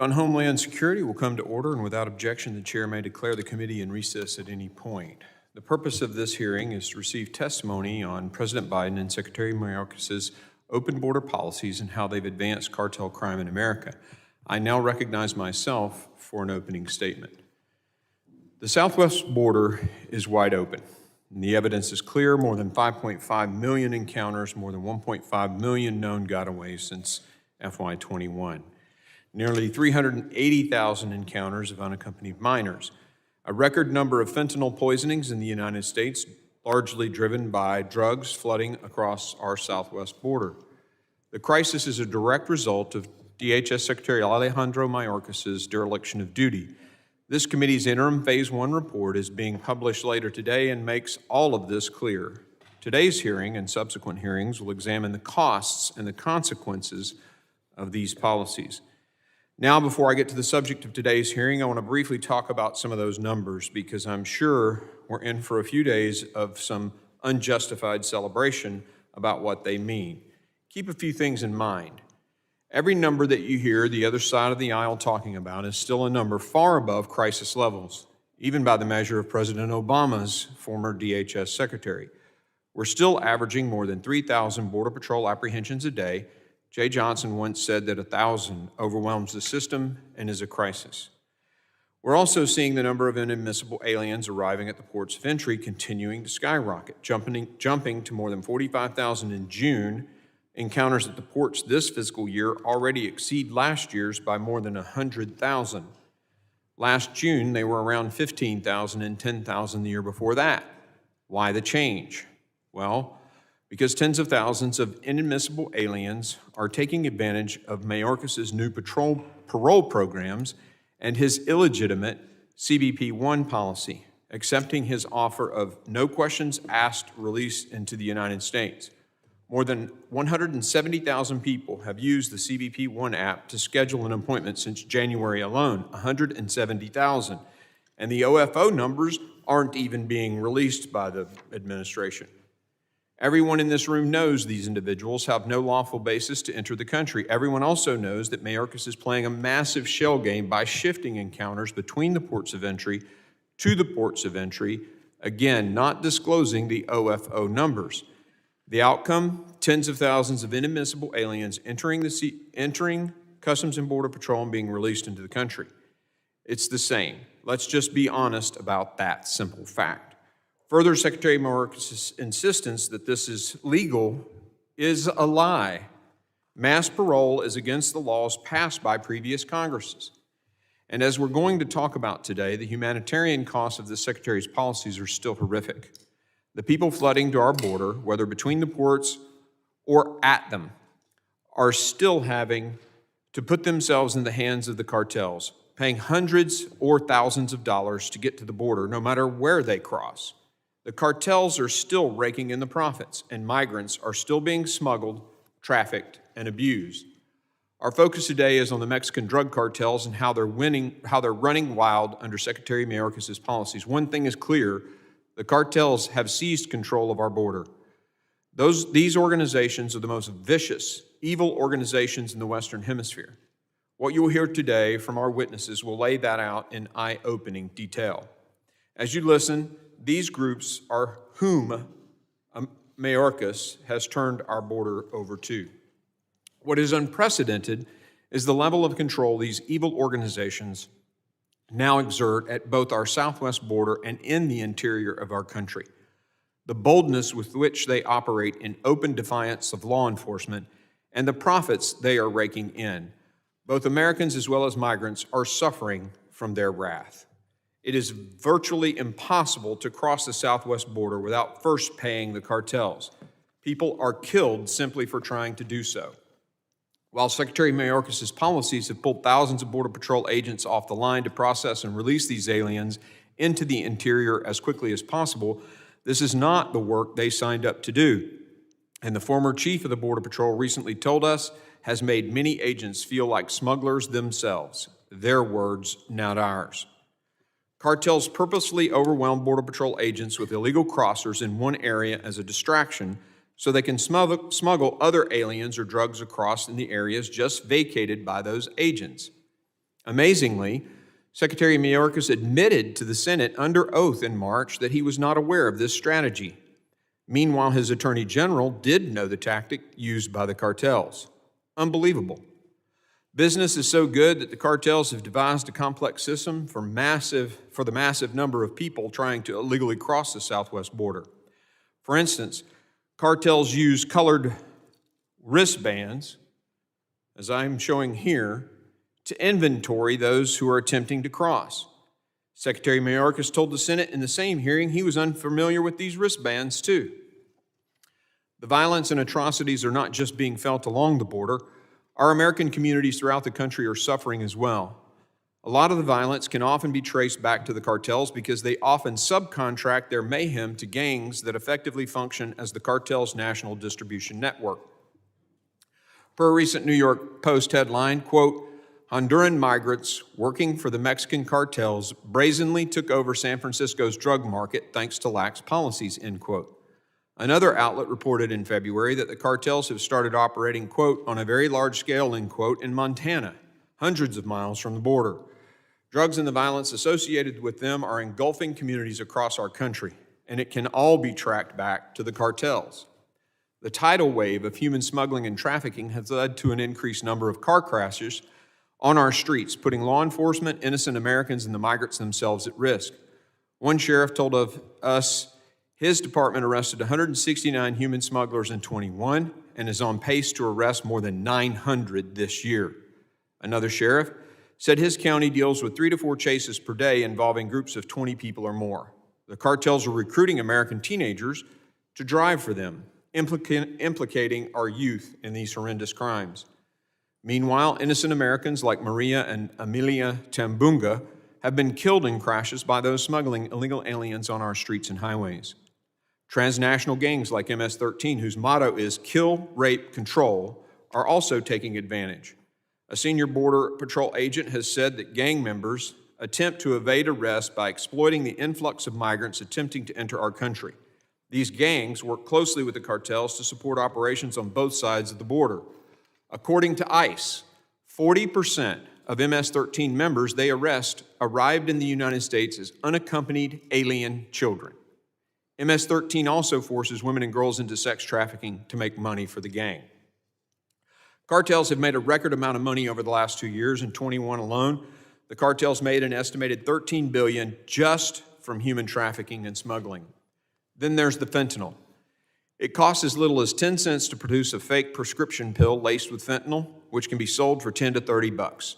On Homeland Security will come to order, and without objection, the chair may declare the committee in recess at any point. The purpose of this hearing is to receive testimony on President Biden and Secretary Mayorkas' open border policies and how they've advanced cartel crime in America. I now recognize myself for an opening statement. The southwest border is wide open, and the evidence is clear. More than 5.5 million encounters, more than 1.5 million known gotaways since FY21. Nearly 380,000 encounters of unaccompanied minors, a record number of fentanyl poisonings in the United States, largely driven by drugs flooding across our southwest border. The crisis is a direct result of DHS Secretary Alejandro Mayorkas' dereliction of duty. This committee's interim Phase 1 report is being published later today and makes all of this clear. Today's hearing and subsequent hearings will examine the costs and the consequences of these policies. Now, before I get to the subject of today's hearing, I want to briefly talk about some of those numbers because I'm sure we're in for a few days of some unjustified celebration about what they mean. Keep a few things in mind. Every number that you hear the other side of the aisle talking about is still a number far above crisis levels, even by the measure of President Obama's former DHS secretary. We're still averaging more than 3,000 Border Patrol apprehensions a day. Jay Johnson once said that 1,000 overwhelms the system and is a crisis. We're also seeing the number of inadmissible aliens arriving at the ports of entry continuing to skyrocket, jumping to more than 45,000 in June. Encounters at the ports this fiscal year already exceed last year's by more than 100,000. Last June, they were around 15,000 and 10,000 the year before that. Why the change? Well, because tens of thousands of inadmissible aliens are taking advantage of Mayorkas' new parole programs and his illegitimate CBP-1 policy, accepting his offer of no questions asked release into the United States. More than 170,000 people have used the CBP-1 app to schedule an appointment since January alone, 170,000. And the OFO numbers aren't even being released by the administration. Everyone in this room knows these individuals have no lawful basis to enter the country. Everyone also knows that Mayorkas is playing a massive shell game by shifting encounters between the ports of entry to the ports of entry, again, not disclosing the OFO numbers. The outcome, tens of thousands of inadmissible aliens entering Customs and Border Patrol and being released into the country. It's the same. Let's just be honest about that simple fact. Further, Secretary Mayorkas' insistence that this is legal is a lie. Mass parole is against the laws passed by previous Congresses. And as we're going to talk about today, the humanitarian costs of the Secretary's policies are still horrific. The people flooding to our border, whether between the ports or at them, are still having to put themselves in the hands of the cartels, paying hundreds or thousands of dollars to get to the border, no matter where they cross. The cartels are still raking in the profits, and migrants are still being smuggled, trafficked, and abused. Our focus today is on the Mexican drug cartels and how they're running wild under Secretary Mayorkas' policies. One thing is clear: the cartels have seized control of our border. These organizations are the most vicious, evil organizations in the Western Hemisphere. What you will hear today from our witnesses will lay that out in eye-opening detail. As you listen, these groups are whom Mayorkas has turned our border over to. What is unprecedented is the level of control these evil organizations now exert at both our southwest border and in the interior of our country. The boldness with which they operate in open defiance of law enforcement and the profits they are raking in. Both Americans as well as migrants are suffering from their wrath. It is virtually impossible to cross the southwest border without first paying the cartels. People are killed simply for trying to do so. While Secretary Mayorkas' policies have pulled thousands of Border Patrol agents off the line to process and release these aliens into the interior as quickly as possible, this is not the work they signed up to do. And the former chief of the Border Patrol recently told us has made many agents feel like smugglers themselves. Their words, not ours. Cartels purposely overwhelm Border Patrol agents with illegal crossers in one area as a distraction so they can smuggle other aliens or drugs across in the areas just vacated by those agents. Amazingly, Secretary Mayorkas admitted to the Senate under oath in March that he was not aware of this strategy. Meanwhile, his Attorney General did know the tactic used by the cartels. Unbelievable. Business is so good that the cartels have devised a complex system for the massive number of people trying to illegally cross the southwest border. For instance, cartels use colored wristbands, as I'm showing here, to inventory those who are attempting to cross. Secretary Mayorkas told the Senate in the same hearing he was unfamiliar with these wristbands too. The violence and atrocities are not just being felt along the border. Our American communities throughout the country are suffering as well. A lot of the violence can often be traced back to the cartels because they often subcontract their mayhem to gangs that effectively function as the cartel's national distribution network. Per a recent New York Post headline, quote, Honduran migrants working for the Mexican cartels brazenly took over San Francisco's drug market thanks to lax policies, end quote. Another outlet reported in February that the cartels have started operating, quote, on a very large scale, end quote, in Montana, hundreds of miles from the border. Drugs and the violence associated with them are engulfing communities across our country, and it can all be tracked back to the cartels. The tidal wave of human smuggling and trafficking has led to an increased number of car crashes on our streets, putting law enforcement, innocent Americans, and the migrants themselves at risk. One sheriff told of us his department arrested 169 human smugglers in 21 and is on pace to arrest more than 900 this year. Another sheriff said his county deals with 3 to 4 chases per day involving groups of 20 people or more. The cartels are recruiting American teenagers to drive for them, implicating our youth in these horrendous crimes. Meanwhile, innocent Americans like Maria and Amelia Tambunga have been killed in crashes by those smuggling illegal aliens on our streets and highways. Transnational gangs like MS-13, whose motto is kill, rape, control, are also taking advantage. A senior Border Patrol agent has said that gang members attempt to evade arrest by exploiting the influx of migrants attempting to enter our country. These gangs work closely with the cartels to support operations on both sides of the border. According to ICE, 40% of MS-13 members they arrest arrived in the United States as unaccompanied alien children. MS-13 also forces women and girls into sex trafficking to make money for the gang. Cartels have made a record amount of money over the last 2 years. In 21 alone, the cartels made an estimated $13 billion just from human trafficking and smuggling. Then there's the fentanyl. It costs as little as 10 cents to produce a fake prescription pill laced with fentanyl, which can be sold for 10 to 30 bucks.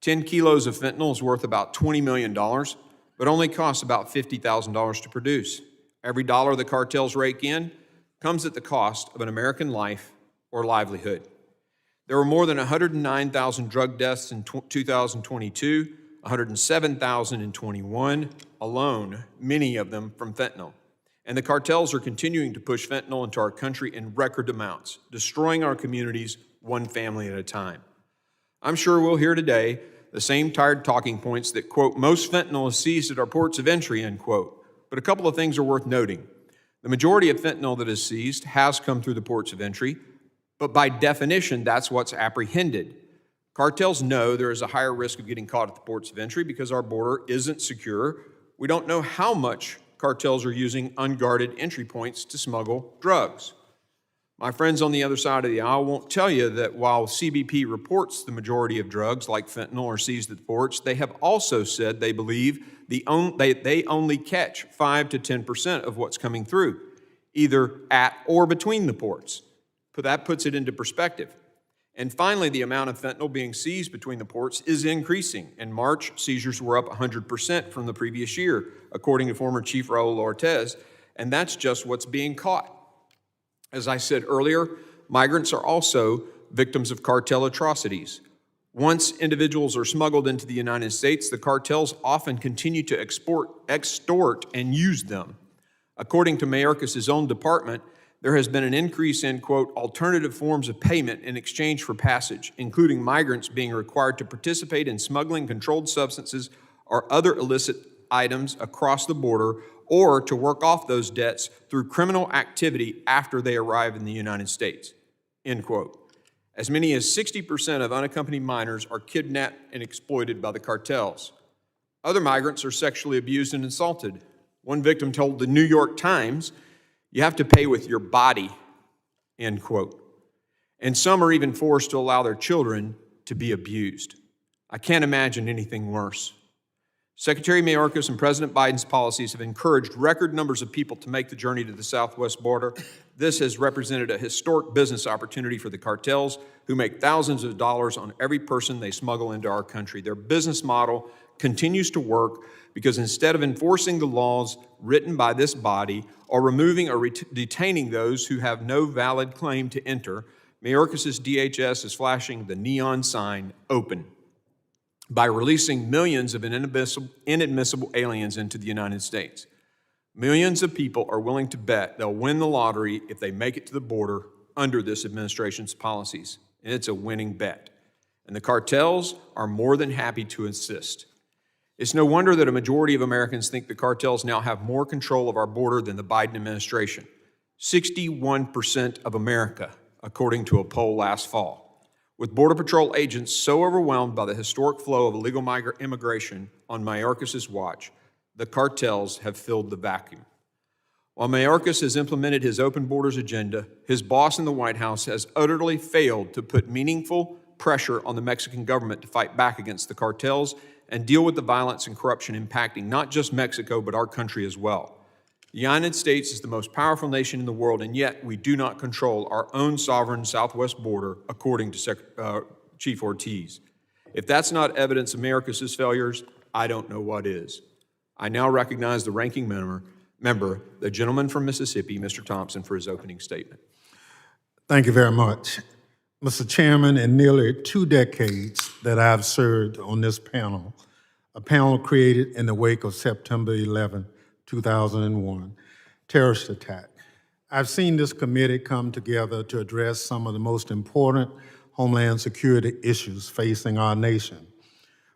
10 kilos of fentanyl is worth about $20 million, but only costs about $50,000 to produce. Every dollar the cartels rake in comes at the cost of an American life or livelihood. There were more than 109,000 drug deaths in 2022, 107,000 in 21 alone, many of them from fentanyl. And the cartels are continuing to push fentanyl into our country in record amounts, destroying our communities one family at a time. I'm sure we'll hear today the same tired talking points that, quote, most fentanyl is seized at our ports of entry, end quote. But a couple of things are worth noting. The majority of fentanyl that is seized has come through the ports of entry, but by definition, that's what's apprehended. Cartels know there is a higher risk of getting caught at the ports of entry because our border isn't secure. We don't know how much cartels are using unguarded entry points to smuggle drugs. My friends on the other side of the aisle won't tell you that while CBP reports the majority of drugs like fentanyl are seized at the ports, they have also said they believe they only catch 5 to 10% of what's coming through, either at or between the ports. But that puts it into perspective. And finally, the amount of fentanyl being seized between the ports is increasing. In March, seizures were up 100% from the previous year, according to former Chief Raul Ortiz, and that's just what's being caught. As I said earlier, migrants are also victims of cartel atrocities. Once individuals are smuggled into the United States, the cartels often continue to extort, and use them. According to Mayorkas' own department, there has been an increase in, quote, alternative forms of payment in exchange for passage, including migrants being required to participate in smuggling controlled substances or other illicit items across the border, or to work off those debts through criminal activity after they arrive in the United States, end quote. As many as 60% of unaccompanied minors are kidnapped and exploited by the cartels. Other migrants are sexually abused and assaulted. One victim told the New York Times, "You have to pay with your body," end quote. And some are even forced to allow their children to be abused. I can't imagine anything worse. Secretary Mayorkas and President Biden's policies have encouraged record numbers of people to make the journey to the southwest border. This has represented a historic business opportunity for the cartels, who make thousands of dollars on every person they smuggle into our country. Their business model continues to work because instead of enforcing the laws written by this body or removing or detaining those who have no valid claim to enter, Mayorkas' DHS is flashing the neon sign, "Open," by releasing millions of inadmissible aliens into the United States. Millions of people are willing to bet they'll win the lottery if they make it to the border under this administration's policies. And it's a winning bet. And the cartels are more than happy to assist. It's no wonder that a majority of Americans think the cartels now have more control of our border than the Biden administration. 61% of America, according to a poll last fall. With Border Patrol agents so overwhelmed by the historic flow of illegal immigration on Mayorkas' watch, the cartels have filled the vacuum. While Mayorkas has implemented his open borders agenda, his boss in the White House has utterly failed to put meaningful pressure on the Mexican government to fight back against the cartels and deal with the violence and corruption impacting not just Mexico, but our country as well. The United States is the most powerful nation in the world, and yet we do not control our own sovereign southwest border, according to Chief Ortiz. If that's not evidence of Mayorkas' failures, I don't know what is. I now recognize the ranking member, the gentleman from Mississippi, Mr. Thompson, for his opening statement. Thank you very much. Mr. Chairman, in nearly 2 decades that I've served on this panel, a panel created in the wake of September 11, 2001, terrorist attack, I've seen this committee come together to address some of the most important homeland security issues facing our nation.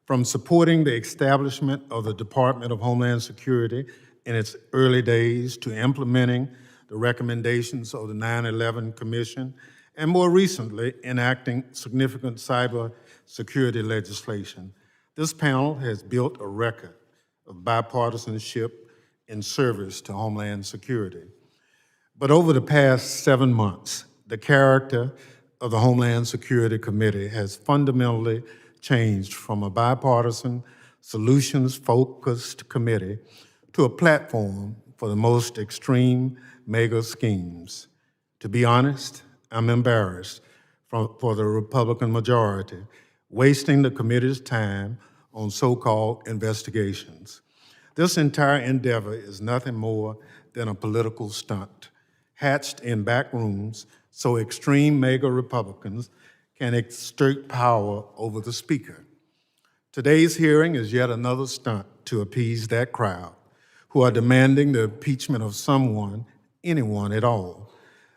From supporting the establishment of the Department of Homeland Security in its early days to implementing the recommendations of the 9/11 Commission, and more recently, enacting significant cyber security legislation, this panel has built a record of bipartisanship in service to Homeland Security. But over the past 7 months, the character of the Homeland Security Committee has fundamentally changed from a bipartisan, solutions-focused committee to a platform for the most extreme mega schemes. To be honest, I'm embarrassed for the Republican majority, wasting the committee's time on so-called investigations. This entire endeavor is nothing more than a political stunt, hatched in back rooms so extreme mega Republicans can exert power over the Speaker. Today's hearing is yet another stunt to appease that crowd who are demanding the impeachment of someone, anyone at all.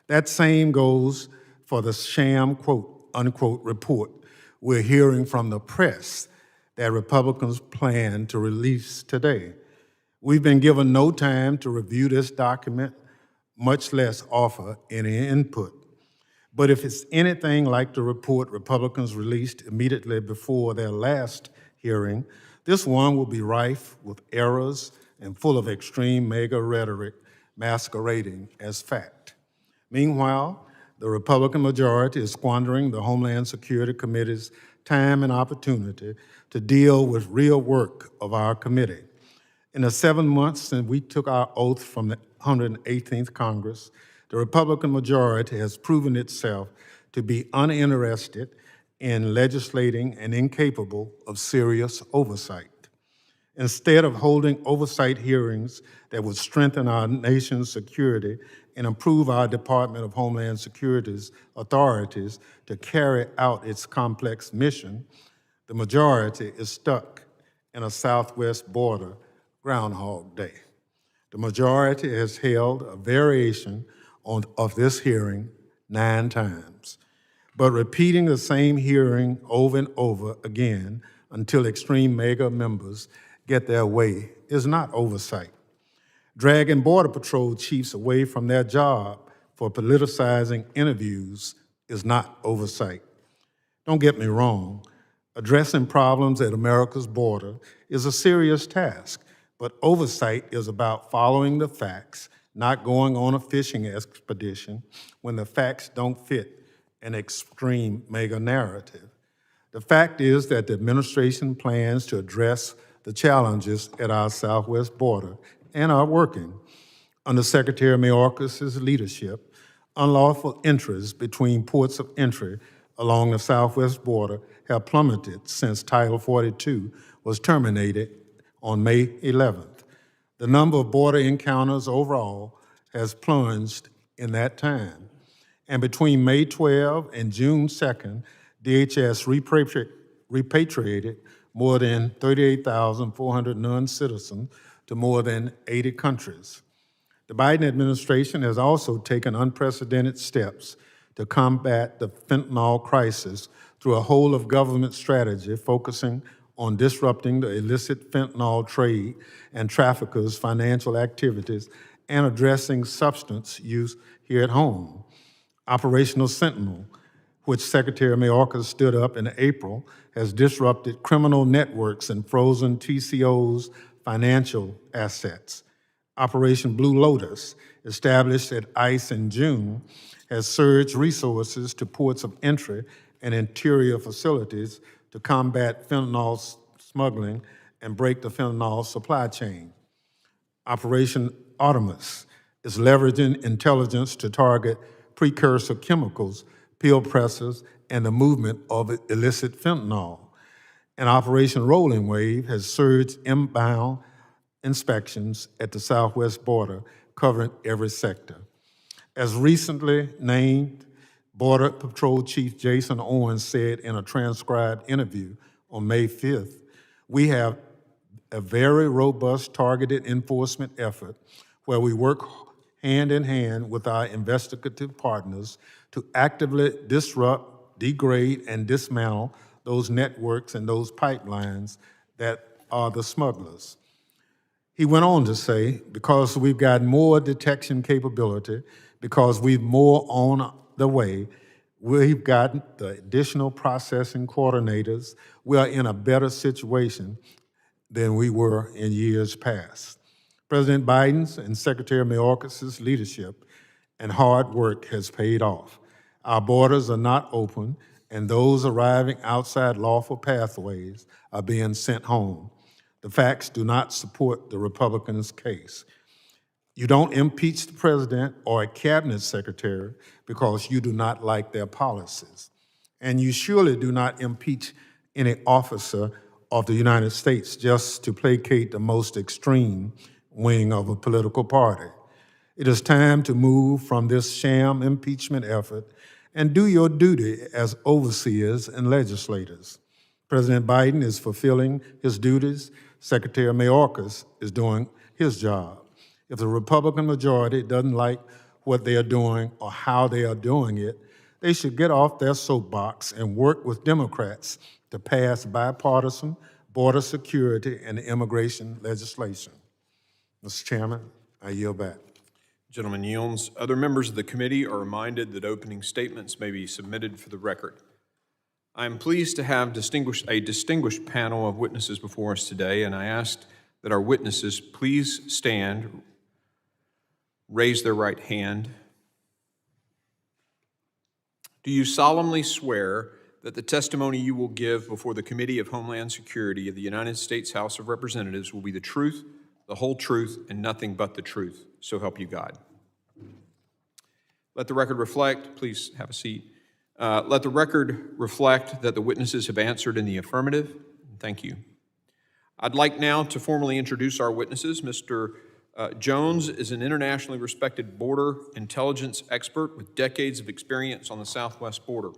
That same goes for the sham quote, unquote report we're hearing from the press that Republicans plan to release today. We've been given no time to review this document, much less offer any input. But if it's anything like the report Republicans released immediately before their last hearing, this one will be rife with errors and full of extreme mega rhetoric masquerading as fact. Meanwhile, the Republican majority is squandering the Homeland Security Committee's time and opportunity to deal with real work of our committee. In the 7 months since we took our oath from the 118th Congress, the Republican majority has proven itself to be uninterested in legislating and incapable of serious oversight. Instead of holding oversight hearings that would strengthen our nation's security and improve our Department of Homeland Security's authorities to carry out its complex mission, the majority is stuck in a southwest border Groundhog Day. The majority has held a variation of this hearing 9 times, but repeating the same hearing over and over again until extreme mega members get their way is not oversight. Dragging Border Patrol chiefs away from their job for politicizing interviews is not oversight. Don't get me wrong, addressing problems at America's border is a serious task, but oversight is about following the facts, not going on a fishing expedition when the facts don't fit an extreme mega narrative. The fact is that the administration plans to address the challenges at our southwest border and are working. Under Secretary Mayorkas' leadership, unlawful entries between ports of entry along the southwest border have plummeted since Title 42 was terminated on May 11th. The number of border encounters overall has plunged in that time. And between May 12 and June 2nd, DHS repatriated more than 38,400 non-citizens to more than 80 countries. The Biden administration has also taken unprecedented steps to combat the fentanyl crisis through a whole-of-government strategy focusing on disrupting the illicit fentanyl trade and traffickers' financial activities and addressing substance use here at home. Operational Sentinel, which Secretary Mayorkas stood up in April, has disrupted criminal networks and frozen TCO's financial assets. Operation Blue Lotus, established at ICE in June, has surged resources to ports of entry and interior facilities to combat fentanyl smuggling and break the fentanyl supply chain. Operation Artemis is leveraging intelligence to target precursor chemicals, pill pressers, and the movement of illicit fentanyl. And Operation Rolling Wave has surged inbound inspections at the southwest border, covering every sector. As recently named Border Patrol Chief Jason Owens said in a transcribed interview on May 5th, we have a very robust targeted enforcement effort where we work hand in hand with our investigative partners to actively disrupt, degrade, and dismantle those networks and those pipelines that are the smugglers. He went on to say, because we've got more detection capability, because we've more on the way, we've got the additional processing coordinators, we are in a better situation than we were in years past. President Biden's and Secretary Mayorkas' leadership and hard work has paid off. Our borders are not open, and those arriving outside lawful pathways are being sent home. The facts do not support the Republicans' case. You don't impeach the president or a cabinet secretary because you do not like their policies. And you surely do not impeach any officer of the United States just to placate the most extreme wing of a political party. It is time to move from this sham impeachment effort and do your duty as overseers and legislators. President Biden is fulfilling his duties. Secretary Mayorkas is doing his job. If the Republican majority doesn't like what they are doing or how they are doing it, they should get off their soapbox and work with Democrats to pass bipartisan border security and immigration legislation. Mr. Chairman, I yield back. Gentleman yields. Other members of the committee are reminded that opening statements may be submitted for the record. I am pleased to have a distinguished panel of witnesses before us today, and I ask that our witnesses please stand, raise their right hand. Do you solemnly swear that the testimony you will give before the Committee of Homeland Security of the United States House of Representatives will be the truth, the whole truth, and nothing but the truth? So help you God. Let the record reflect, please have a seat. Let the record reflect that the witnesses have answered in the affirmative. Thank you. I'd like now to formally introduce our witnesses. Mr. Jones is an internationally respected border intelligence expert with decades of experience on the southwest border.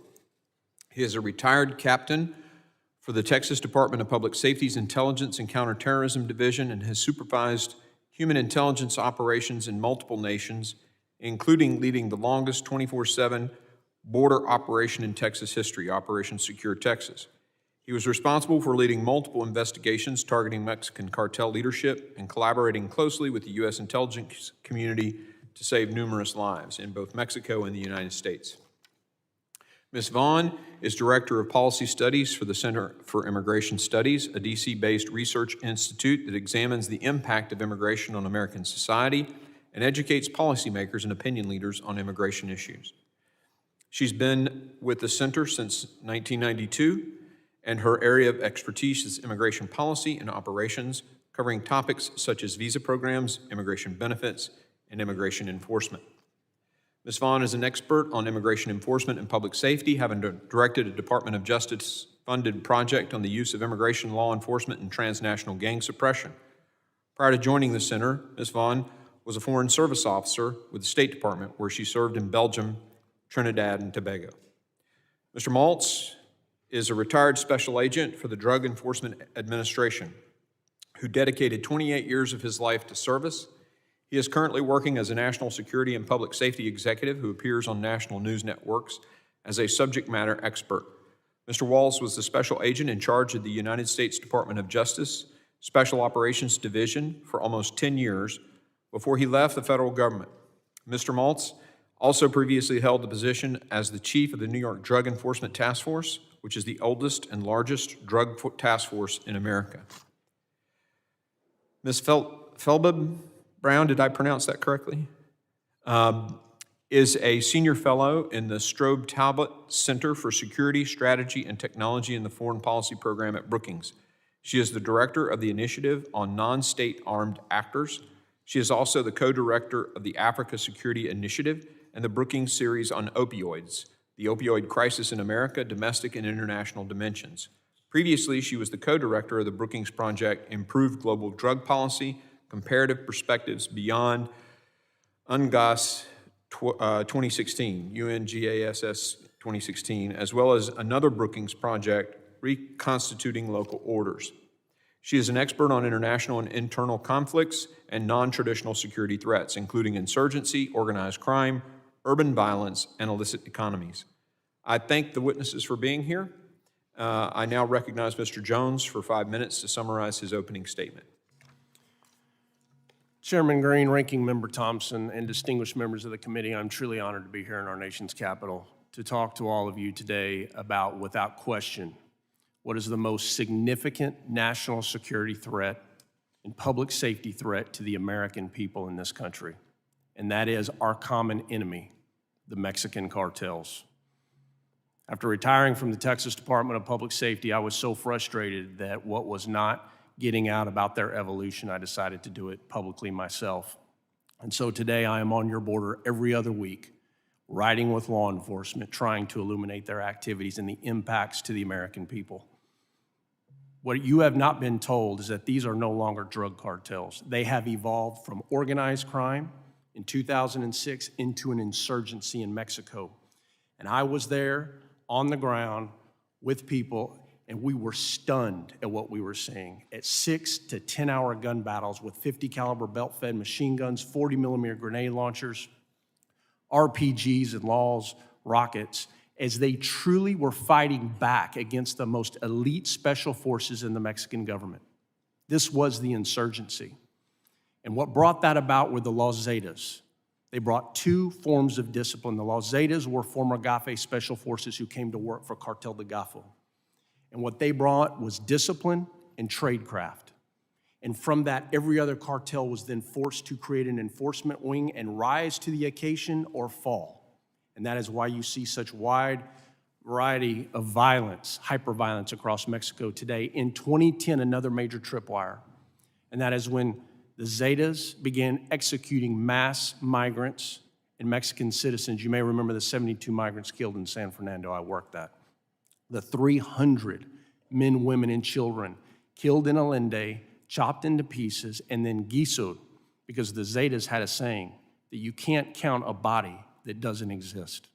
He is a retired captain for the Texas Department of Public Safety's Intelligence and Counterterrorism Division and has supervised human intelligence operations in multiple nations, including leading the longest 24/7 border operation in Texas history, Operation Secure Texas. He was responsible for leading multiple investigations targeting Mexican cartel leadership and collaborating closely with the U.S. intelligence community to save numerous lives in both Mexico and the United States. Ms. Vaughn is Director of Policy Studies for the Center for Immigration Studies, a DC-based research institute that examines the impact of immigration on American society and educates policymakers and opinion leaders on immigration issues. She's been with the center since 1992, and her area of expertise is immigration policy and operations, covering topics such as visa programs, immigration benefits, and immigration enforcement. Ms. Vaughn is an expert on immigration enforcement and public safety, having directed a Department of Justice-funded project on the use of immigration law enforcement and transnational gang suppression. Prior to joining the center, Ms. Vaughn was a Foreign Service Officer with the State Department, where she served in Belgium, Trinidad, and Tobago. Mr. Maltz is a retired special agent for the Drug Enforcement Administration who dedicated 28 years of his life to service. He is currently working as a national security and public safety executive who appears on national news networks as a subject matter expert. Mr. Walls was the special agent in charge of the United States Department of Justice Special Operations Division for almost 10 years before he left the federal government. Mr. Maltz also previously held the position as the chief of the New York Drug Enforcement Task Force, which is the oldest and largest drug task force in America. Ms. Felbab Brown, did I pronounce that correctly? Is a senior fellow in the Strobe Talbot Center for Security, Strategy, and Technology in the Foreign Policy Program at Brookings. She is the director of the Initiative on Non-State Armed Actors. She is also the co-director of the Africa Security Initiative and the Brookings series on opioids, the opioid crisis in America, domestic and international dimensions. Previously, she was the co-director of the Brookings Project, Improved Global Drug Policy, Comparative Perspectives Beyond UNGAS 2016, UNGASS 2016, as well as another Brookings project, Reconstituting Local Orders. She is an expert on international and internal conflicts and non-traditional security threats, including insurgency, organized crime, urban violence, and illicit economies. I thank the witnesses for being here. I now recognize Mr. Jones for 5 minutes to summarize his opening statement. Chairman Green, Ranking Member Thompson, and distinguished members of the committee, I'm truly honored to be here in our nation's capital to talk to all of you today about, without question, what is the most significant national security threat and public safety threat to the American people in this country, and that is our common enemy, the Mexican cartels. After retiring from the Texas Department of Public Safety, I was so frustrated that what was not getting out about their evolution, I decided to do it publicly myself. And so today I am on your border every other week, riding with law enforcement, trying to illuminate their activities and the impacts to the American people. What you have not been told is that these are no longer drug cartels. They have evolved from organized crime in 2006 into an insurgency in Mexico. And I was there on the ground with people, and we were stunned at what we were seeing. At 6 to 10 hour gun battles with 50 caliber belt-fed machine guns, 40 millimeter grenade launchers, RPGs and LAWs, rockets, as they truly were fighting back against the most elite special forces in the Mexican government. This was the insurgency. And what brought that about were the Los Zetas. They brought two forms of discipline. The Los Zetas were former GAFE special forces who came to work for Cartel de Golfo. And what they brought was discipline and tradecraft. And from that, every other cartel was then forced to create an enforcement wing and rise to the occasion or fall. And that is why you see such wide variety of violence, hyper-violence across Mexico today. In 2010, another major tripwire, and that is when the Zetas began executing mass migrants and Mexican citizens. You may remember the 72 migrants killed in San Fernando. I worked that. The 300 men, women, and children killed in Allende, chopped into pieces, and then guisoed, because the Zetas had a saying that you can't count a body that doesn't exist.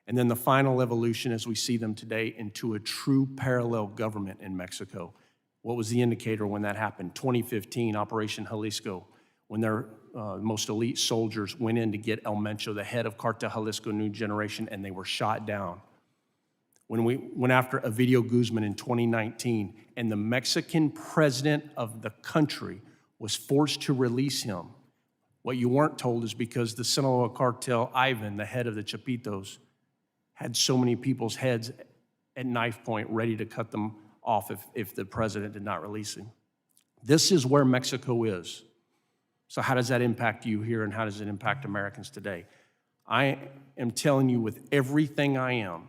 And then the final evolution, as we see them today, into a true parallel government in Mexico. What was the indicator when that happened? 2015, Operation Jalisco, when their most elite soldiers went in to get El Mencho, the head of Cartel Jalisco New Generation, and they were shot down. When we went after Ovidio Guzman in 2019, and the Mexican president of the country was forced to release him. What you weren't told is because the Sinaloa cartel, Ivan, the head of the Chapitos, had so many people's heads at knife point ready to cut them off if the president did not release him. This is where Mexico is. So how does that impact you here, and how does it impact Americans today? I am telling you with everything I am,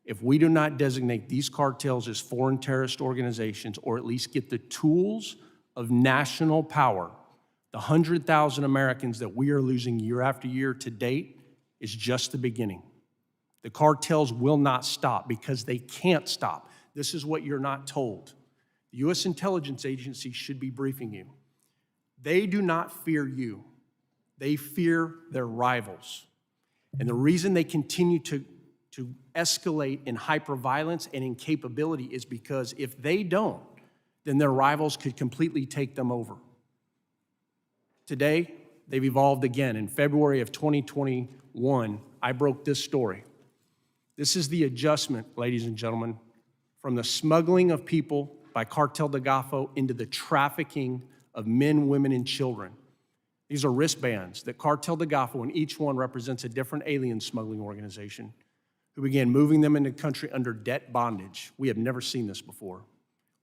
if we do not designate these cartels as foreign terrorist organizations, or at least get the tools of national power, the 100,000 Americans that we are losing year after year to date is just the beginning. The cartels will not stop because they can't stop. This is what you're not told. The U.S. intelligence agency should be briefing you. They do not fear you. They fear their rivals. And the reason they continue to escalate in hyperviolence and incapability is because if they don't, then their rivals could completely take them over. Today, they've evolved again. In February of 2021, I broke this story. This is the adjustment, ladies and gentlemen, from the smuggling of people by Cartel de Golfo into the trafficking of men, women, and children. These are wristbands that Cartel de Golfo, and each one represents a different alien smuggling organization, who began moving them into the country under debt bondage. We have never seen this before.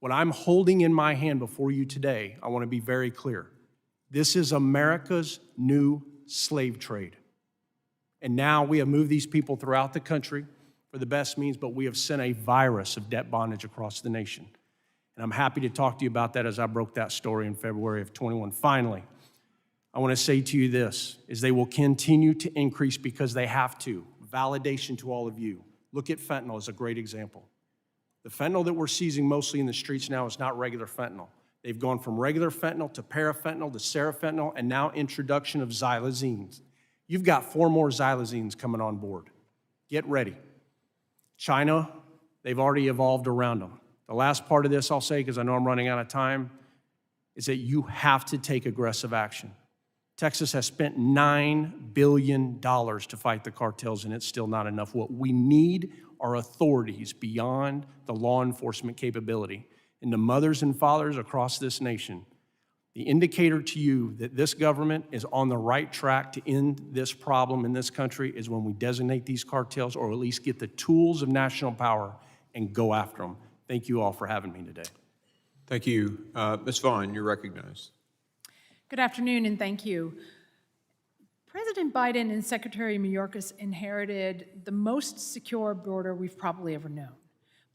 What I'm holding in my hand before you today, I want to be very clear. This is America's new slave trade. And now we have moved these people throughout the country for the best means, but we have sent a virus of debt bondage across the nation. And I'm happy to talk to you about that as I broke that story in February of 21. Finally, I want to say to you this, is they will continue to increase because they have to. Validation to all of you. Look at fentanyl as a great example. The fentanyl that we're seizing mostly in the streets now is not regular fentanyl. They've gone from regular fentanyl to parafentanyl to serafentanyl, and now introduction of xylazines. You've got 4 more xylazines coming on board. Get ready. China, they've already evolved around them. The last part of this I'll say, because I know I'm running out of time, is that you have to take aggressive action. Texas has spent $9 billion to fight the cartels, and it's still not enough. What we need are authorities beyond the law enforcement capability. And the mothers and fathers across this nation, the indicator to you that this government is on the right track to end this problem in this country is when we designate these cartels, or at least get the tools of national power and go after them. Thank you all for having me today. Thank you. Ms. Vaughn, you're recognized. Good afternoon, and thank you. President Biden and Secretary Mayorkas inherited the most secure border we've probably ever known.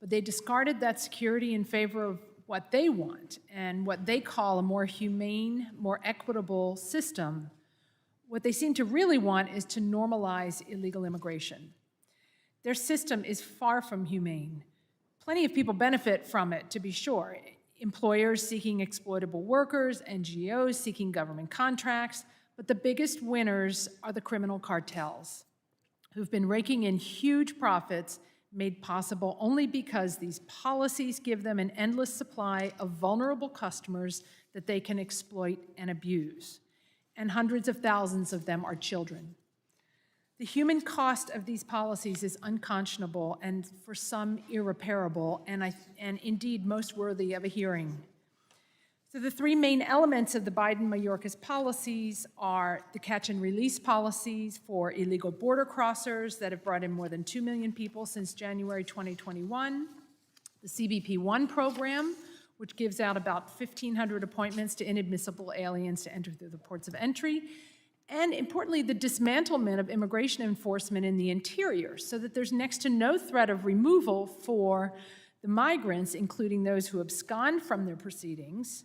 But they discarded that security in favor of what they want and what they call a more humane, more equitable system. What they seem to really want is to normalize illegal immigration. Their system is far from humane. Plenty of people benefit from it, to be sure. Employers seeking exploitable workers, NGOs seeking government contracts, but the biggest winners are the criminal cartels, who've been raking in huge profits made possible only because these policies give them an endless supply of vulnerable customers that they can exploit and abuse. And hundreds of thousands of them are children. The human cost of these policies is unconscionable and for some irreparable, and indeed most worthy of a hearing. So the 3 main elements of the Biden-Mayorkas policies are the catch and release policies for illegal border crossers that have brought in more than 2 million people since January 2021, the CBP-1 program, which gives out about 1,500 appointments to inadmissible aliens to enter through the ports of entry, and importantly, the dismantlement of immigration enforcement in the interior so that there's next to no threat of removal for the migrants, including those who abscond from their proceedings,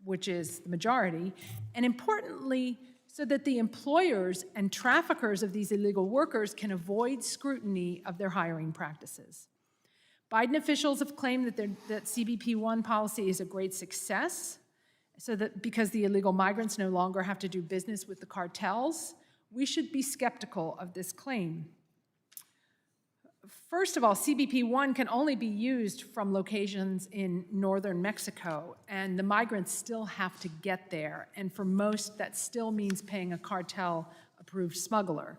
which is the majority, and importantly, so that the employers and traffickers of these illegal workers can avoid scrutiny of their hiring practices. Biden officials have claimed that CBP-1 policy is a great success, so that because the illegal migrants no longer have to do business with the cartels. We should be skeptical of this claim. First of all, CBP-1 can only be used from locations in northern Mexico, and the migrants still have to get there, and for most, that still means paying a cartel-approved smuggler.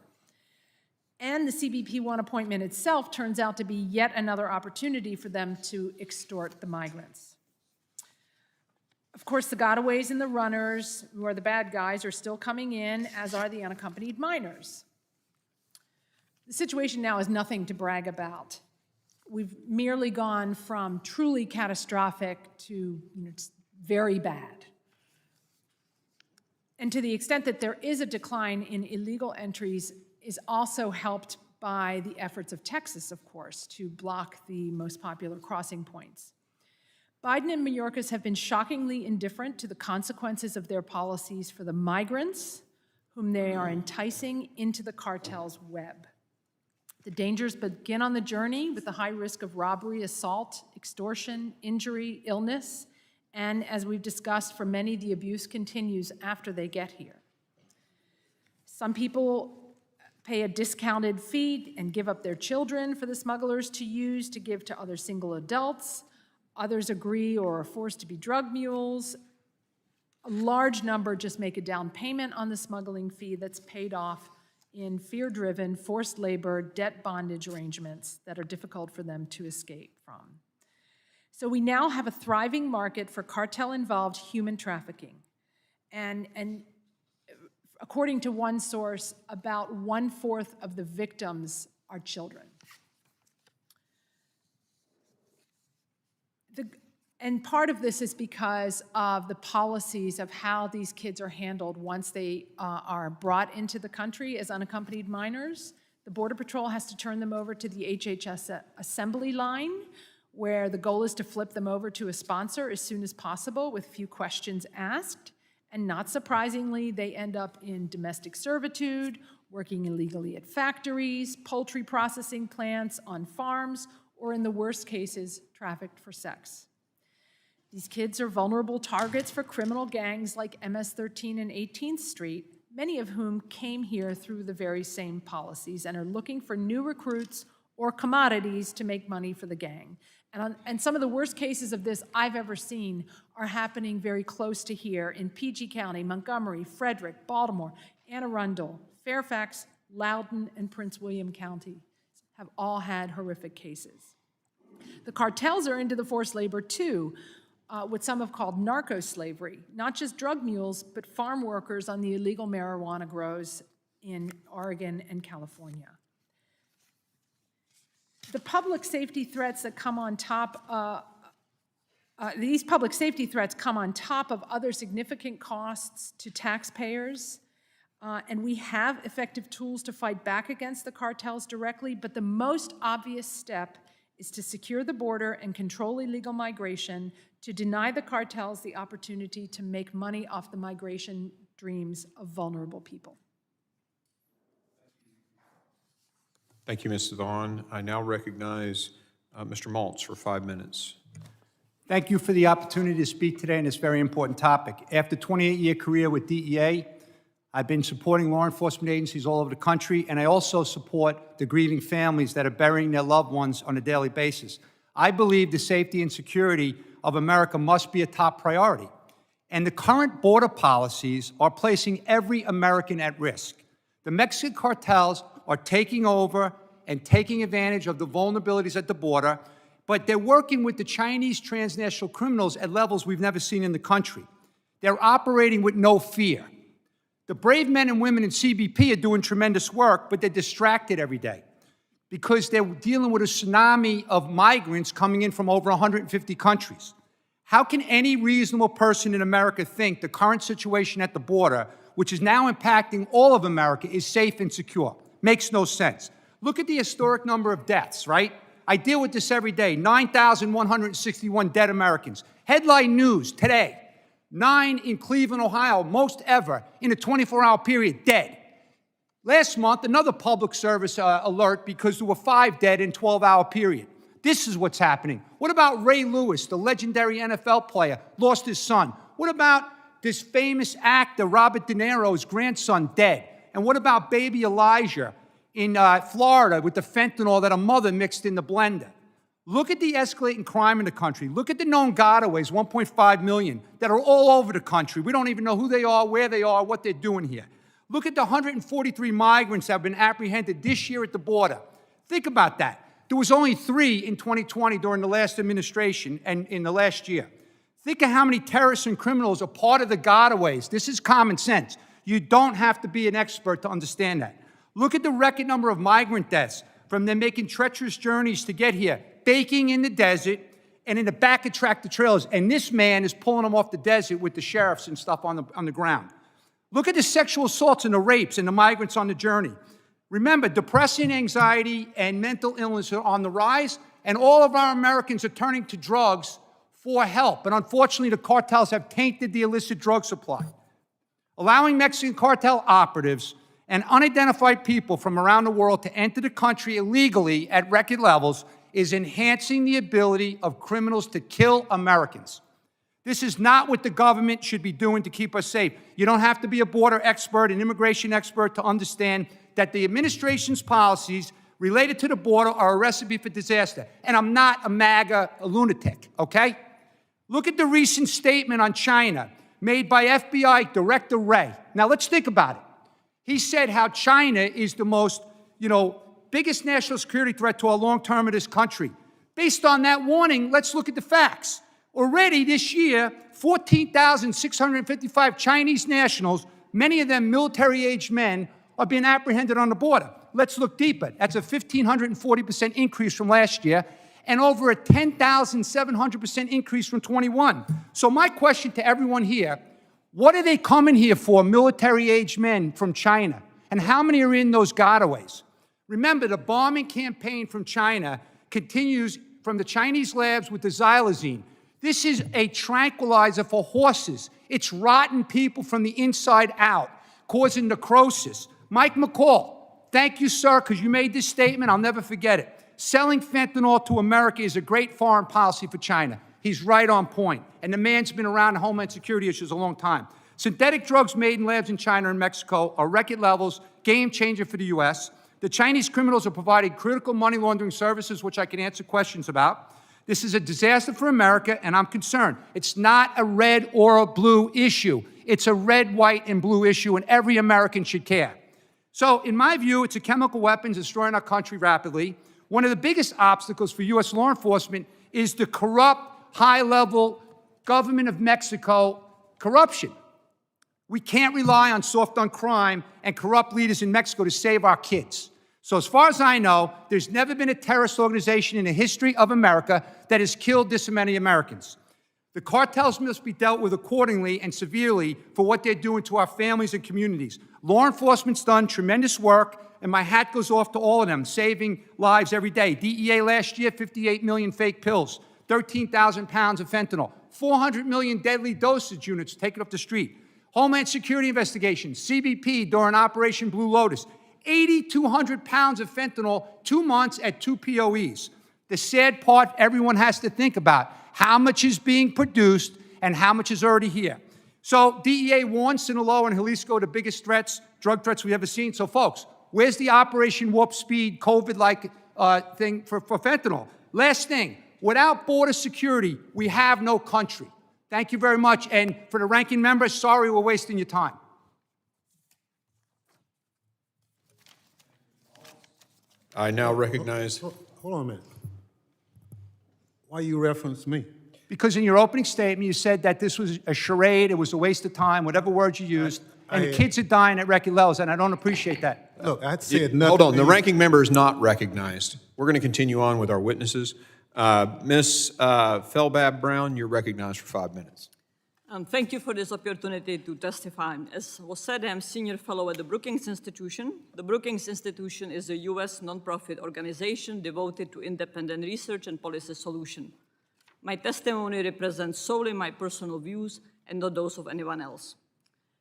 And the CBP-1 appointment itself turns out to be yet another opportunity for them to extort the migrants. Of course, the gotaways and the runners, who are the bad guys, are still coming in, as are the unaccompanied minors. The situation now is nothing to brag about. We've merely gone from truly catastrophic to very bad. And to the extent that there is a decline in illegal entries is also helped by the efforts of Texas, of course, to block the most popular crossing points. Biden and Mayorkas have been shockingly indifferent to the consequences of their policies for the migrants whom they are enticing into the cartel's web. The dangers begin on the journey with the high risk of robbery, assault, extortion, injury, illness, and as we've discussed, for many, the abuse continues after they get here. Some people pay a discounted fee and give up their children for the smugglers to use to give to other single adults. Others agree or are forced to be drug mules. A large number just make a down payment on the smuggling fee that's paid off in fear-driven, forced labor, debt bondage arrangements that are difficult for them to escape from. So we now have a thriving market for cartel-involved human trafficking. And according to one source, about 1/4 of the victims are children. And part of this is because of the policies of how these kids are handled once they are brought into the country as unaccompanied minors. The Border Patrol has to turn them over to the HHS assembly line, where the goal is to flip them over to a sponsor as soon as possible with few questions asked. And not surprisingly, they end up in domestic servitude, working illegally at factories, poultry processing plants, on farms, or in the worst cases, trafficked for sex. These kids are vulnerable targets for criminal gangs like MS-13 and 18th Street, many of whom came here through the very same policies and are looking for new recruits or commodities to make money for the gang. And some of the worst cases of this I've ever seen are happening very close to here in PG County, Montgomery, Frederick, Baltimore, Anne Arundel, Fairfax, Loudoun, and Prince William County have all had horrific cases. The cartels are into the forced labor too, what some have called narco-slavery, not just drug mules, but farm workers on the illegal marijuana grows in Oregon and California. The public safety threats that come on top, these public safety threats come on top of other significant costs to taxpayers, and we have effective tools to fight back against the cartels directly, but the most obvious step is to secure the border and control illegal migration, to deny the cartels the opportunity to make money off the migration dreams of vulnerable people. Thank you, Mrs. Vaughn. I now recognize Mr. Maltz for 5 minutes. Thank you for the opportunity to speak today on this very important topic. After a 28-year career with DEA, I've been supporting law enforcement agencies all over the country, and I also support the grieving families that are burying their loved ones on a daily basis. I believe the safety and security of America must be a top priority, and the current border policies are placing every American at risk. The Mexican cartels are taking over and taking advantage of the vulnerabilities at the border, but they're working with the Chinese transnational criminals at levels we've never seen in the country. They're operating with no fear. The brave men and women in CBP are doing tremendous work, but they're distracted every day because they're dealing with a tsunami of migrants coming in from over 150 countries. How can any reasonable person in America think the current situation at the border, which is now impacting all of America, is safe and secure? Makes no sense. Look at the historic number of deaths, right? I deal with this every day, 9,161 dead Americans. Headline news today, 9 in Cleveland, Ohio, most ever in a 24-hour period, dead. Last month, another public service alert because there were 5 dead in a 12-hour period. This is what's happening. What about Ray Lewis, the legendary NFL player, lost his son? What about this famous actor, Robert De Niro's grandson, dead? And what about baby Elijah in Florida with the fentanyl that a mother mixed in the blender? Look at the escalating crime in the country. Look at the known gotaways, 1.5 million, that are all over the country. We don't even know who they are, where they are, what they're doing here. Look at the 143 migrants that have been apprehended this year at the border. Think about that. There was only 3 in 2020 during the last administration and in the last year. Think of how many terrorists and criminals are part of the gotaways. This is common sense. You don't have to be an expert to understand that. Look at the record number of migrant deaths from them making treacherous journeys to get here, baking in the desert and in the back of tractor trailers. And this man is pulling them off the desert with the sheriffs and stuff on the ground. Look at the sexual assaults and the rapes and the migrants on the journey. Remember, depression, anxiety, and mental illness are on the rise, and all of our Americans are turning to drugs for help. And unfortunately, the cartels have tainted the illicit drug supply. Allowing Mexican cartel operatives and unidentified people from around the world to enter the country illegally at record levels is enhancing the ability of criminals to kill Americans. This is not what the government should be doing to keep us safe. You don't have to be a border expert, an immigration expert to understand that the administration's policies related to the border are a recipe for disaster. And I'm not a MAGA lunatic, okay? Look at the recent statement on China made by FBI Director Wray. Now let's think about it. He said how China is the most, biggest national security threat to our long term of this country. Based on that warning, let's look at the facts. Already this year, 14,655 Chinese nationals, many of them military-aged men, are being apprehended on the border. Let's look deeper. That's a 1,540% increase from last year and over a 10,700% increase from 21. So my question to everyone here, what are they coming here for, military-aged men from China? And how many are in those gotaways? Remember, the bombing campaign from China continues from the Chinese labs with the xylazine. This is a tranquilizer for horses. It's rotten people from the inside out, causing necrosis. Mike McCall, thank you, sir, because you made this statement. I'll never forget it. Selling fentanyl to America is a great foreign policy for China. He's right on point. And the man's been around Homeland Security issues a long time. Synthetic drugs made in labs in China and Mexico are record levels, game changer for the U.S. The Chinese criminals are providing critical money laundering services, which I can answer questions about. This is a disaster for America, and I'm concerned. It's not a red or a blue issue. It's a red, white, and blue issue, and every American should care. So, in my view, it's a chemical weapon destroying our country rapidly. One of the biggest obstacles for U.S. law enforcement is the corrupt, high-level government of Mexico corruption. We can't rely on soft on crime and corrupt leaders in Mexico to save our kids. So as far as I know, there's never been a terrorist organization in the history of America that has killed this many Americans. The cartels must be dealt with accordingly and severely for what they're doing to our families and communities. Law enforcement's done tremendous work, and my hat goes off to all of them, saving lives every day. DEA last year, 58 million fake pills, 13,000 pounds of fentanyl, 400 million deadly dosage units taken off the street. Homeland Security investigations, CBP during Operation Blue Lotus, 8,200 pounds of fentanyl, 2 months at 2 POEs. The sad part everyone has to think about, how much is being produced and how much is already here. So DEA warns Sinaloa and Jalisco the biggest threats, drug threats we've ever seen. So folks, where's the Operation Warp Speed COVID-like thing for fentanyl? Last thing, without border security, we have no country. Thank you very much. And for the ranking member, sorry we're wasting your time. I now recognize. Hold on a minute. Why you reference me? Because in your opening statement, you said that this was a charade, it was a waste of time, whatever words you used, and the kids are dying at record levels, and I don't appreciate that. Look, I said nothing. Hold on, to the you. ranking member is not recognized. We're going to continue on with our witnesses. Ms. Felbab Brown, you're recognized for 5 minutes. Thank you for this opportunity to testify. As was said, I'm senior fellow at the Brookings Institution. The Brookings Institution is a U.S. nonprofit organization devoted to independent research and policy solution. My testimony represents solely my personal views and not those of anyone else.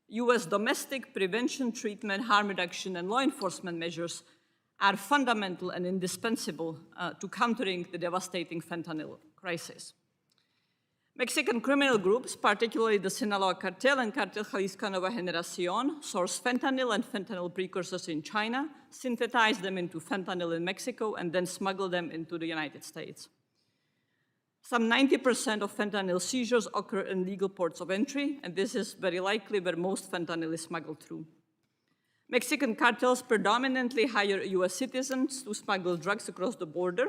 U.S. domestic prevention, treatment, harm reduction, and law enforcement measures are fundamental and indispensable to countering the devastating fentanyl crisis. Mexican criminal groups, particularly the Sinaloa Cartel and Cartel Jalisco Nueva Generación, source fentanyl and fentanyl precursors in China, synthesize them into fentanyl in Mexico, and then smuggle them into the United States. Some 90% of fentanyl seizures occur in legal ports of entry, and this is very likely where most fentanyl is smuggled through. Mexican cartels predominantly hire U.S. citizens to smuggle drugs across the border.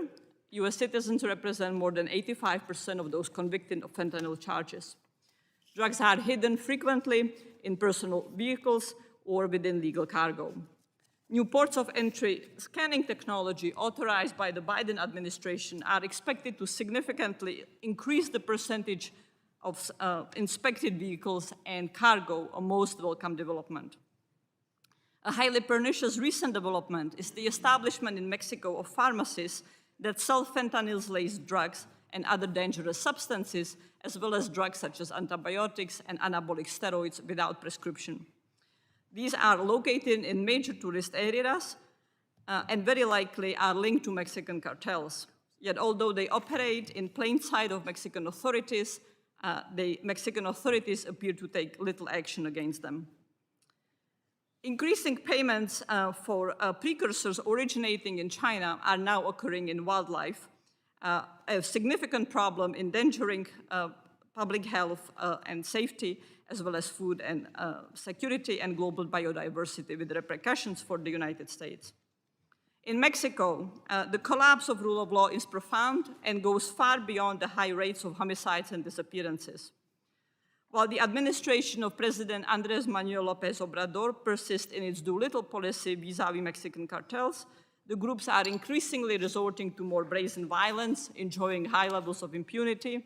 U.S. citizens represent more than 85% of those convicted of fentanyl charges. Drugs are hidden frequently in personal vehicles or within legal cargo. New ports of entry scanning technology authorized by the Biden administration are expected to significantly increase the percentage of inspected vehicles and cargo, a most welcome development. A highly pernicious recent development is the establishment in Mexico of pharmacies that sell fentanyl-laced drugs and other dangerous substances, as well as drugs such as antibiotics and anabolic steroids without prescription. These are located in major tourist areas and very likely are linked to Mexican cartels. Yet although they operate in plain sight of Mexican authorities, the Mexican authorities appear to take little action against them. Increasing payments for precursors originating in China are now occurring in wildlife, a significant problem endangering public health and safety, as well as food and security and global biodiversity, with repercussions for the United States. In Mexico, the collapse of rule of law is profound and goes far beyond the high rates of homicides and disappearances. While the administration of President Andrés Manuel López Obrador persists in its do-little policy vis-à-vis Mexican cartels, the groups are increasingly resorting to more brazen violence, enjoying high levels of impunity,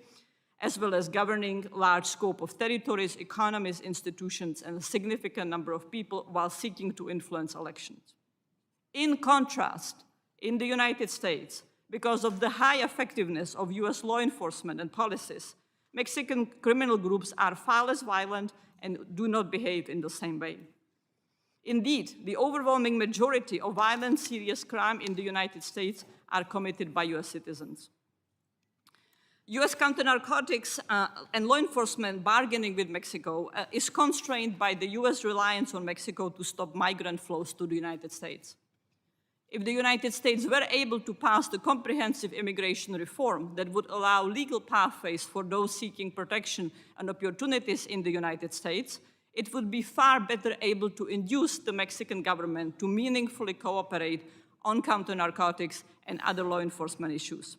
as well as governing large scope of territories, economies, institutions, and a significant number of people while seeking to influence elections. In contrast, in the United States, because of the high effectiveness of US law enforcement and policies, Mexican criminal groups are far less violent and do not behave in the same way. Indeed, the overwhelming majority of violent, serious crime in the United States are committed by US citizens. US counter-narcotics and law enforcement bargaining with Mexico is constrained by the US reliance on Mexico to stop migrant flows to the United States. If the United States were able to pass the comprehensive immigration reform that would allow legal pathways for those seeking protection and opportunities in the United States, it would be far better able to induce the Mexican government to meaningfully cooperate on counter-narcotics and other law enforcement issues.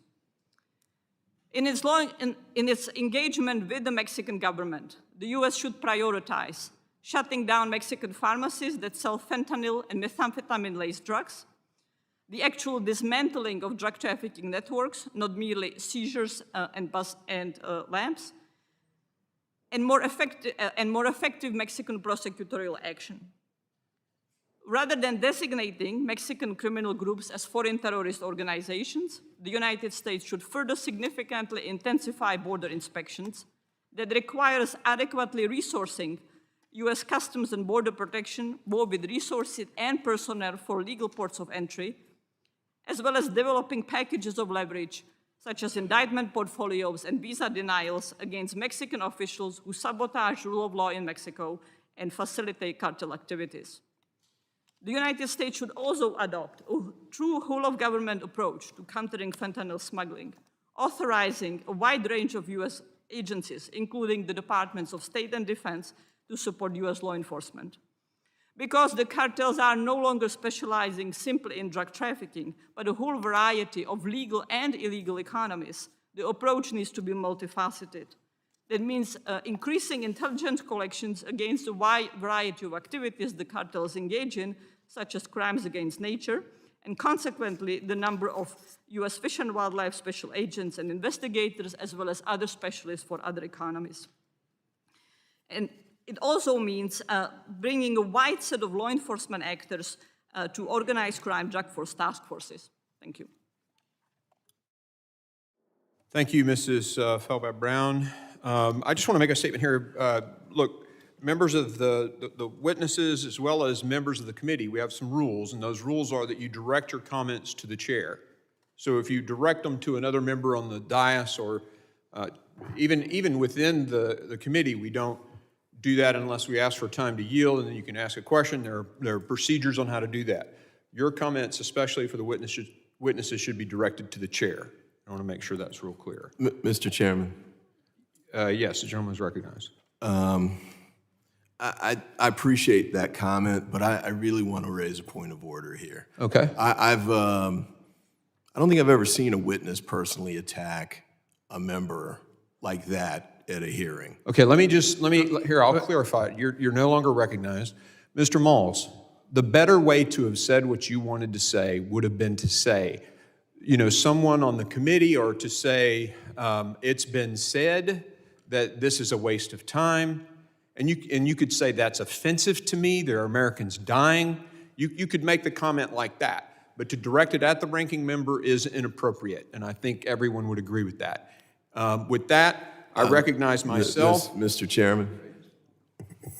In its engagement with the Mexican government, the US should prioritize shutting down Mexican pharmacies that sell fentanyl and methamphetamine-laced drugs, the actual dismantling of drug trafficking networks, not merely seizures and lamps, and more effective Mexican prosecutorial action. Rather than designating Mexican criminal groups as foreign terrorist organizations, the United States should further significantly intensify border inspections that requires adequately resourcing US Customs and Border Protection, both with resources and personnel for legal ports of entry, as well as developing packages of leverage, such as indictment portfolios and visa denials against Mexican officials who sabotage rule of law in Mexico and facilitate cartel activities. The United States should also adopt a true whole-of-government approach to countering fentanyl smuggling, authorizing a wide range of US agencies, including the Departments of State and Defense, to support US law enforcement. Because the cartels are no longer specializing simply in drug trafficking, but a whole variety of legal and illegal economies, the approach needs to be multifaceted. That means increasing intelligence collections against a wide variety of activities the cartels engage in, such as crimes against nature, and consequently, the number of US Fish and Wildlife Special Agents and investigators, as well as other specialists for other economies. And it also means bringing a wide set of law enforcement actors to organized crime drug force task forces. Thank you. Thank you, Mrs. Feldback-Brown. I just want to make a statement here. Look, members of the witnesses, as well as members of the committee, we have some rules, and those rules are that you direct your comments to the chair. So if you direct them to another member on the dais, or even within the committee, we don't do that unless we ask for time to yield, and then you can ask a question. There are procedures on how to do that. Your comments, especially for the witnesses, should be directed to the chair. I want to make sure that's real clear. Mr. Chairman. Yes, the gentleman is recognized. I appreciate that comment, but I really want to raise a point of order here. Okay. I don't think I've ever seen a witness personally attack a member like that at a hearing. Okay, I'll clarify it. You're no longer recognized. Mr. Malls, The better way to have said what you wanted to say would have been to say, you know, someone on the committee, or to say, it's been said that this is a waste of time. And you could say that's offensive to me, there are Americans dying. You could make the comment like that. But to direct it at the ranking member is inappropriate, and I think everyone would agree with that. With that, I recognize myself. Mr. Chairman.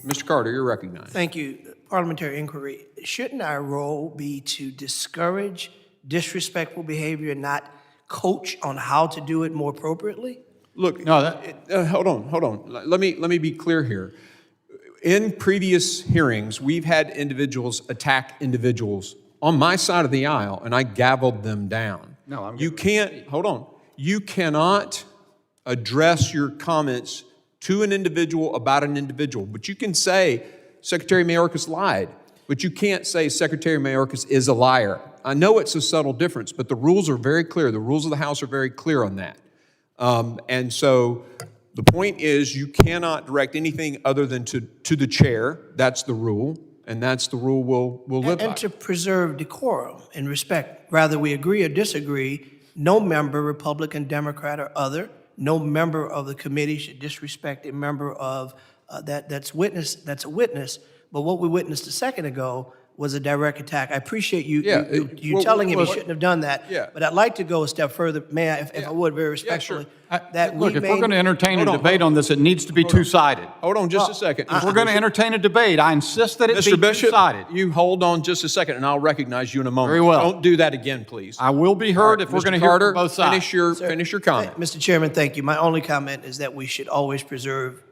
Mr. Carter, you're recognized. Thank you. Parliamentary inquiry. Shouldn't our role be to discourage disrespectful behavior and not coach on how to do it more appropriately? Look, No, hold on. Let me be clear here. In previous hearings, we've had individuals attack individuals on my side of the aisle, and I gavelled them down. No, I'm You can't, hold on. You cannot address your comments to an individual about an individual, but you can say Secretary Mayorkas lied, but you can't say Secretary Mayorkas is a liar. I know it's a subtle difference, but the rules are very clear. The rules of the House are very clear on that. And so the point is you cannot direct anything other than to the chair. That's the rule, and that's the rule we'll live by. And to preserve decorum and respect, whether we agree or disagree, no member, Republican, Democrat, or other, no member of the committee should disrespect a member of that's a witness. But what we witnessed a second ago was a direct attack. I appreciate you telling him he shouldn't have done that. Yeah. But I'd like to go a step further, may I, if I would, very respectfully. That Look, we if we're going to entertain a Hold on, debate on this, it needs to be two-sided. Hold on just a second. If we're going to entertain a debate, I insist that it be Mr. Bishop, two-sided. you hold on just a second, and I'll recognize you in a moment. Very well. Don't do that again, please. I will be heard if we're Mr. going to hear Carter, from both sides. finish your comment. Mr. Chairman, thank you. My only comment is that we should always preserve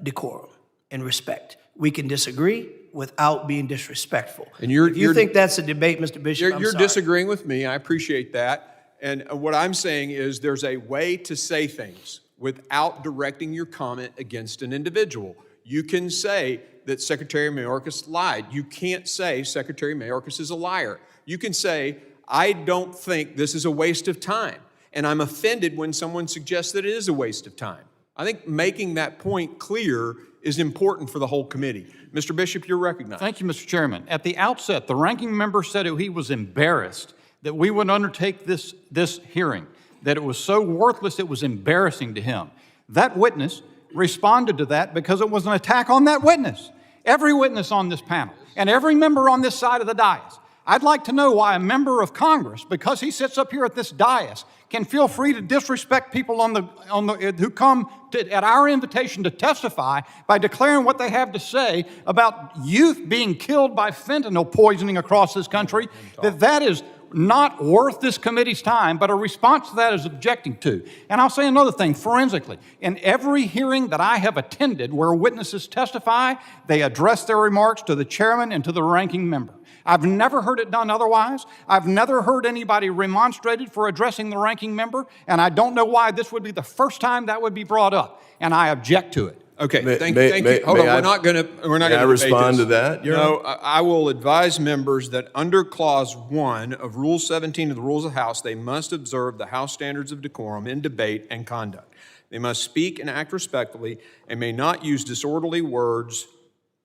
decorum and respect. We can disagree without being disrespectful. And you're- if you you're- think that's a debate, Mr. Bishop, I'm You're sorry. disagreeing with me. I appreciate that. And what I'm saying is there's a way to say things without directing your comment against an individual. You can say that Secretary Mayorkas lied. You can't say Secretary Mayorkas is a liar. You can say, I don't think this is a waste of time. And I'm offended when someone suggests that it is a waste of time. I think making that point clear is important for the whole committee. Mr. Bishop, you're recognized. Thank you, Mr. Chairman. At the outset, the ranking member said he was embarrassed that we would undertake this hearing, that it was so worthless it was embarrassing to him. That witness responded to that because it was an attack on that witness. Every witness on this panel and every member on this side of the dais. I'd like to know why a member of Congress, because he sits up here at this dais, can feel free to disrespect people who come at our invitation to testify by declaring what they have to say about youth being killed by fentanyl poisoning across this country, that is not worth this committee's time, but a response to that is objecting to. And I'll say another thing, forensically. In every hearing that I have attended where witnesses testify, they address their remarks to the chairman and to the ranking member. I've never heard it done otherwise. I've never heard anybody remonstrated for addressing the ranking member, and I don't know why this would be the first time that would be brought up, and I object to it. Okay, thank you. Hold on, we're not going to May I respond to that? No, I will advise members that under Clause 1 of Rule 17 of the Rules of the House, they must observe the House standards of decorum in debate and conduct. They must speak and act respectfully and may not use disorderly words,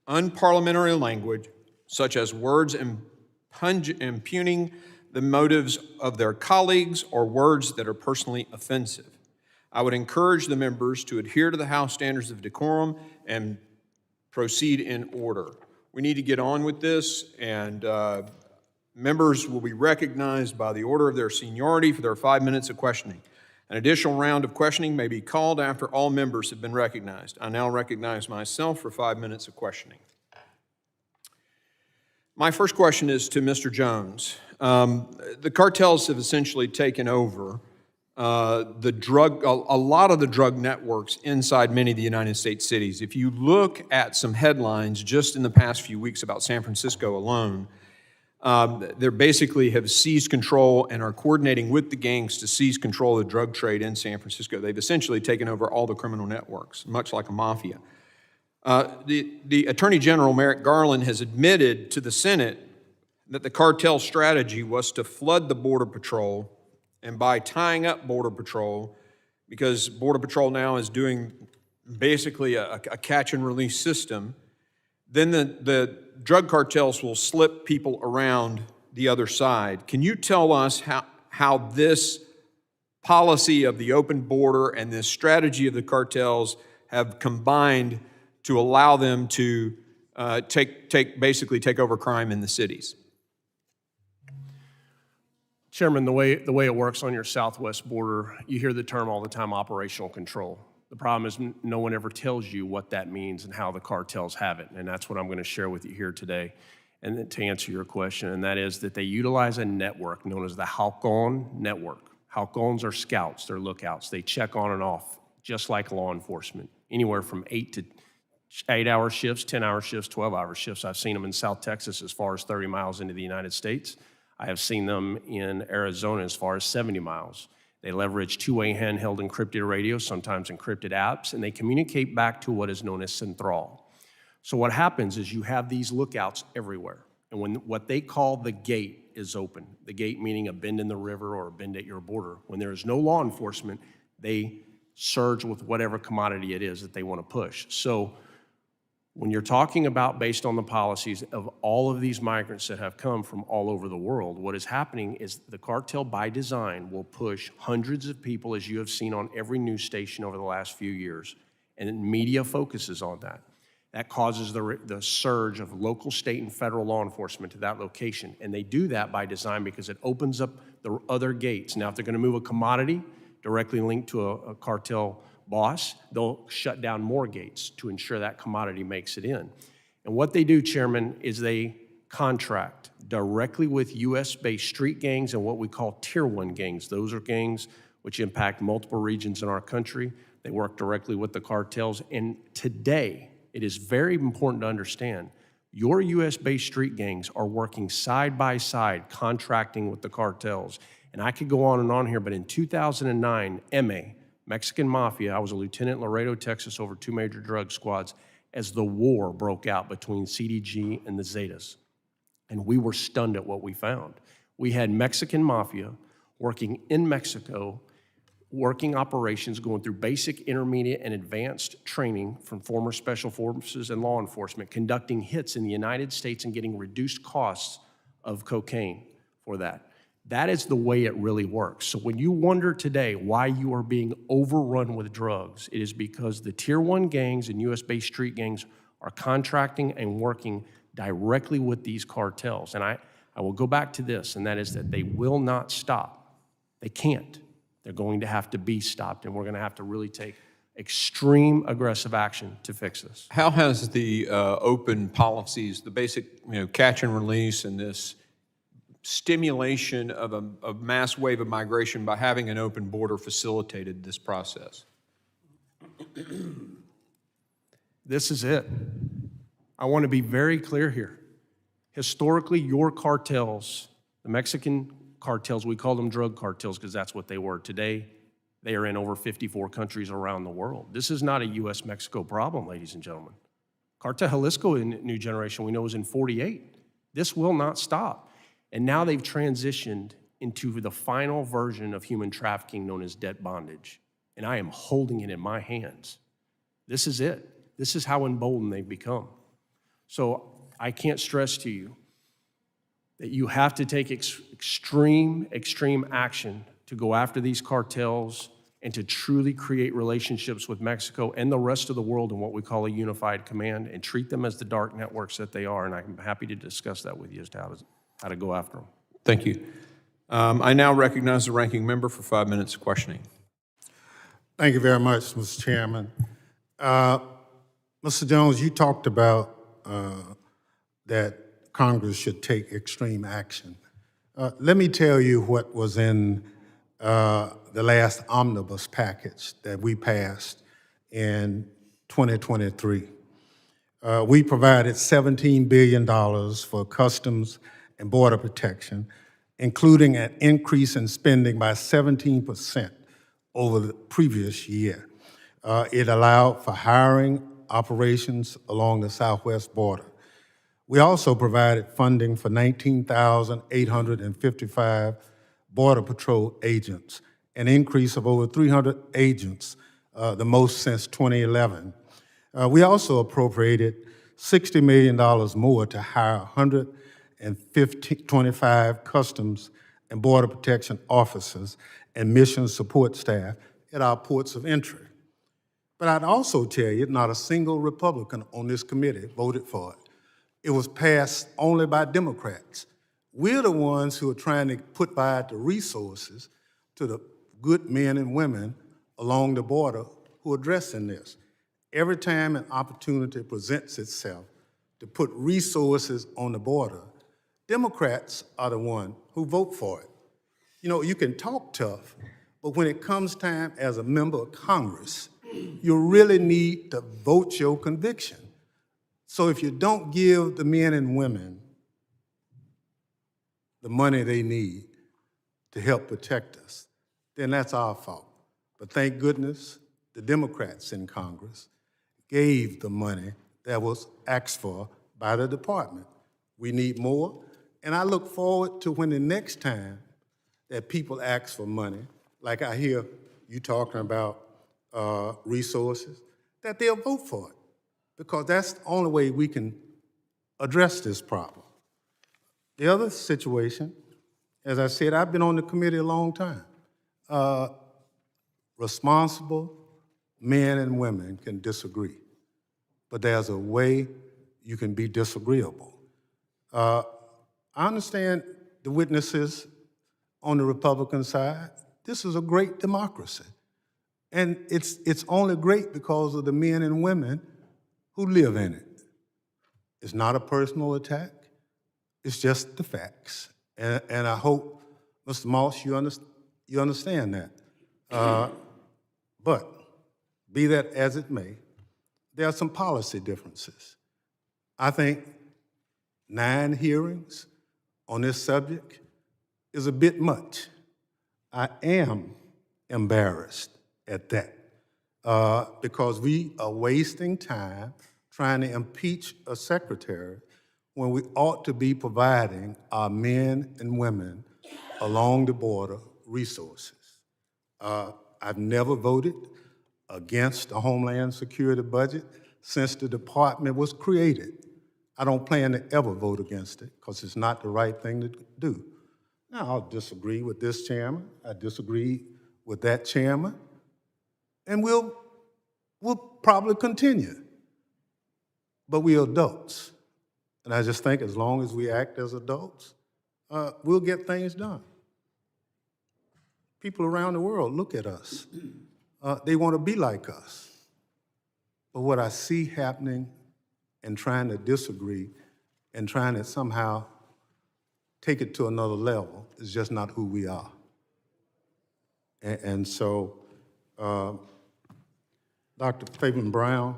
unparliamentary language, such as words impugning the motives of their colleagues or words that are personally offensive. I would encourage the members to adhere to the House standards of decorum and proceed in order. We need to get on with this, and members will be recognized by the order of their seniority for their 5 minutes of questioning. An additional round of questioning may be called after all members have been recognized. I now recognize myself for 5 minutes of questioning. My first question is to Mr. Jones. The cartels have essentially taken over a lot of the drug networks inside many of the United States cities. If you look at some headlines just in the past few weeks about San Francisco alone, they basically have seized control and are coordinating with the gangs to seize control of the drug trade in San Francisco. They've essentially taken over all the criminal networks, much like a mafia. The Attorney General, Merrick Garland, has admitted to the Senate that the cartel strategy was to flood the Border Patrol, and by tying up Border Patrol, because Border Patrol now is doing basically a catch and release system, then the drug cartels will slip people around the other side. Can you tell us how this policy of the open border and this strategy of the cartels have combined to allow them to basically take over crime in the cities? Chairman, the way it works on your southwest border, you hear the term all the time, operational control. The problem is no one ever tells you what that means and how the cartels have it, and that's what I'm going to share with you here today. And to answer your question, and that is that they utilize a network known as the Halcon network. Halcons are scouts, they're lookouts. They check on and off, just like law enforcement, anywhere from 8-hour shifts, 10-hour shifts, 12-hour shifts. I've seen them in South Texas as far as 30 miles into the United States. I have seen them in Arizona as far as 70 miles. They leverage two-way handheld encrypted radios, sometimes encrypted apps, and they communicate back to what is known as Central. So what happens is you have these lookouts everywhere. And when what they call the gate is open, the gate meaning a bend in the river or a bend at your border, when there is no law enforcement, they surge with whatever commodity it is that they want to push. So when you're talking about, based on the policies of all of these migrants that have come from all over the world, what is happening is the cartel by design will push hundreds of people, as you have seen on every news station over the last few years, and media focuses on that. That causes the surge of local, state, and federal law enforcement to that location. And they do that by design because it opens up the other gates. Now, if they're going to move a commodity directly linked to a cartel boss, they'll shut down more gates to ensure that commodity makes it in. And what they do, Chairman, is they contract directly with U.S.-based street gangs and what we call Tier 1 gangs. Those are gangs which impact multiple regions in our country. They work directly with the cartels. And today, it is very important to understand, your U.S.-based street gangs are working side by side, contracting with the cartels. And I could go on and on here, but in 2009, Mexican Mafia, I was a lieutenant in Laredo, Texas, over 2 major drug squads, as the war broke out between CDG and the Zetas. And we were stunned at what we found. We had Mexican Mafia working in Mexico, working operations, going through basic, intermediate, and advanced training from former special forces and law enforcement, conducting hits in the United States and getting reduced costs of cocaine for that. That is the way it really works. So when you wonder today why you are being overrun with drugs, it is because the Tier 1 gangs and US-based street gangs are contracting and working directly with these cartels. And I will go back to this, and that is that they will not stop. They can't. They're going to have to be stopped, and we're going to have to really take extreme aggressive action to fix this. How has the open policies, the basic catch and release, and this stimulation of a mass wave of migration by having an open border facilitated this process? This is it. I want to be very clear here. Historically, your cartels, the Mexican cartels, we call them drug cartels because that's what they were. Today, they are in over 54 countries around the world. This is not a U.S.-Mexico problem, ladies and gentlemen. Cartel Jalisco in New Generation, we know, is in 48. This will not stop. And now they've transitioned into the final version of human trafficking known as debt bondage. And I am holding it in my hands. This is it. This is how emboldened they've become. So I can't stress to you that you have to take extreme action to go after these cartels and to truly create relationships with Mexico and the rest of the world in what we call a unified command and treat them as the dark networks that they are. And I'm happy to discuss that with you as to how to go after them. Thank you. I now recognize the ranking member for 5 minutes of questioning. Thank you very much, Mr. Chairman. Mr. Jones, you talked about that Congress should take extreme action. Let me tell you what was in the last omnibus package that we passed in 2023. We provided $17 billion for customs and border protection, including an increase in spending by 17% over the previous year. It allowed for hiring operations along the southwest border. We also provided funding for 19,855 Border Patrol agents, an increase of over 300 agents, the most since 2011. We also appropriated $60 million more to hire 125 customs and border protection officers and mission support staff at our ports of entry. But I'd also tell you, not a single Republican on this committee voted for it. It was passed only by Democrats. We're the ones who are trying to provide the resources to the good men and women along the border who are addressing this. Every time an opportunity presents itself to put resources on the border, Democrats are the ones who vote for it. You know, you can talk tough, but when it comes time as a member of Congress, you really need to vote your conviction. So if you don't give the men and women the money they need to help protect us, then that's our fault. But thank goodness the Democrats in Congress gave the money that was asked for by the department. We need more, and I look forward to when the next time that people ask for money, like I hear you talking about resources, that they'll vote for it, because that's the only way we can address this problem. The other situation, as I said, I've been on the committee a long time. Responsible men and women can disagree, but there's a way you can be disagreeable. I understand the witnesses on the Republican side. This is a great democracy. And it's only great because of the men and women who live in it. It's not a personal attack. It's just the facts. And I hope, Mr. Moss, you understand that. But be that as it may, there are some policy differences. I think 9 hearings on this subject is a bit much. I am embarrassed at that because we are wasting time trying to impeach a secretary when we ought to be providing our men and women along the border resources. I've never voted against a Homeland Security budget since the department was created. I don't plan to ever vote against it because it's not the right thing to do. Now, I'll disagree with this chairman, I disagree with that chairman, and we'll probably continue. But we're adults. And I just think as long as we act as adults, we'll get things done. People around the world look at us. They want to be like us. But what I see happening and trying to disagree and trying to somehow take it to another level is just not who we are. And so, Dr. Fabian Brown,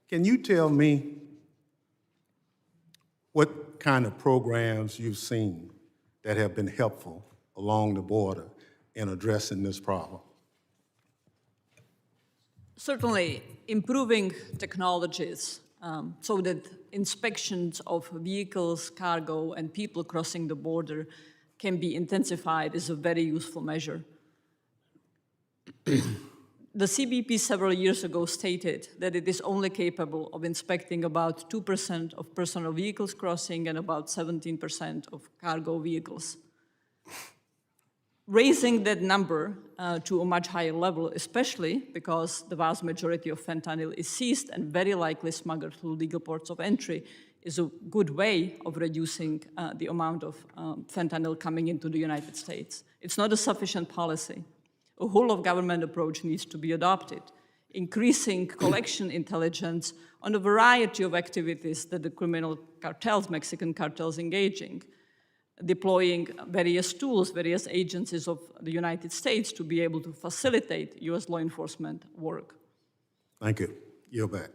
can you tell me what kind of programs you've seen that have been helpful along the border in addressing this problem? Certainly, improving technologies so that inspections of vehicles, cargo, and people crossing the border can be intensified is a very useful measure. The CBP several years ago stated that it is only capable of inspecting about 2% of personal vehicles crossing and about 17% of cargo vehicles. Raising that number to a much higher level, especially because the vast majority of fentanyl is seized and very likely smuggled through legal ports of entry, is a good way of reducing the amount of fentanyl coming into the United States. It's not a sufficient policy. A whole-of-government approach needs to be adopted, increasing collection intelligence on a variety of activities that the criminal cartels, Mexican cartels, engaging, deploying various tools, various agencies of the United States to be able to facilitate U.S. law enforcement work. Thank you. Yield back.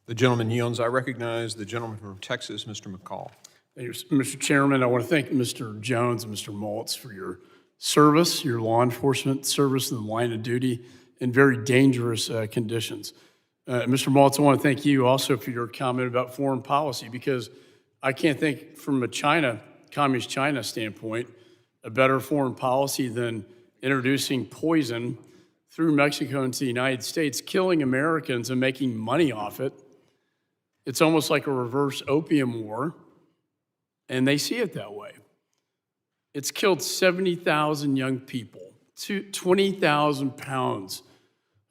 The gentleman yields. I recognize the gentleman from Texas, Mr. McCall. Thank you, Mr. Chairman. I want to thank Mr. Jones and Mr. Maltz for your service, your law enforcement service in the line of duty in very dangerous conditions. Mr. Maltz, I want to thank you also for your comment about foreign policy, because I can't think from a communist China standpoint, a better foreign policy than introducing poison through Mexico into the United States, killing Americans and making money off it, It's almost like a reverse opium war, and they see it that way. It's killed 70,000 young people, 20,000 pounds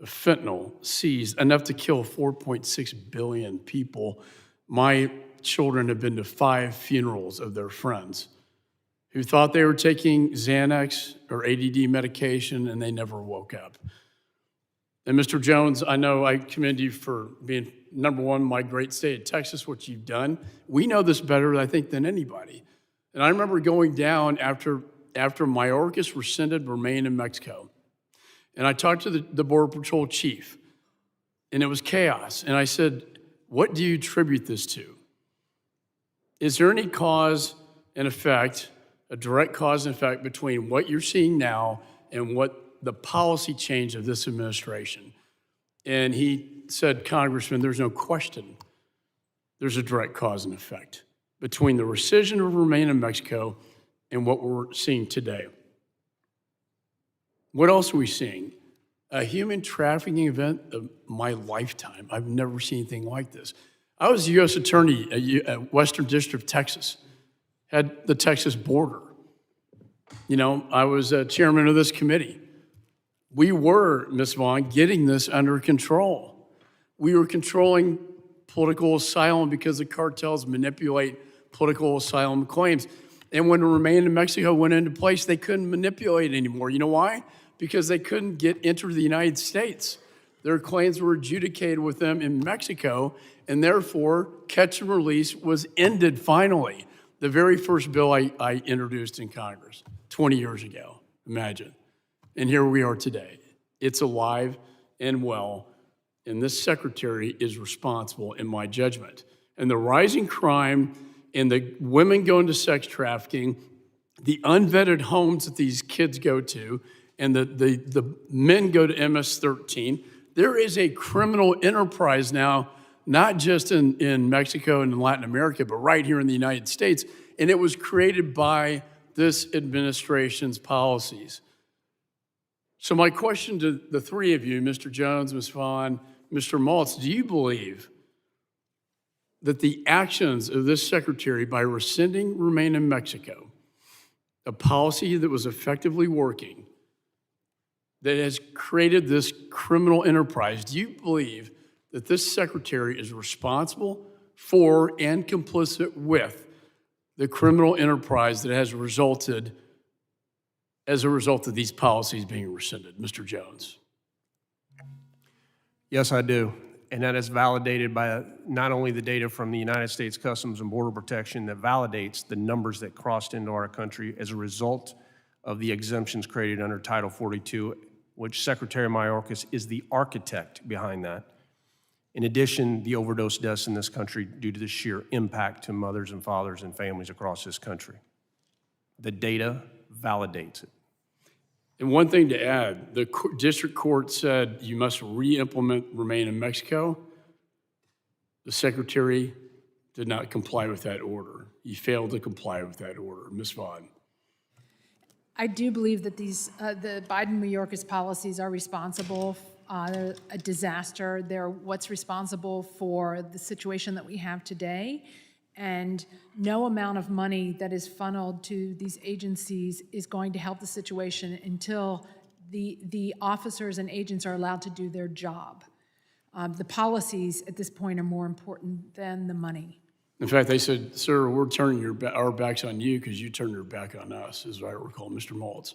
of fentanyl seized, enough to kill 4.6 billion people. My children have been to 5 funerals of their friends who thought they were taking Xanax or ADD medication and they never woke up. And Mr. Jones, I know I commend you for being number one, my great state of Texas, what you've done. We know this better, I think, than anybody. And I remember going down after Mayorkas rescinded remain in Mexico. And I talked to the Border Patrol chief, and it was chaos. And I said, what do you attribute this to? Is there any cause and effect, a direct cause and effect between what you're seeing now and what the policy change of this administration? And he said, Congressman, there's no question there's a direct cause and effect between the rescission of remain in Mexico and what we're seeing today. What else are we seeing? A human trafficking event of my lifetime. I've never seen anything like this. I was the U.S. Attorney at Western District of Texas, had the Texas border. You know, I was chairman of this committee. We were, Ms. Vaughn, getting this under control. We were controlling political asylum because the cartels manipulate political asylum claims. And when the remain in Mexico went into place, they couldn't manipulate it anymore. You know why? Because they couldn't enter the United States. Their claims were adjudicated with them in Mexico, and therefore, catch and release was ended finally. The very first bill I introduced in Congress 20 years ago, imagine. And here we are today. It's alive and well, and this secretary is responsible in my judgment. And the rising crime and the women going to sex trafficking, the unvetted homes that these kids go to, and the men go to MS-13, there is a criminal enterprise now, not just in Mexico and in Latin America, but right here in the United States. And it was created by this administration's policies. So my question to the three of you, Mr. Jones, Ms. Vaughn, Mr. Maltz, do you believe that the actions of this secretary by rescinding remain in Mexico, a policy that was effectively working, that has created this criminal enterprise, do you believe that this secretary is responsible for and complicit with the criminal enterprise that has resulted as a result of these policies being rescinded? Mr. Jones. Yes, I do. And that is validated by not only the data from the United States Customs and Border Protection that validates the numbers that crossed into our country as a result of the exemptions created under Title 42, which Secretary Mayorkas is the architect behind that. In addition, the overdose deaths in this country due to the sheer impact to mothers and fathers and families across this country. The data validates it. And one thing to add, the district court said you must re-implement remain in Mexico. The secretary did not comply with that order. He failed to comply with that order. Ms. Vaughn. I do believe that the Biden-Mayorkas policies are responsible. They're a disaster. They're what's responsible for the situation that we have today. And no amount of money that is funneled to these agencies is going to help the situation until the officers and agents are allowed to do their job. The policies at this point are more important than the money. In fact, they said, sir, we're turning our backs on you because you turned your back on us, as I recall. Mr. Maltz.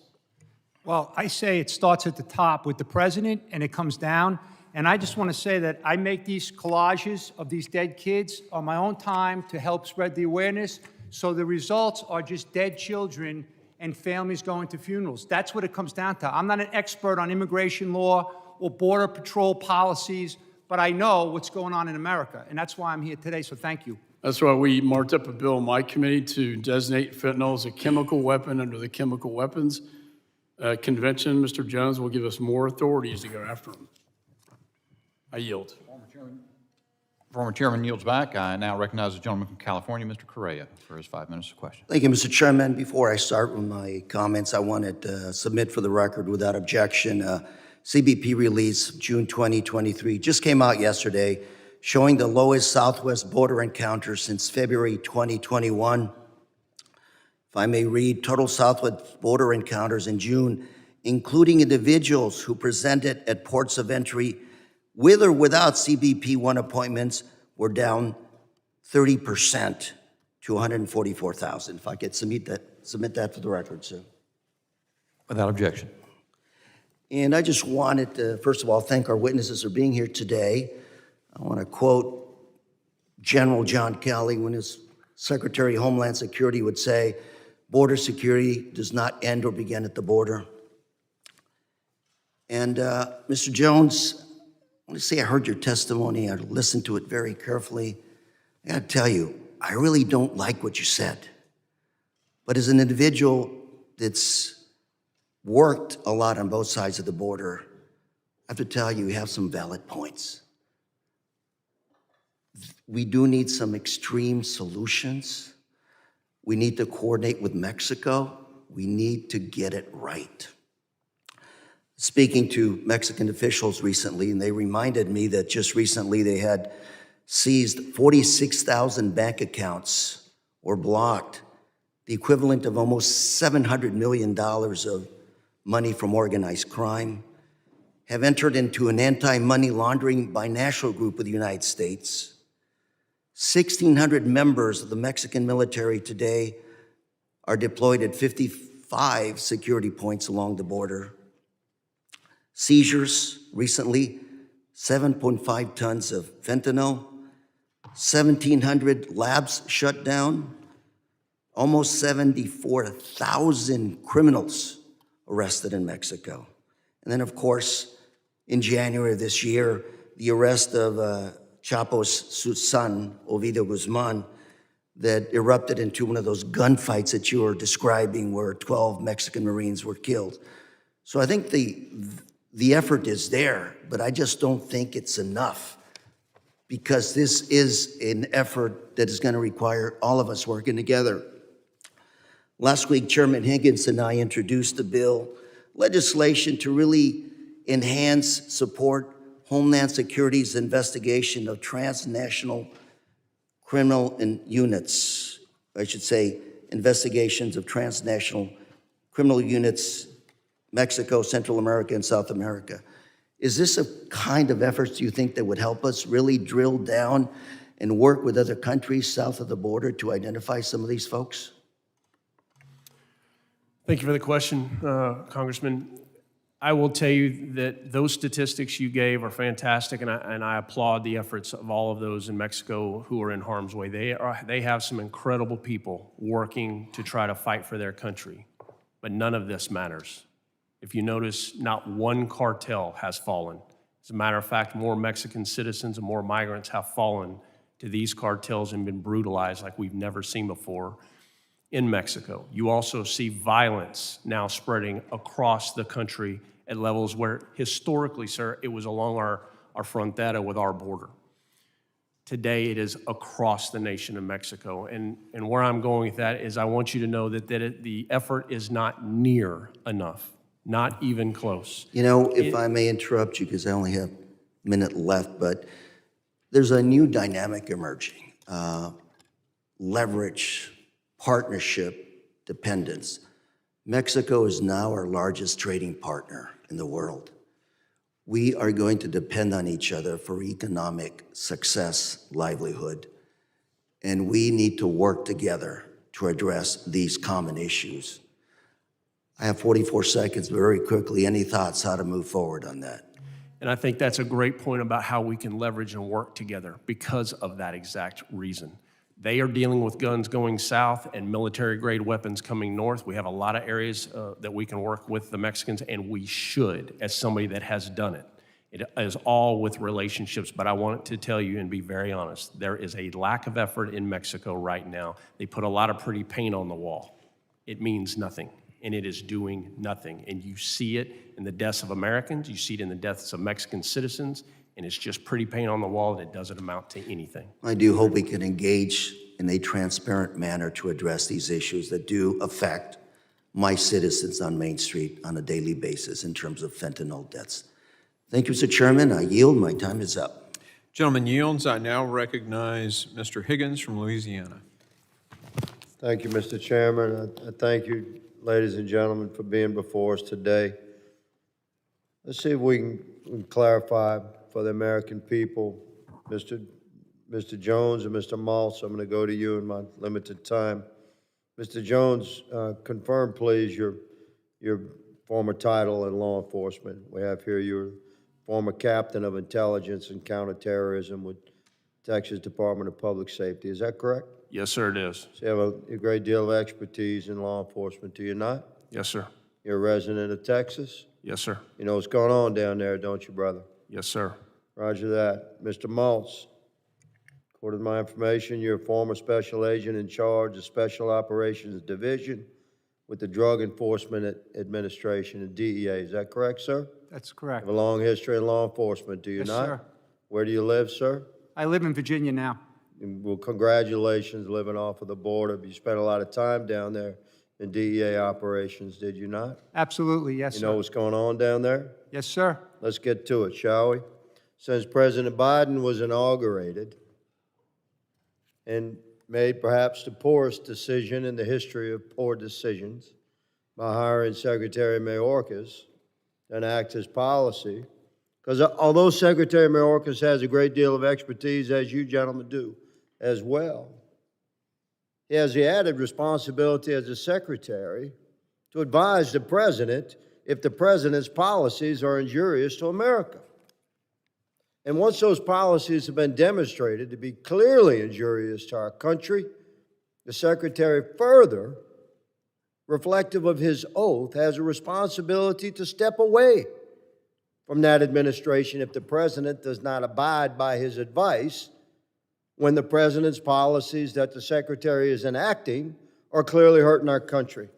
Well, I say it starts at the top with the president and it comes down. And I just want to say that I make these collages of these dead kids on my own time to help spread the awareness. So the results are just dead children and families going to funerals. That's what it comes down to. I'm not an expert on immigration law or border patrol policies, but I know what's going on in America. And that's why I'm here today. So thank you. That's why we marked up a bill in my committee to designate fentanyl as a chemical weapon under the Chemical Weapons Convention. Mr. Jones will give us more authorities to go after them. I yield. Former chairman yields back. I now recognize the gentleman from California, Mr. Correa, for his 5 minutes of question. Thank you, Mr. Chairman. Before I start with my comments, I wanted to submit for the record without objection, CBP release June 2023 just came out yesterday showing the lowest southwest border encounters since February 2021. If I may read, total southwest border encounters in June, including individuals who presented at ports of entry with or without CBP-1 appointments, were down 30% to 144,000. If I could submit that for the record, sir. Without objection. And I just wanted to, first of all, thank our witnesses for being here today. I want to quote General John Kelly when his Secretary of Homeland Security would say, border security does not end or begin at the border. And Mr. Jones, I want to say I heard your testimony. I listened to it very carefully. I got to tell you, I really don't like what you said. But as an individual that's worked a lot on both sides of the border, I have to tell you, you have some valid points. We do need some extreme solutions. We need to coordinate with Mexico. We need to get it right. Speaking to Mexican officials recently, and they reminded me that just recently they had seized 46,000 bank accounts or blocked, the equivalent of almost $700 million of money from organized crime, have entered into an anti-money laundering binational group with the United States. 1,600 members of the Mexican military today are deployed at 55 security points along the border. Seizures recently, 7.5 tons of fentanyl, 1,700 labs shut down, almost 74,000 criminals arrested in Mexico. And then, of course, in January of this year, the arrest of Chapo's son, Ovidio Guzman, that erupted into one of those gunfights that you were describing where 12 Mexican Marines were killed. So I think the effort is there, but I just don't think it's enough, because this is an effort that is going to require all of us working together. Last week, Chairman Higgins and I introduced a bill, legislation to really enhance, support Homeland Security's investigation of transnational criminal units. I should say investigations of transnational criminal units, Mexico, Central America, and South America. Is this a kind of efforts you think that would help us really drill down and work with other countries south of the border to identify some of these folks? Thank you for the question, Congressman. I will tell you that those statistics you gave are fantastic, and I applaud the efforts of all of those in Mexico who are in harm's way. They have some incredible people working to try to fight for their country, but none of this matters. If you notice, not one cartel has fallen. As a matter of fact, more Mexican citizens and more migrants have fallen to these cartels and been brutalized like we've never seen before in Mexico. You also see violence now spreading across the country at levels where historically, sir, it was along our frontera with our border. Today, it is across the nation of Mexico. And where I'm going with that is I want you to know that the effort is not near enough, not even close. You know, if I may interrupt you, because I only have a minute left, but there's a new dynamic emerging. Leverage, partnership, dependence. Mexico is now our largest trading partner in the world. We are going to depend on each other for economic success, livelihood, and we need to work together to address these common issues. I have 44 seconds, but very quickly, any thoughts how to move forward on that? And I think that's a great point about how we can leverage and work together because of that exact reason. They are dealing with guns going south and military-grade weapons coming north. We have a lot of areas that we can work with the Mexicans, and we should, as somebody that has done it. It is all with relationships, but I want to tell you and be very honest, there is a lack of effort in Mexico right now. They put a lot of pretty paint on the wall. It means nothing, and it is doing nothing. And you see it in the deaths of Americans, you see it in the deaths of Mexican citizens, and it's just pretty paint on the wall, and it doesn't amount to anything. I do hope we can engage in a transparent manner to address these issues that do affect my citizens on Main Street on a daily basis in terms of fentanyl deaths. Thank you, Mr. Chairman. I yield. My time is up. Gentleman yields. I now recognize Mr. Higgins from Louisiana. Thank you, Mr. Chairman. I thank you, ladies and gentlemen, for being before us today. Let's see if we can clarify for the American people. Mr. Jones and Mr. Maltz, I'm going to go to you in my limited time. Mr. Jones, confirm, please, your former title in law enforcement. We have here you're former captain of intelligence and counterterrorism with Texas Department of Public Safety. Is that correct? Yes, sir, it is. So you have a great deal of expertise in law enforcement, do you not? Yes, sir. You're a resident of Texas? Yes, sir. You know what's going on down there, don't you, brother? Yes, sir. Roger that. Mr. Maltz, according to my information, you're a former special agent in charge of Special Operations Division with the Drug Enforcement Administration and DEA. Is that correct, sir? That's You correct. have a long history in law enforcement, do you Yes, not? sir. Where do you live, sir? I live in Virginia now. Well, congratulations living off of the border. You spent a lot of time down there in DEA operations, did you not? Absolutely, yes, You sir. know what's going on down there? Yes, sir. Let's get to it, shall we? Since President Biden was inaugurated and made perhaps the poorest decision in the history of poor decisions by hiring Secretary Mayorkas to enact his policy, because although Secretary Mayorkas has a great deal of expertise, as you gentlemen do as well, he has the added responsibility as a secretary to advise the president if the president's policies are injurious to America. And once those policies have been demonstrated to be clearly injurious to our country, the secretary further, reflective of his oath, has a responsibility to step away from that administration if the president does not abide by his advice when the president's policies that the secretary is enacting are clearly hurting our country.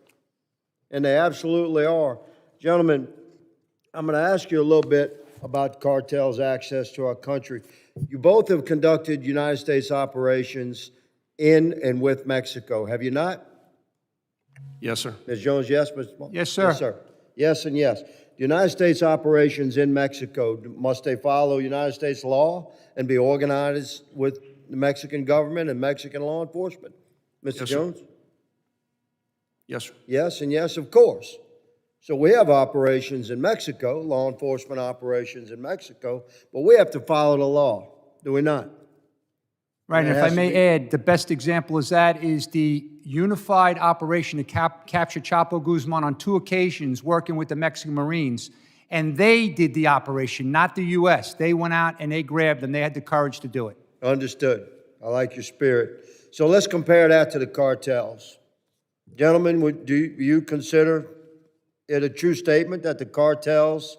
And they absolutely are. Gentlemen, I'm going to ask you a little bit about cartels' access to our country. You both have conducted United States operations in and with Mexico, have you not? Yes, sir. Ms. Jones, yes? Mr. Small? Yes, sir. Yes, sir. Yes and yes. The United States operations in Mexico, must they follow United States law and be organized with the Mexican government and Mexican law enforcement? Mr. Yes, sir. Jones? Yes, sir. Yes and yes, of course. So we have operations in Mexico, law enforcement operations in Mexico, but we have to follow the law, do we not? Right, and And it if I has to may be- add, the best example is that is the unified operation to capture Chapo Guzman on 2 occasions, working with the Mexican Marines. And they did the operation, not the U.S. They went out and they grabbed them. They had the courage to do it. Understood. I like your spirit. So let's compare that to the cartels. Gentlemen, do you consider it a true statement that the cartels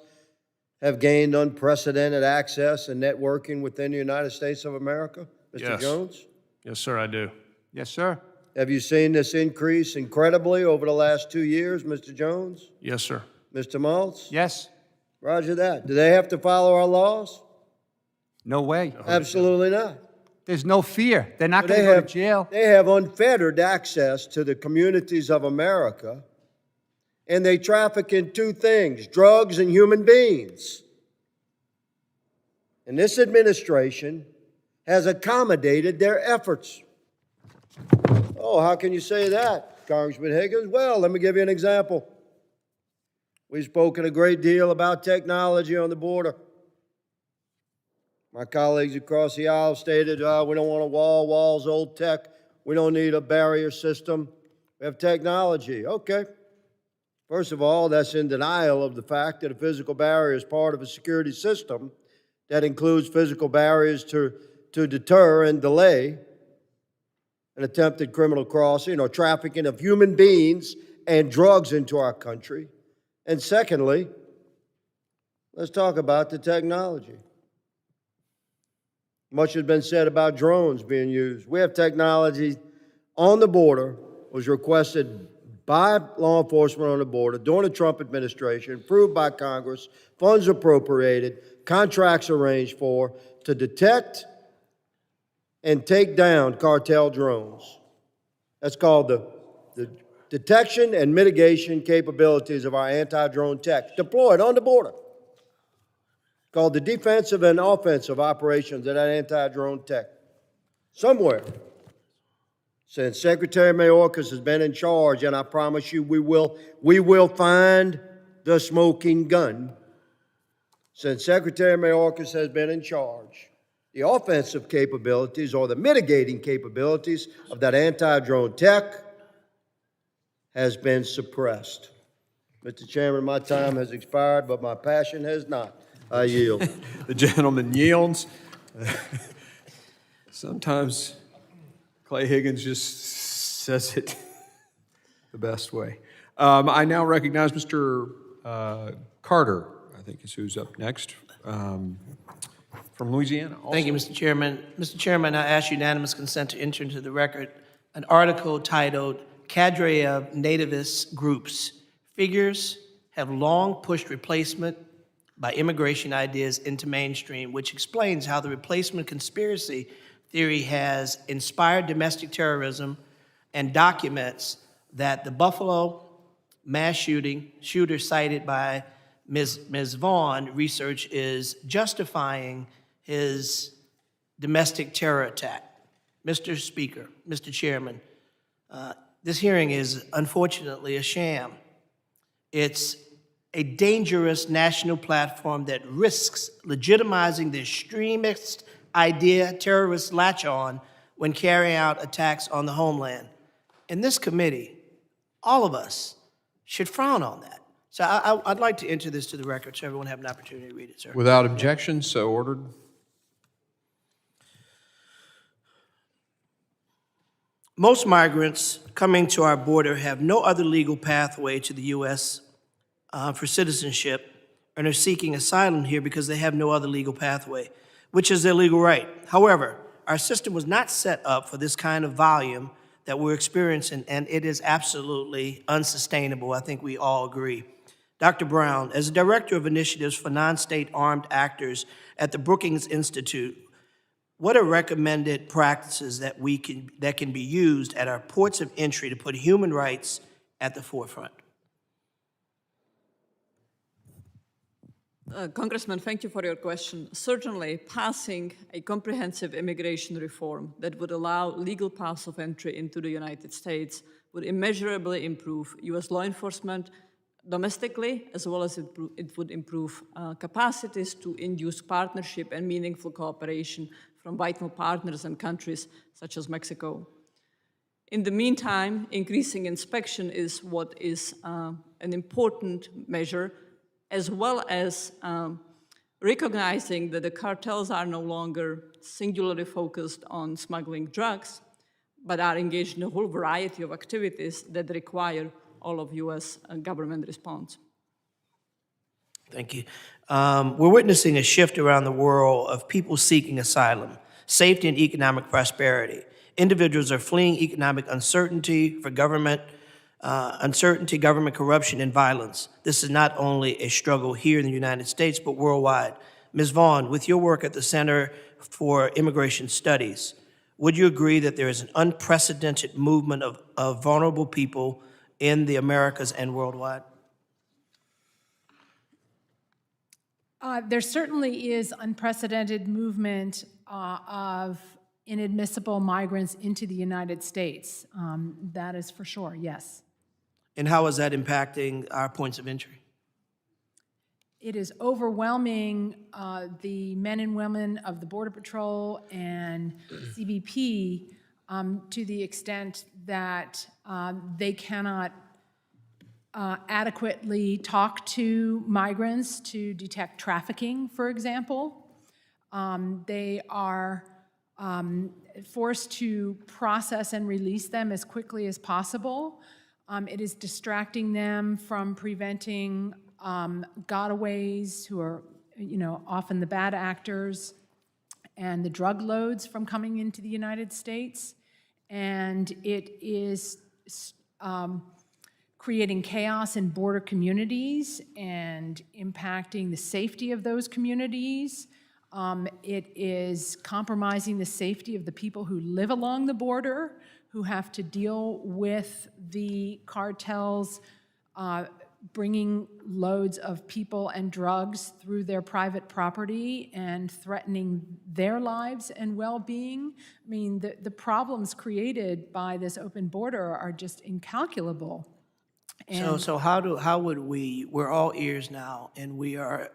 have gained unprecedented access and networking within the United States of America? Mr. Yes. Jones? Yes, sir, I do. Yes, sir. Have you seen this increase incredibly over the last 2 years, Mr. Jones? Yes, sir. Mr. Maltz? Yes. Roger that. Do they have to follow our laws? No way. Absolutely not. There's no fear. They're not But going to go to jail. They have unfettered access to the communities of America, and they traffic in 2 things, drugs and human beings. And this administration has accommodated their efforts. Oh, how can you say that, Congressman Higgins? Well, let me give you an example. We've spoken a great deal about technology on the border. My colleagues across the aisle stated, we don't want a wall, walls, old tech. We don't need a barrier system. We have technology. Okay. First of all, that's in denial of the fact that a physical barrier is part of a security system that includes physical barriers to deter and delay an attempted criminal crossing or trafficking of human beings and drugs into our country. And secondly, let's talk about the technology. Much has been said about drones being used. We have technology on the border, was requested by law enforcement on the border during the Trump administration, approved by Congress, funds appropriated, contracts arranged for, to detect and take down cartel drones. That's called the detection and mitigation capabilities of our anti-drone tech, deployed on the border. called the defensive and offensive operations of that anti-drone tech. Somewhere, since Secretary Mayorkas has been in charge, and I promise you we will find the smoking gun. Since Secretary Mayorkas has been in charge, the offensive capabilities or the mitigating capabilities of that anti-drone tech has been suppressed. Mr. Chairman, my time has expired, but my passion has not. I yield. The gentleman yields. Sometimes Clay Higgins just says it the best way. I now recognize Mr. Carter, I think is who's up next, from Louisiana. Also. Thank you, Mr. Chairman. Mr. Chairman, I ask unanimous consent to enter into the record an article titled "Cadre of Nativist Groups. Figures have long pushed replacement by immigration ideas into mainstream," which explains how the replacement conspiracy theory has inspired domestic terrorism and documents that the Buffalo mass shooter cited by Ms. Vaughn research is justifying his domestic terror attack. Mr. Speaker, Mr. Chairman, this hearing is unfortunately a sham. It's a dangerous national platform that risks legitimizing the extremist idea terrorists latch on when carrying out attacks on the homeland. In this committee, all of us should frown on that. So I'd like to enter this to the record so everyone have an opportunity to read it, sir. Without objection, so ordered. Most migrants coming to our border have no other legal pathway to the U.S. For citizenship and are seeking asylum here because they have no other legal pathway, which is their legal right. However, our system was not set up for this kind of volume that we're experiencing, and it is absolutely unsustainable. I think we all agree. Dr. Brown, as the Director of Initiatives for Non-State Armed Actors at the Brookings Institute, what are recommended practices that can be used at our ports of entry to put human rights at the forefront? Congressman, thank you for your question. Certainly, passing a comprehensive immigration reform that would allow legal paths of entry into the United States would immeasurably improve U.S. law enforcement domestically, as well as it would improve capacities to induce partnership and meaningful cooperation from vital partners and countries such as Mexico. In the meantime, increasing inspection is what is an important measure, as well as recognizing that the cartels are no longer singularly focused on smuggling drugs, but are engaged in a whole variety of activities that require all of U.S. government response. Thank you. We're witnessing a shift around the world of people seeking asylum, safety, and economic prosperity. Individuals are fleeing economic uncertainty for government corruption, and violence. This is not only a struggle here in the United States, but worldwide. Ms. Vaughn, with your work at the Center for Immigration Studies, would you agree that there is an unprecedented movement of vulnerable people in the Americas and worldwide? There certainly is unprecedented movement of inadmissible migrants into the United States. That is for sure, yes. And how is that impacting our points of entry? It is overwhelming the men and women of the Border Patrol and CBP to the extent that they cannot adequately talk to migrants to detect trafficking, for example. They are forced to process and release them as quickly as possible. It is distracting them from preventing gotaways, who are, often the bad actors, and the drug loads from coming into the United States. And it is creating chaos in border communities and impacting the safety of those communities. It is compromising the safety of the people who live along the border, who have to deal with the cartels bringing loads of people and drugs through their private property and threatening their lives and well-being. I mean, the problems created by this open border are just incalculable. So how would we're all ears now, and we are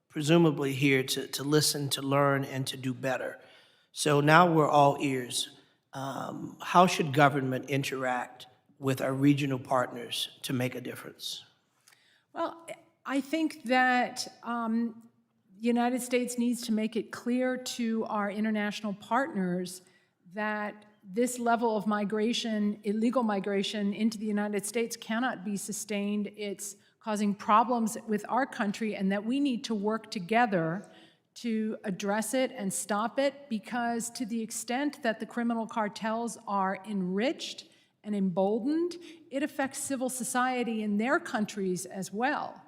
presumably here to listen, to learn, and to do better. So now we're all ears. How should government interact with our regional partners to make a difference? Well, I think that the United States needs to make it clear to our international partners that this level of migration, illegal migration into the United States cannot be sustained. It's causing problems with our country, and that we need to work together to address it and stop it, because to the extent that the criminal cartels are enriched and emboldened, it affects civil society in their countries as well.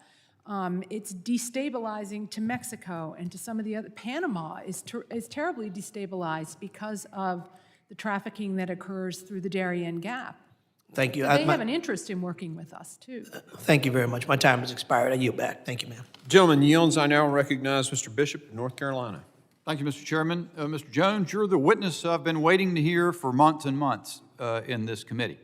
It's destabilizing to Mexico and to some of the other. Panama is terribly destabilized because of the trafficking that occurs through the Darien Gap. Thank you. So they have an interest in working with us, too. Thank you very much. My time has expired. I yield back. Thank you, ma'am. Gentleman yields. I now recognize Mr. Bishop of North Carolina. Thank you, Mr. Chairman. Mr. Jones, you're the witness I've been waiting to hear for months and months in this committee.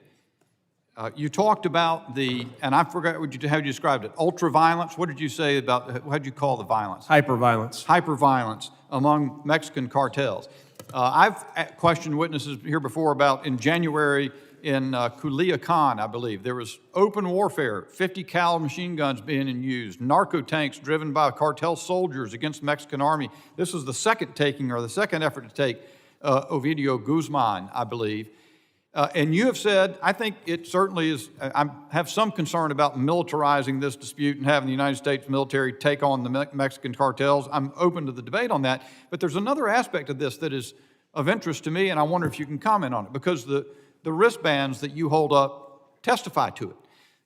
You talked about and I forgot how you described it, ultra-violence. What did you say about, what did you call the violence? Hyper-violence. Hyper-violence among Mexican cartels. I've questioned witnesses here before about in January in Culiacan, I believe, there was open warfare, 50 cal machine guns being used, narco tanks driven by cartel soldiers against the Mexican army. This was the second taking, or the second effort to take Ovidio Guzman, I believe. And you have said, I think it certainly is, I have some concern about militarizing this dispute and having the United States military take on the Mexican cartels. I'm open to the debate on that. But there's another aspect of this that is of interest to me, and I wonder if you can comment on it, because the wristbands that you hold up testify to it.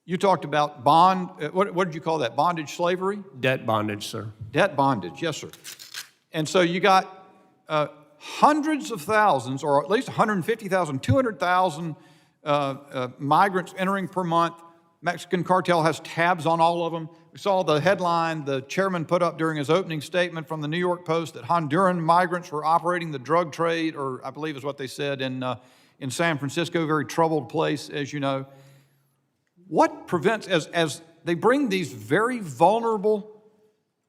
You talked about what did you call that, bondage slavery? Debt bondage, sir. Debt bondage, yes, sir. And so you got hundreds of thousands, or at least 150,000, 200,000 migrants entering per month. Mexican cartel has tabs on all of them. We saw the headline the chairman put up during his opening statement from the New York Post that Honduran migrants were operating the drug trade, or I believe is what they said, in San Francisco, a very troubled place, as you know. What prevents, as they bring these very vulnerable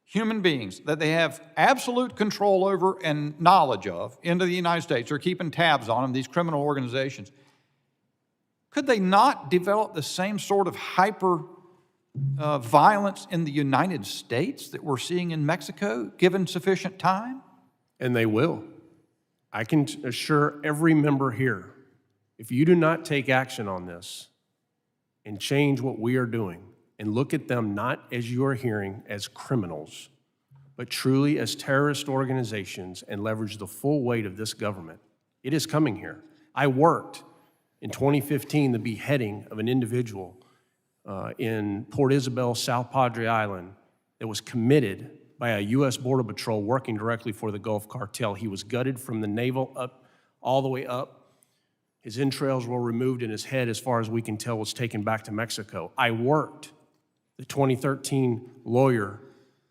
human beings that they have absolute control over and knowledge of into the United States, or keeping tabs on them, these criminal organizations, could they not develop the same sort of hyper violence in the United States that we're seeing in Mexico, given sufficient time? And they will. I can assure every member here, if you do not take action on this and change what we are doing and look at them not as you are hearing as criminals, but truly as terrorist organizations and leverage the full weight of this government, it is coming here. I worked in 2015 the beheading of an individual in Port Isabel, South Padre Island, that was committed by a U.S. Border Patrol working directly for the Gulf Cartel. He was gutted from the navel up, all the way up. His entrails were removed, and his head, as far as we can tell, was taken back to Mexico. I worked the 2013 lawyer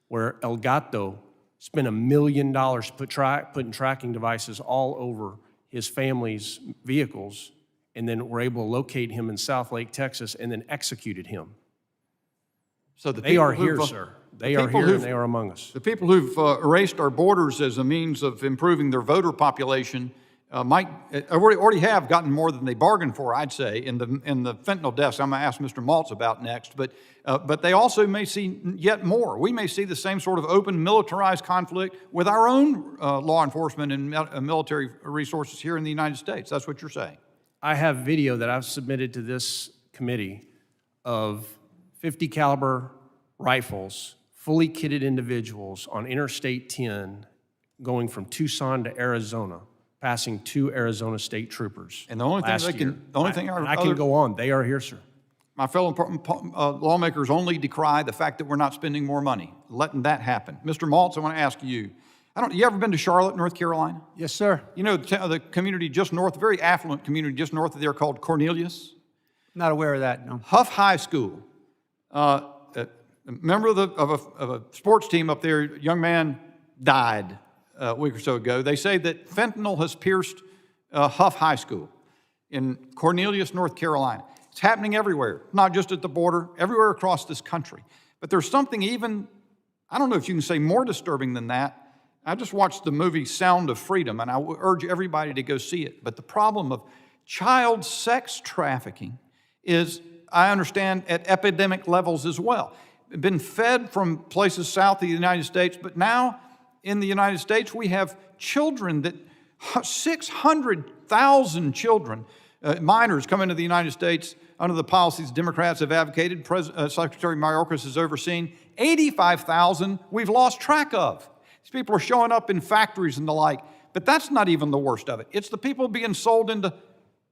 where El Gato spent $1 million putting tracking devices all over his family's vehicles, and then were able to locate him in South Lake, Texas, and then executed him. So They are here, sir. They are here, and they are among us. The people who've erased our borders as a means of improving their voter population already have gotten more than they bargained for, I'd say, in the fentanyl deaths I'm going to ask Mr. Maltz about next. But they also may see yet more. We may see the same sort of open militarized conflict with our own law enforcement and military resources here in the United States. That's what you're saying. I have video that I've submitted to this committee of 50 caliber rifles, fully kitted individuals on Interstate 10 going from Tucson to Arizona, passing 2 Arizona state troopers. And the only thing I can go on. They are here, sir. My fellow lawmakers only decry the fact that we're not spending more money, letting that happen. Mr. Maltz, I want to ask you, you ever been to Charlotte, North Carolina? Yes, sir. You know the community just north, very affluent community just north of there called Cornelius? Not aware of that, no. Huff High School A member of a sports team up there, a young man died a week or so ago. They say that fentanyl has pierced Huff High School in Cornelius, North Carolina. It's happening everywhere, not just at the border, everywhere across this country. But there's something even, I don't know if you can say more disturbing than that. I just watched the movie Sound of Freedom, and I would urge everybody to go see it. But the problem of child sex trafficking is, I understand, at epidemic levels as well. Been fed from places south of the United States, but now in the United States we have children that 600,000 children, minors come into the United States under the policies Democrats have advocated, Secretary Mayorkas has overseen. 85,000 we've lost track of. These people are showing up in factories and the like, but that's not even the worst of it. It's the people being sold into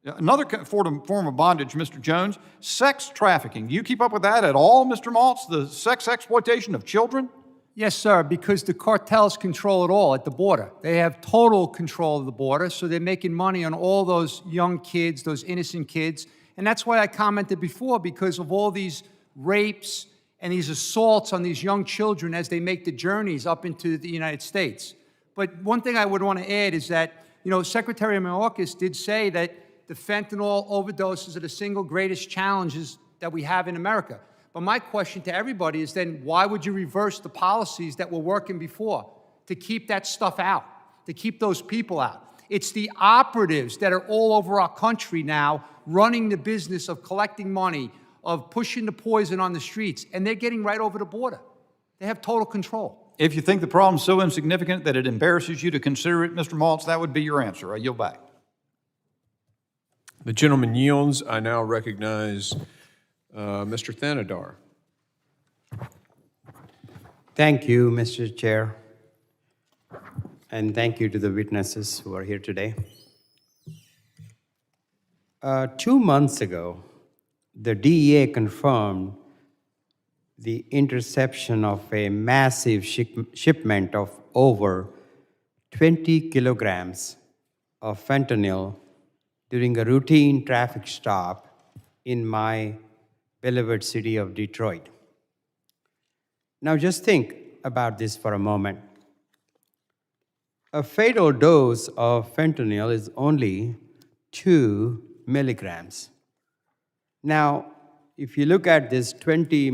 another form of bondage, Mr. Jones, sex trafficking. Do you keep up with that at all, Mr. Maltz, the sex exploitation of children? Yes, sir, because the cartels control it all at the border. They have total control of the border, so they're making money on all those young kids, those innocent kids. And that's why I commented before, because of all these rapes and these assaults on these young children as they make the journeys up into the United States. But one thing I would want to add is that, Secretary Mayorkas did say that the fentanyl overdoses are the single greatest challenges that we have in America. But my question to everybody is then, why would you reverse the policies that were working before to keep that stuff out, to keep those people out? It's the operatives that are all over our country now running the business of collecting money, of pushing the poison on the streets, and they're getting right over the border. They have total control. If you think the problem's so insignificant that it embarrasses you to consider it, Mr. Maltz, that would be your answer. I yield back. The gentleman yields. I now recognize Mr. Thanadar. Thank you, Mr. Chair, and thank you to the witnesses who are here today. 2 months ago, the DEA confirmed the interception of a massive shipment of over 20 kilograms of fentanyl during a routine traffic stop in my beloved city of Detroit. Now just think about this for a moment. A fatal dose of fentanyl is only 2 milligrams. Now, if you look at this 20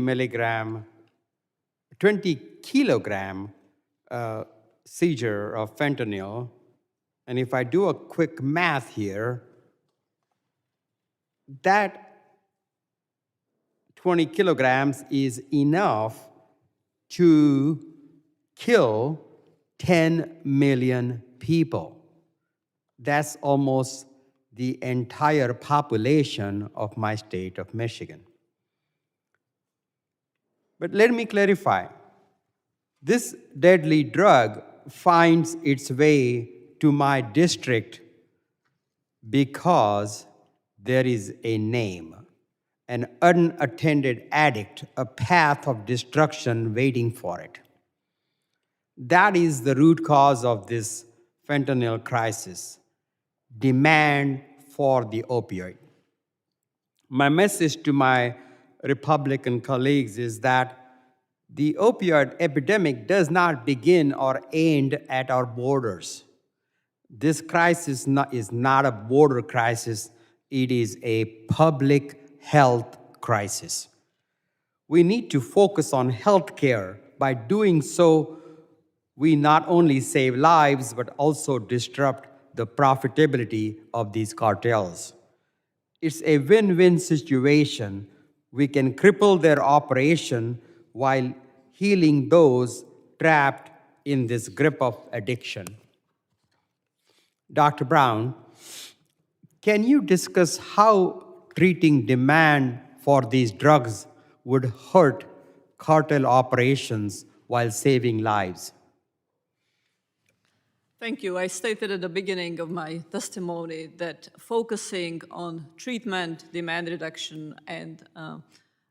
kilogram seizure of fentanyl, and if I do a quick math here, that 20 kilograms is enough to kill 10 million people. That's almost the entire population of my state of Michigan. But let me clarify. This deadly drug finds its way to my district because there is a name, an unattended addict, a path of destruction waiting for it. That is the root cause of this fentanyl crisis, demand for the opioid. My message to my Republican colleagues is that the opioid epidemic does not begin or end at our borders. This crisis is not a border crisis, it is a public health crisis. We need to focus on health care. By doing so, we not only save lives, but also disrupt the profitability of these cartels. It's a win-win situation. We can cripple their operation while healing those trapped in this grip of addiction. Dr. Brown, can you discuss how treating demand for these drugs would hurt cartel operations while saving lives? Thank you. I stated at the beginning of my testimony that focusing on treatment, demand reduction, and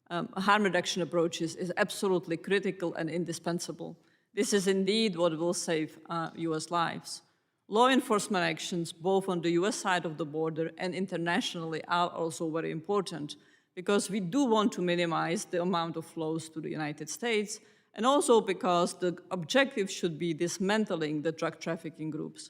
harm reduction approaches is absolutely critical and indispensable. This is indeed what will save U.S. lives. Law enforcement actions, both on the U.S. side of the border and internationally, are also very important because we do want to minimize the amount of flows to the United States, and also because the objective should be dismantling the drug trafficking groups.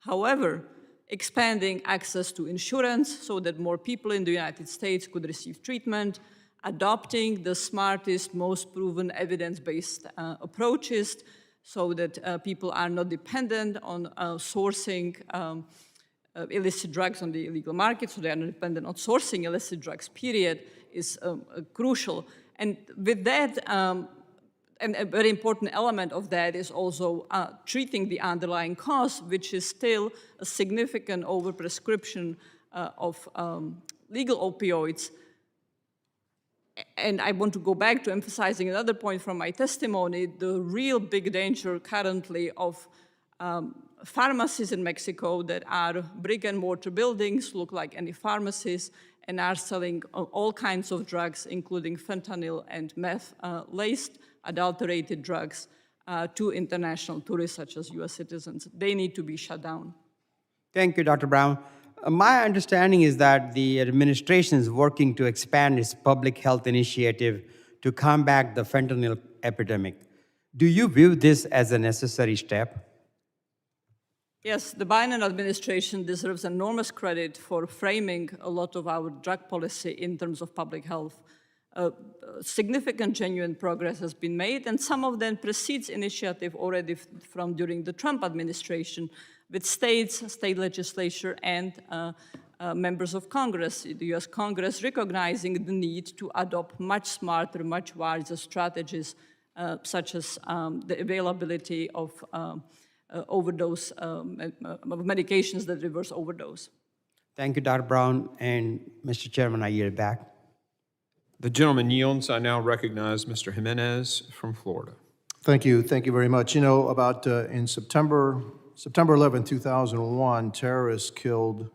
However, expanding access to insurance so that more people in the United States could receive treatment, adopting the smartest, most proven evidence-based approaches so that people are not dependent on sourcing illicit drugs on the illegal market, so they are not dependent on sourcing illicit drugs, period, is crucial. And with that, and a very important element of that is also treating the underlying cause, which is still a significant overprescription of legal opioids. And I want to go back to emphasizing another point from my testimony, the real big danger currently of pharmacies in Mexico that are brick and mortar buildings, look like any pharmacies, and are selling all kinds of drugs, including fentanyl and meth-laced adulterated drugs to international tourists such as US citizens. They need to be shut down. Thank you, Dr. Brown. My understanding is that the administration is working to expand its public health initiative to combat the fentanyl epidemic. Do you view this as a necessary step? Yes, the Biden administration deserves enormous credit for framing a lot of our drug policy in terms of public health. Significant, genuine progress has been made, and some of them precedes initiative already from during the Trump administration with states, state legislature, and members of Congress, the US Congress, recognizing the need to adopt much smarter, much wiser strategies, such as the availability of overdose, of medications that reverse overdose. Thank you, Dr. Brown, and Mr. Chairman, I yield back. The gentleman yields. I now recognize Mr. Jimenez from Florida. Thank you very much. You know, about in September 11, 2001, terrorists killed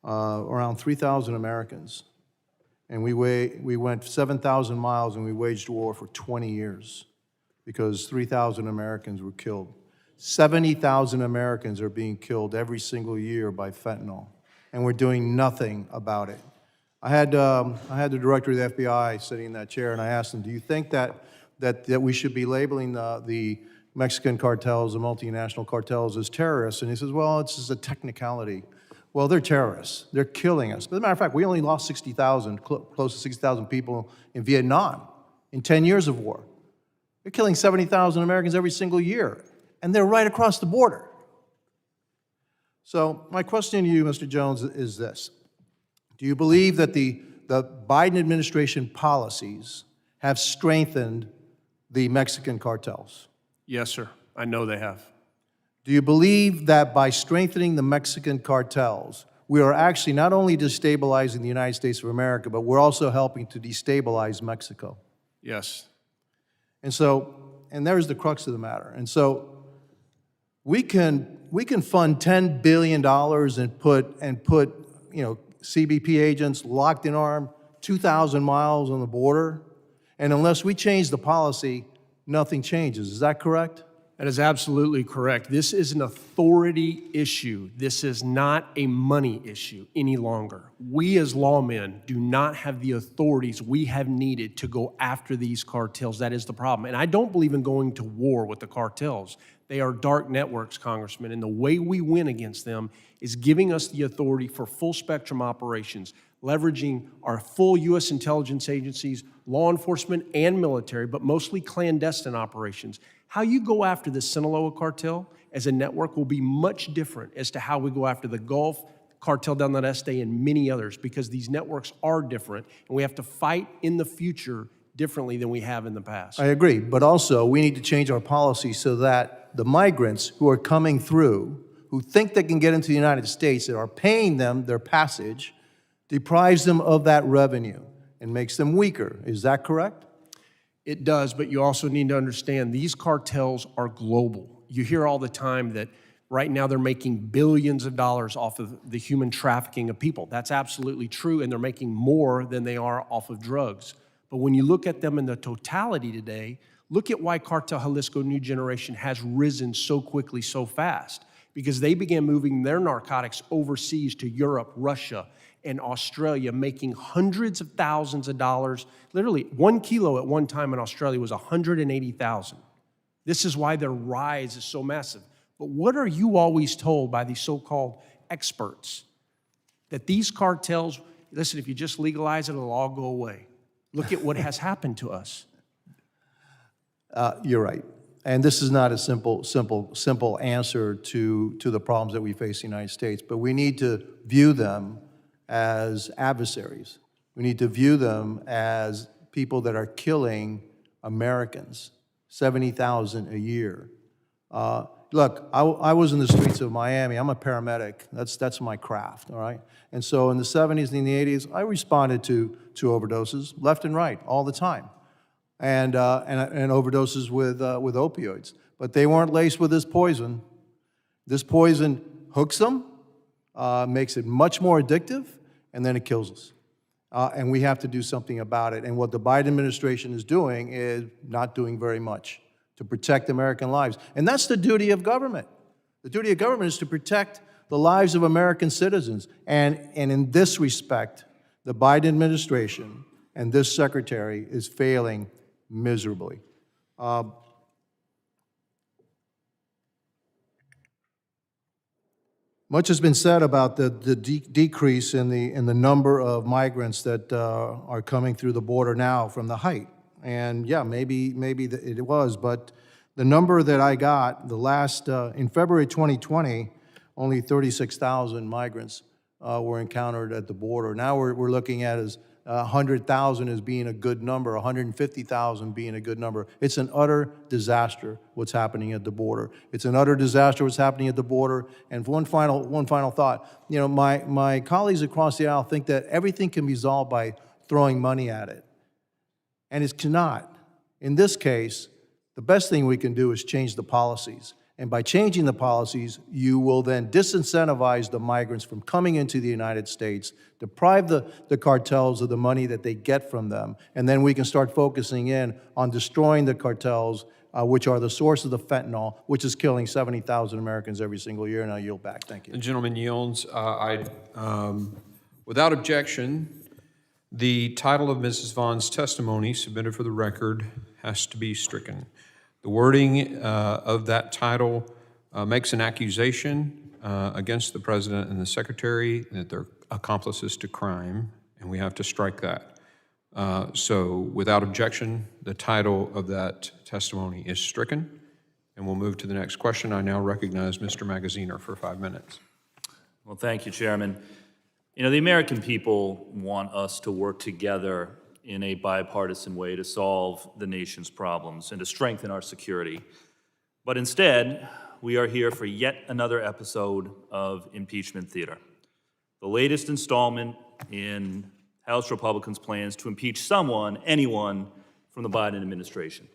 around 3,000 Americans. And we went 7,000 miles and we waged war for 20 years because 3,000 Americans were killed. 70,000 Americans are being killed every single year by fentanyl, and we're doing nothing about it. I had the director of the FBI sitting in that chair, and I asked him, do you think that we should be labeling the Mexican cartels, the multinational cartels, as terrorists? And he says, well, it's just a technicality. Well, they're terrorists. They're killing us. But as a matter of fact, we only lost 60,000, close to 60,000 people in Vietnam in 10 years of war. They're killing 70,000 Americans every single year, and they're right across the border. So my question to you, Mr. Jones, is this. Do you believe that the Biden administration policies have strengthened the Mexican cartels? Yes, sir. I know they have. Do you believe that by strengthening the Mexican cartels, we are actually not only destabilizing the United States of America, but we're also helping to destabilize Mexico? Yes. And there's the crux of the matter. And so we can fund $10 billion and put CBP agents locked in arm 2,000 miles on the border, and unless we change the policy, nothing changes. Is that correct? That is absolutely correct. This is an authority issue. This is not a money issue any longer. We as lawmen do not have the authorities we have needed to go after these cartels. That is the problem. And I don't believe in going to war with the cartels. They are dark networks, Congressman, and the way we win against them is giving us the authority for full spectrum operations, leveraging our full U.S. intelligence agencies, law enforcement, and military, but mostly clandestine operations. How you go after the Sinaloa cartel as a network will be much different as to how we go after the Gulf, Cartel del Noreste, and many others, because these networks are different, and we have to fight in the future differently than we have in the past. I agree, but also we need to change our policy so that the migrants who are coming through, who think they can get into the United States, that are paying them their passage, deprives them of that revenue and makes them weaker. Is that correct? It does, but you also need to understand these cartels are global. You hear all the time that right now they're making billions of dollars off of the human trafficking of people. That's absolutely true, and they're making more than they are off of drugs. But when you look at them in the totality today, look at why Cartel Jalisco New Generation has risen so quickly, so fast, because they began moving their narcotics overseas to Europe, Russia, in Australia making hundreds of thousands of dollars. Literally, 1 kilo at one time in Australia was $180,000. This is why their rise is so massive. But what are you always told by these so-called experts? That these cartels, listen, if you just legalize it, it'll all go away. Look at what has happened to us. You're right. And this is not a simple answer to the problems that we face in the United States, but we need to view them as adversaries. We need to view them as people that are killing Americans, 70,000 a year. Look, I was in the streets of Miami. I'm a paramedic. That's my craft, all right? And so in the 70s and the 80s, I responded to overdoses left and right all the time. And overdoses with opioids. But they weren't laced with this poison. This poison hooks them, makes it much more addictive, and then it kills us. And we have to do something about it. And what the Biden administration is doing is not doing very much to protect American lives. And that's the duty of government. The duty of government is to protect the lives of American citizens. And in this respect, the Biden administration and this secretary is failing miserably. Much has been said about the decrease in the number of migrants that are coming through the border now from the height. And yeah, maybe it was, but the number that I got, the last, in February 2020, only 36,000 migrants were encountered at the border. Now we're looking at as 100,000 as being a good number, 150,000 being a good number. It's an utter disaster what's happening at the border. It's an utter disaster what's happening at the border. And one final thought. You know, my colleagues across the aisle think that everything can be solved by throwing money at it. And it cannot. In this case, the best thing we can do is change the policies. And by changing the policies, you will then disincentivize the migrants from coming into the United States, deprive the cartels of the money that they get from them, and then we can start focusing in on destroying the cartels, which are the source of the fentanyl, which is killing 70,000 Americans every single year. And I yield back. Thank you. The gentleman yields. Without objection, the title of Mrs. Vaughn's testimony submitted for the record has to be stricken. The wording of that title makes an accusation against the president and the secretary that they're accomplices to crime, and we have to strike that. So without objection, the title of that testimony is stricken, and we'll move to the next question. I now recognize Mr. Magaziner for 5 minutes. Well, thank you, Chairman. You know, the American people want us to work together in a bipartisan way to solve the nation's problems and to strengthen our security. But instead, we are here for yet another episode of impeachment theater, the latest installment in House Republicans' plans to impeach someone, anyone, from the Biden administration.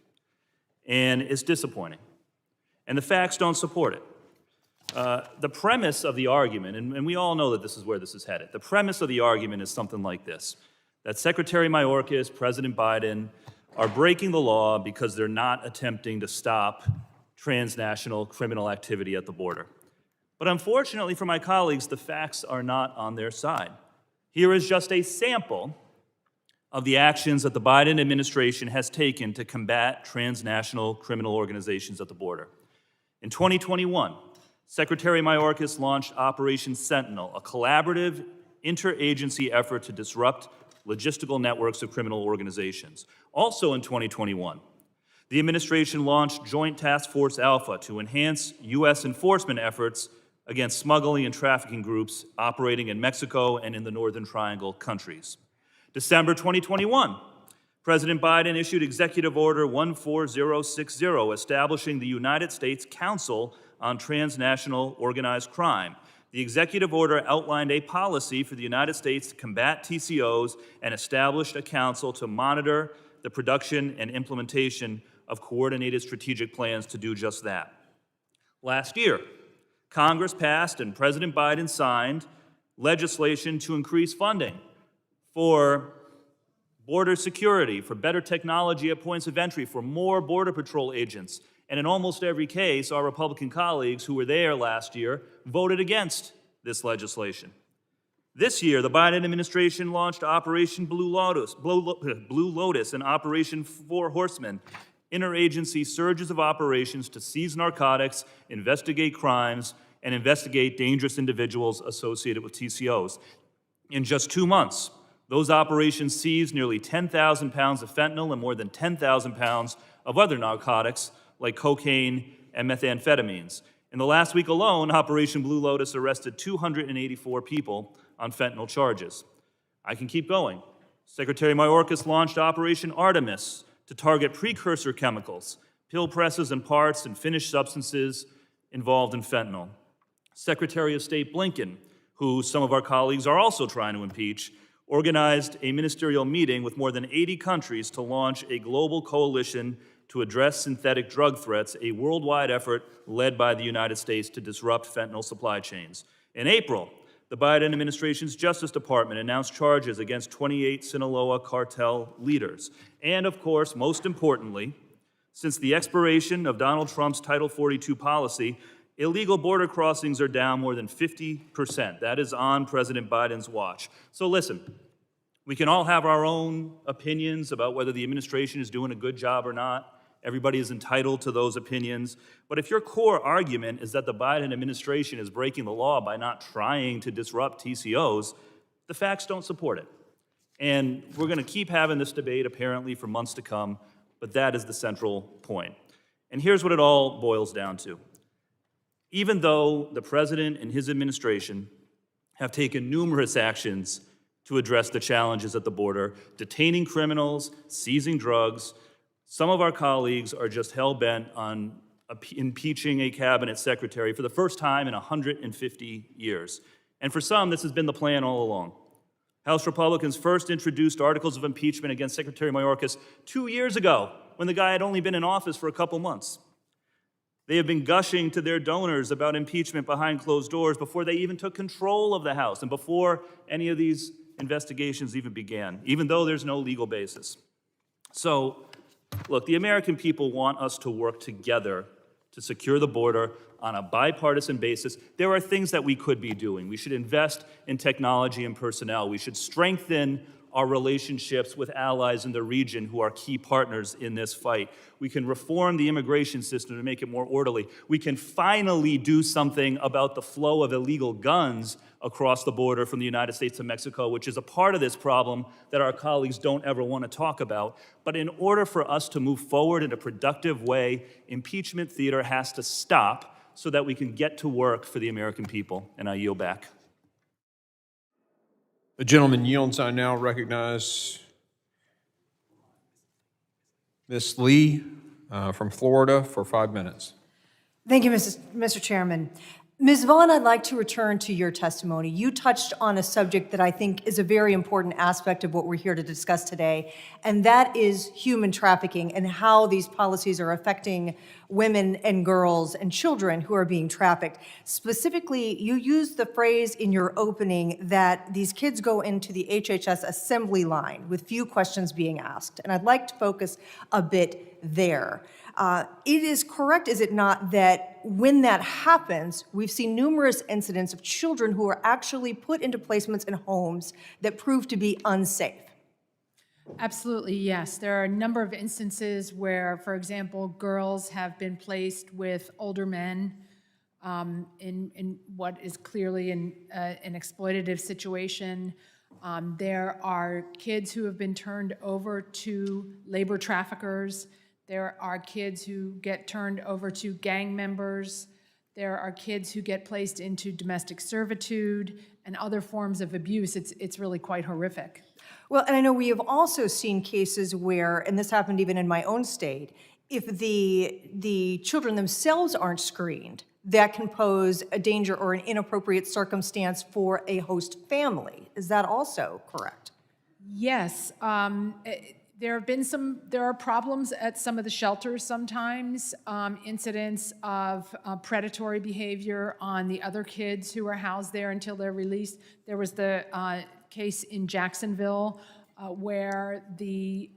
And it's disappointing. And the facts don't support it. The premise of the argument, and we all know that this is where this is headed, the premise of the argument is something like this, that Secretary Mayorkas, President Biden, are breaking the law because they're not attempting to stop transnational criminal activity at the border. But unfortunately for my colleagues, the facts are not on their side. Here is just a sample of the actions that the Biden administration has taken to combat transnational criminal organizations at the border. In 2021, Secretary Mayorkas launched Operation Sentinel, a collaborative interagency effort to disrupt logistical networks of criminal organizations. Also in 2021, the administration launched Joint Task Force Alpha to enhance U.S. enforcement efforts against smuggling and trafficking groups operating in Mexico and in the Northern Triangle countries. December 2021, President Biden issued Executive Order 14060, establishing the United States Council on Transnational Organized Crime. The executive order outlined a policy for the United States to combat TCOs and established a council to monitor the production and implementation of coordinated strategic plans to do just that. Last year, Congress passed and President Biden signed legislation to increase funding for border security, for better technology at points of entry, for more Border Patrol agents. And in almost every case, our Republican colleagues who were there last year voted against this legislation. This year, the Biden administration launched Operation Blue Lotus and Operation Four Horsemen, interagency surges of operations to seize narcotics, investigate crimes, and investigate dangerous individuals associated with TCOs. In just 2 months, those operations seized nearly 10,000 pounds of fentanyl and more than 10,000 pounds of other narcotics like cocaine and methamphetamines. In the last week alone, Operation Blue Lotus arrested 284 people on fentanyl charges. I can keep going. Secretary Mayorkas launched Operation Artemis to target precursor chemicals, pill presses and parts, and finished substances involved in fentanyl. Secretary of State Blinken, who some of our colleagues are also trying to impeach, organized a ministerial meeting with more than 80 countries to launch a global coalition to address synthetic drug threats, a worldwide effort led by the United States to disrupt fentanyl supply chains. In April, the Biden administration's Justice Department announced charges against 28 Sinaloa cartel leaders. And of course, most importantly, since the expiration of Donald Trump's Title 42 policy, illegal border crossings are down more than 50%. That is on President Biden's watch. So listen, we can all have our own opinions about whether the administration is doing a good job or not. Everybody is entitled to those opinions. But if your core argument is that the Biden administration is breaking the law by not trying to disrupt TCOs, the facts don't support it. And we're going to keep having this debate apparently for months to come, but that is the central point. And here's what it all boils down to. Even though the president and his administration have taken numerous actions to address the challenges at the border, detaining criminals, seizing drugs, some of our colleagues are just hell-bent on impeaching a cabinet secretary for the first time in 150 years. And for some, this has been the plan all along. House Republicans first introduced articles of impeachment against Secretary Mayorkas 2 years ago, when the guy had only been in office for a couple months. They have been gushing to their donors about impeachment behind closed doors before they even took control of the House and before any of these investigations even began, even though there's no legal basis. So, look, the American people want us to work together to secure the border on a bipartisan basis. There are things that we could be doing. We should invest in technology and personnel. We should strengthen our relationships with allies in the region who are key partners in this fight. We can reform the immigration system to make it more orderly. We can finally do something about the flow of illegal guns across the border from the United States to Mexico, which is a part of this problem that our colleagues don't ever want to talk about. But in order for us to move forward in a productive way, impeachment theater has to stop so that we can get to work for the American people. And I yield back. The gentleman yields. I now recognize Ms. Lee from Florida for 5 minutes. Thank you, Mr. Chairman. Ms. Vaughn, I'd like to return to your testimony. You touched on a subject that I think is a very important aspect of what we're here to discuss today, and that is human trafficking and how these policies are affecting women and girls and children who are being trafficked. Specifically, you used the phrase in your opening that these kids go into the HHS assembly line with few questions being asked, and I'd like to focus a bit there. It is correct, is it not, that when that happens, we've seen numerous incidents of children who are actually put into placements in homes that prove to be unsafe? Absolutely, yes. There are a number of instances where, for example, girls have been placed with older men in what is clearly an exploitative situation. There are kids who have been turned over to labor traffickers. There are kids who get turned over to gang members. There are kids who get placed into domestic servitude and other forms of abuse. It's really quite horrific. Well, and I know we have also seen cases where, and this happened even in my own state, if the children themselves aren't screened, that can pose a danger or an inappropriate circumstance for a host family. Is that also correct? Yes. There are problems at some of the shelters sometimes, incidents of predatory behavior on the other kids who are housed there until they're released. There was the case in Jacksonville where the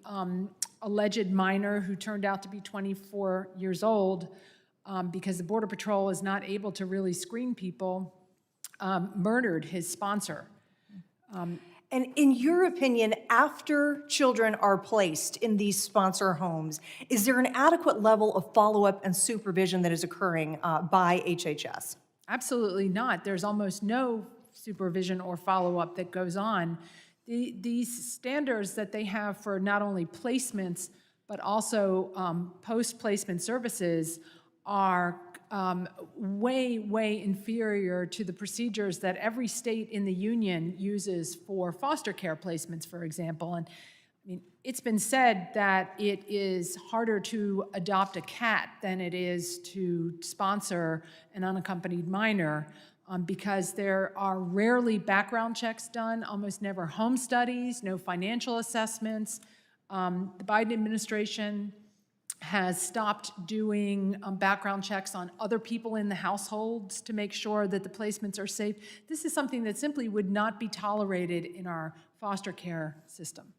alleged minor who turned out to be 24 years old, because the Border Patrol is not able to really screen people, murdered his sponsor. And in your opinion, after children are placed in these sponsor homes, is there an adequate level of follow-up and supervision that is occurring by HHS? Absolutely not. There's almost no supervision or follow-up that goes on. These standards that they have for not only placements, but also post-placement services are way, way inferior to the procedures that every state in the union uses for foster care placements, for example. And I mean, it's been said that it is harder to adopt a cat than it is to sponsor an unaccompanied minor because there are rarely background checks done, almost never home studies, no financial assessments. The Biden administration has stopped doing background checks on other people in the households to make sure that the placements are safe. This is something that simply would not be tolerated in our foster care system.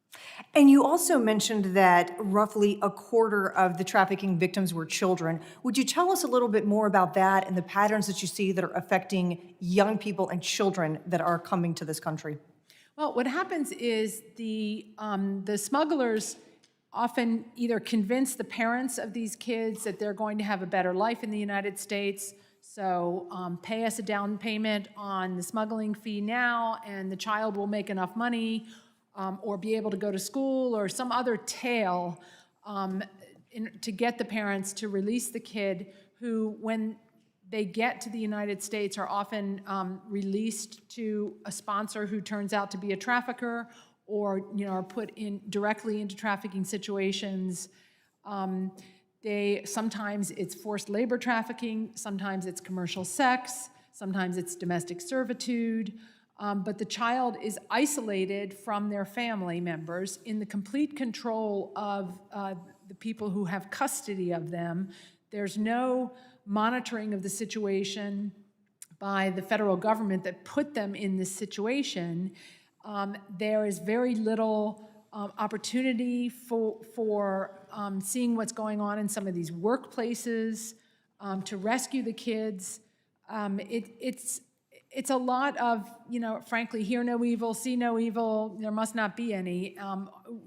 And you also mentioned that roughly a quarter of the trafficking victims were children. Would you tell us a little bit more about that and the patterns that you see that are affecting young people and children that are coming to this country? Well, what happens is the smugglers often either convince the parents of these kids that they're going to have a better life in the United States, so pay us a down payment on the smuggling fee now, and the child will make enough money or be able to go to school, or some other tale to get the parents to release the kid, who, when they get to the United States, are often released to a sponsor who turns out to be a trafficker, or are put in directly into trafficking situations. Sometimes it's forced labor trafficking, sometimes it's commercial sex, sometimes it's domestic servitude, but the child is isolated from their family members in the complete control of the people who have custody of them. There's no monitoring of the situation by the federal government that put them in this situation. There is very little opportunity for seeing what's going on in some of these workplaces to rescue the kids. It's a lot of, frankly, hear no evil, see no evil, there must not be any,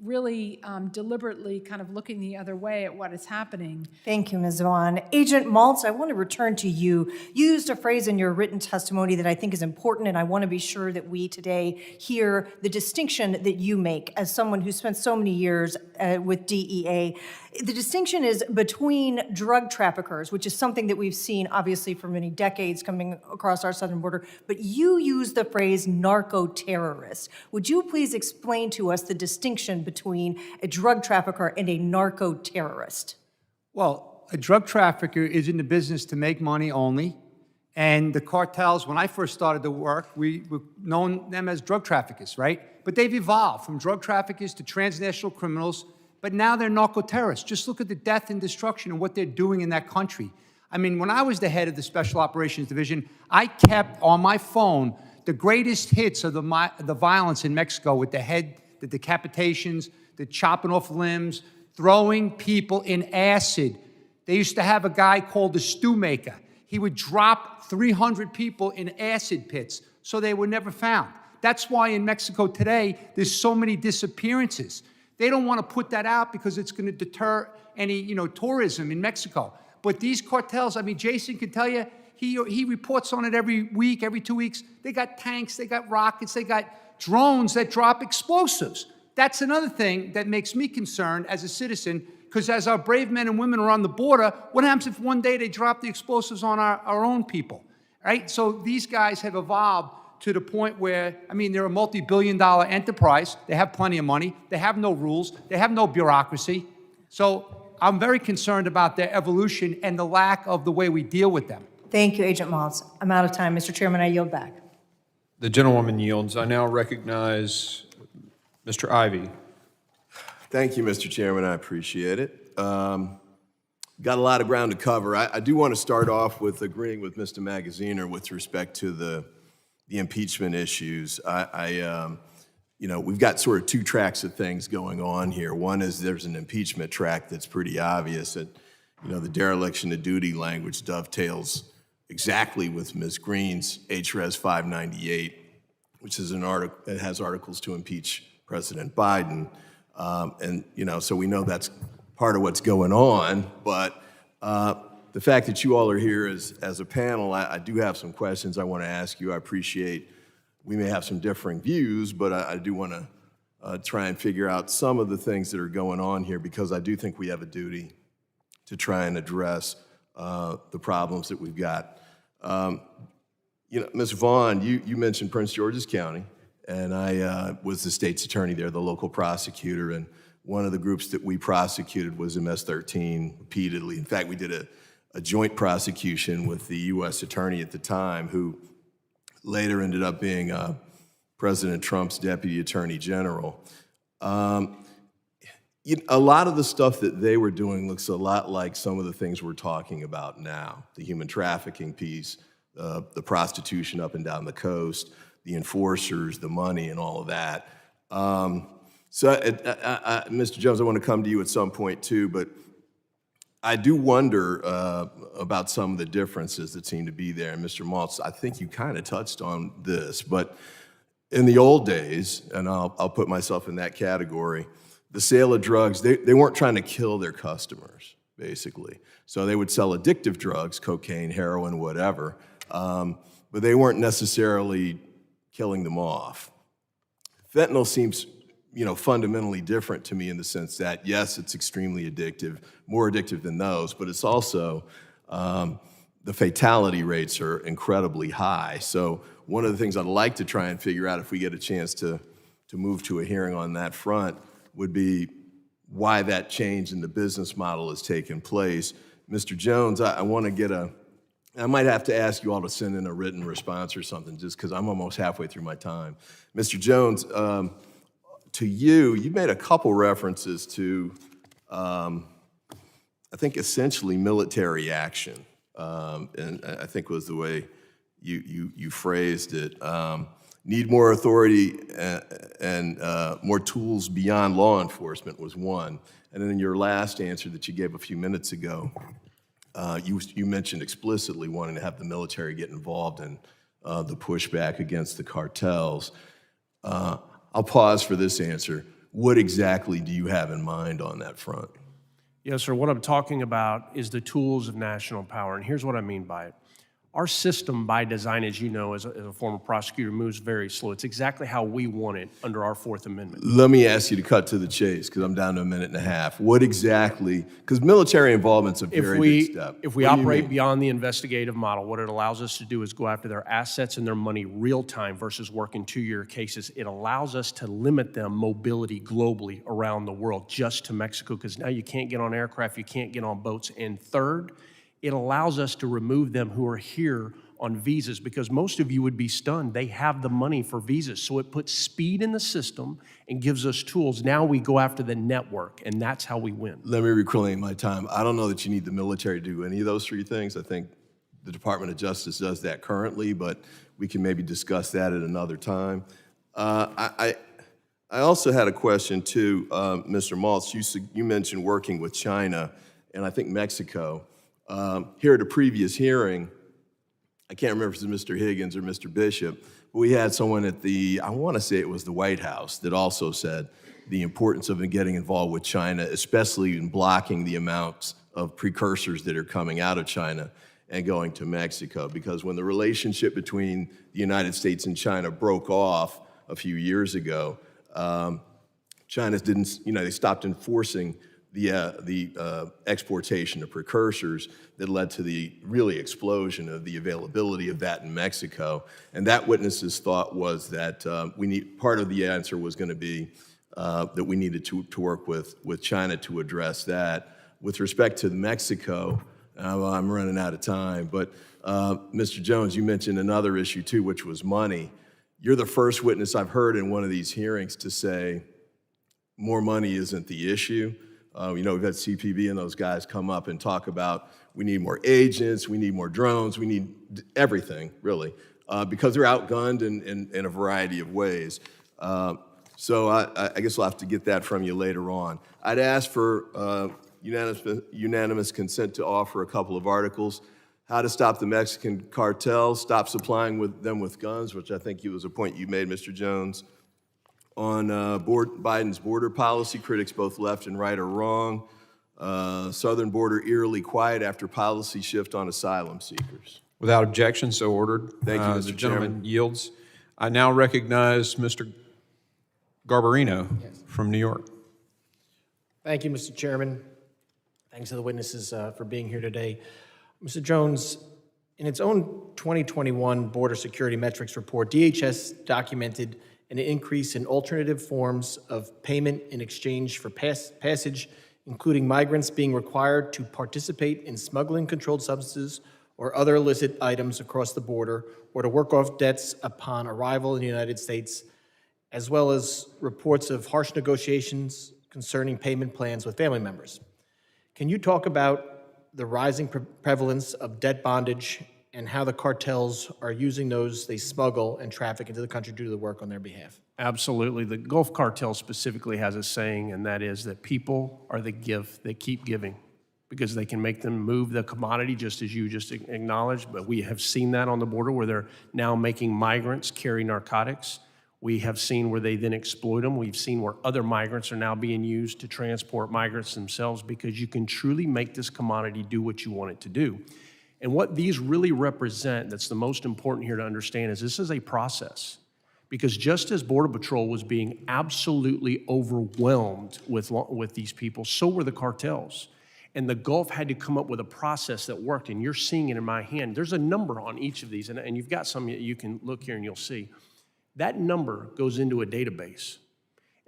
really deliberately kind of looking the other way at what is happening. Thank you, Ms. Vaughn. Agent Maltz, I want to return to you. You used a phrase in your written testimony that I think is important, and I want to be sure that we today hear the distinction that you make as someone who spent so many years with DEA. The distinction is between drug traffickers, which is something that we've seen obviously for many decades coming across our southern border, but you use the phrase narco-terrorist. Would you please explain to us the distinction between a drug trafficker and a narco-terrorist? Well, a drug trafficker is in the business to make money only, and the cartels, when I first started to work, we known them as drug traffickers, right? But they've evolved from drug traffickers to transnational criminals, but now they're narco-terrorists. Just look at the death and destruction and what they're doing in that country. I mean, when I was the head of the Special Operations Division, I kept on my phone the greatest hits of the violence in Mexico with the decapitations, the chopping off limbs, throwing people in acid. They used to have a guy called the stew maker. He would drop 300 people in acid pits so they were never found. That's why in Mexico today, there's so many disappearances. They don't want to put that out because it's going to deter any, tourism in Mexico. But these cartels, I mean, Jason can tell you, he reports on it every week, every 2 weeks. They got tanks, they got rockets, they got drones that drop explosives. That's another thing that makes me concerned as a citizen, because as our brave men and women are on the border, what happens if one day they drop the explosives on our own people, right? So these guys have evolved to the point where, I mean, they're a multi-billion-dollar enterprise. They have plenty of money. They have no rules. They have no bureaucracy. So I'm very concerned about their evolution and the lack of the way we deal with them. Thank you, Agent Maltz. I'm out of time. Mr. Chairman, I yield back. The gentlewoman yields. I now recognize Mr. Ivey. Thank you, Mr. Chairman. I appreciate it. Got a lot of ground to cover. I do want to start off with agreeing with Mr. Magaziner with respect to the impeachment issues. We've got sort of two tracks of things going on here. One is there's an impeachment track that's pretty obvious that, the dereliction of duty language dovetails exactly with Ms. Green's HRES 598 which is an article, it has articles to impeach President Biden. And, you know, so we know that's part of what's going on, but the fact that you all are here as a panel, I do have some questions I want to ask you. I appreciate we may have some differing views, but I do want to try and figure out some of the things that are going on here, because I do think we have a duty to try and address the problems that we've got. You know, Ms. Vaughn, you mentioned Prince George's County, and I was the state's attorney there, the local prosecutor, and one of the groups that we prosecuted was MS-13 repeatedly. In fact, we did a joint prosecution with the U.S. attorney at the time, who later ended up being President Trump's deputy attorney general. A lot of the stuff that they were doing looks a lot like some of the things we're talking about now. The human trafficking piece, the prostitution up and down the coast, the enforcers, the money, and all of that. Mr. Jones, I want to come to you at some point too, but I do wonder about some of the differences that seem to be there. And Mr. Maltz, I think you kind of touched on this, but in the old days, and I'll put myself in that category, the sale of drugs, they weren't trying to kill their customers, basically. So they would sell addictive drugs, cocaine, heroin, whatever, but they weren't necessarily killing them off. Fentanyl seems, you know, fundamentally different to me in the sense that, yes, it's extremely addictive, more addictive than those, but it's also, the fatality rates are incredibly high. So one of the things I'd like to try and figure out if we get a chance to move to a hearing on that front would be why that change in the business model has taken place. Mr. Jones, I want to get I might have to ask you all to send in a written response or something, just because I'm almost halfway through my time. Mr. Jones, to you made a couple references to, I think, essentially military action, and I think was the way you phrased it. Need more authority and more tools beyond law enforcement was one. And then in your last answer that you gave a few minutes ago, you mentioned explicitly wanting to have the military get involved in the pushback against the cartels. I'll pause for this answer. What exactly do you have in mind on that front? Yes, sir. What I'm talking about is the tools of national power, and here's what I mean by it. Our system, by design, as you know, as a former prosecutor, moves very slow. It's exactly how we want it under our Fourth Amendment. Let me ask you to cut to the chase, because I'm down to a minute and a half. What exactly, because military involvement's a very big step. If we operate beyond the investigative model, what it allows us to do is go after their assets and their money real time versus working 2-year cases. It allows us to limit them mobility globally around the world, just to Mexico, because now you can't get on aircraft, you can't get on boats. And third, it allows us to remove them who are here on visas, because most of you would be stunned. They have the money for visas. So it puts speed in the system and gives us tools. Now we go after the network, and that's how we win. Let me reclaim my time. I don't know that you need the military to do any of those three things. I think the Department of Justice does that currently, but we can maybe discuss that at another time. I also had a question too, Mr. Maltz. You mentioned working with China and I think Mexico. Here at a previous hearing, I can't remember if it was Mr. Higgins or Mr. Bishop, but we had someone at I want to say it was the White House, that also said the importance of getting involved with China, especially in blocking the amounts of precursors that are coming out of China and going to Mexico. Because when the relationship between the United States and China broke off a few years ago, China didn't, they stopped enforcing the exportation of precursors that led to the really explosion of the availability of that in Mexico. And that witness's thought was that part of the answer was going to be that we needed to work with China to address that. With respect to Mexico, I'm running out of time, but Mr. Jones, you mentioned another issue too, which was money. You're the first witness I've heard in one of these hearings to say more money isn't the issue. We've had CPB and those guys come up and talk about we need more agents, we need more drones, we need everything, really, because they're outgunned in a variety of ways. So I guess we'll have to get that from you later on. I'd ask for unanimous consent to offer a couple of articles. how to stop the Mexican cartel, stop supplying them with guns, which I think was a point you made, Mr. Jones. On Biden's border policy, critics both left and right are wrong. Southern border eerily quiet after policy shift on asylum seekers. Without objection, so ordered. Thank you, Mr. The gentleman Chairman. yields. I now recognize Mr. Garbarino from New York. Thank you, Mr. Chairman. Thanks to the witnesses for being here today. Mr. Jones, in its own 2021 Border Security Metrics report, DHS documented an increase in alternative forms of payment in exchange for passage, including migrants being required to participate in smuggling controlled substances or other illicit items across the border, or to work off debts upon arrival in the United States, as well as reports of harsh negotiations concerning payment plans with family members. Can you talk about the rising prevalence of debt bondage and how the cartels are using those they smuggle and traffic into the country to do the work on their behalf? Absolutely. The Gulf Cartel specifically has a saying, and that is that people are the gift they keep giving, because they can make them move the commodity, just as you just acknowledged. But we have seen that on the border where they're now making migrants carry narcotics. We have seen where they then exploit them. We've seen where other migrants are now being used to transport migrants themselves, because you can truly make this commodity do what you want it to do. And what these really represent, that's the most important here to understand, is this is a process. Because just as Border Patrol was being absolutely overwhelmed with these people, so were the cartels. And the Gulf had to come up with a process that worked, and you're seeing it in my hand. There's a number on each of these, and you've got some you can look here and you'll see. That number goes into a database.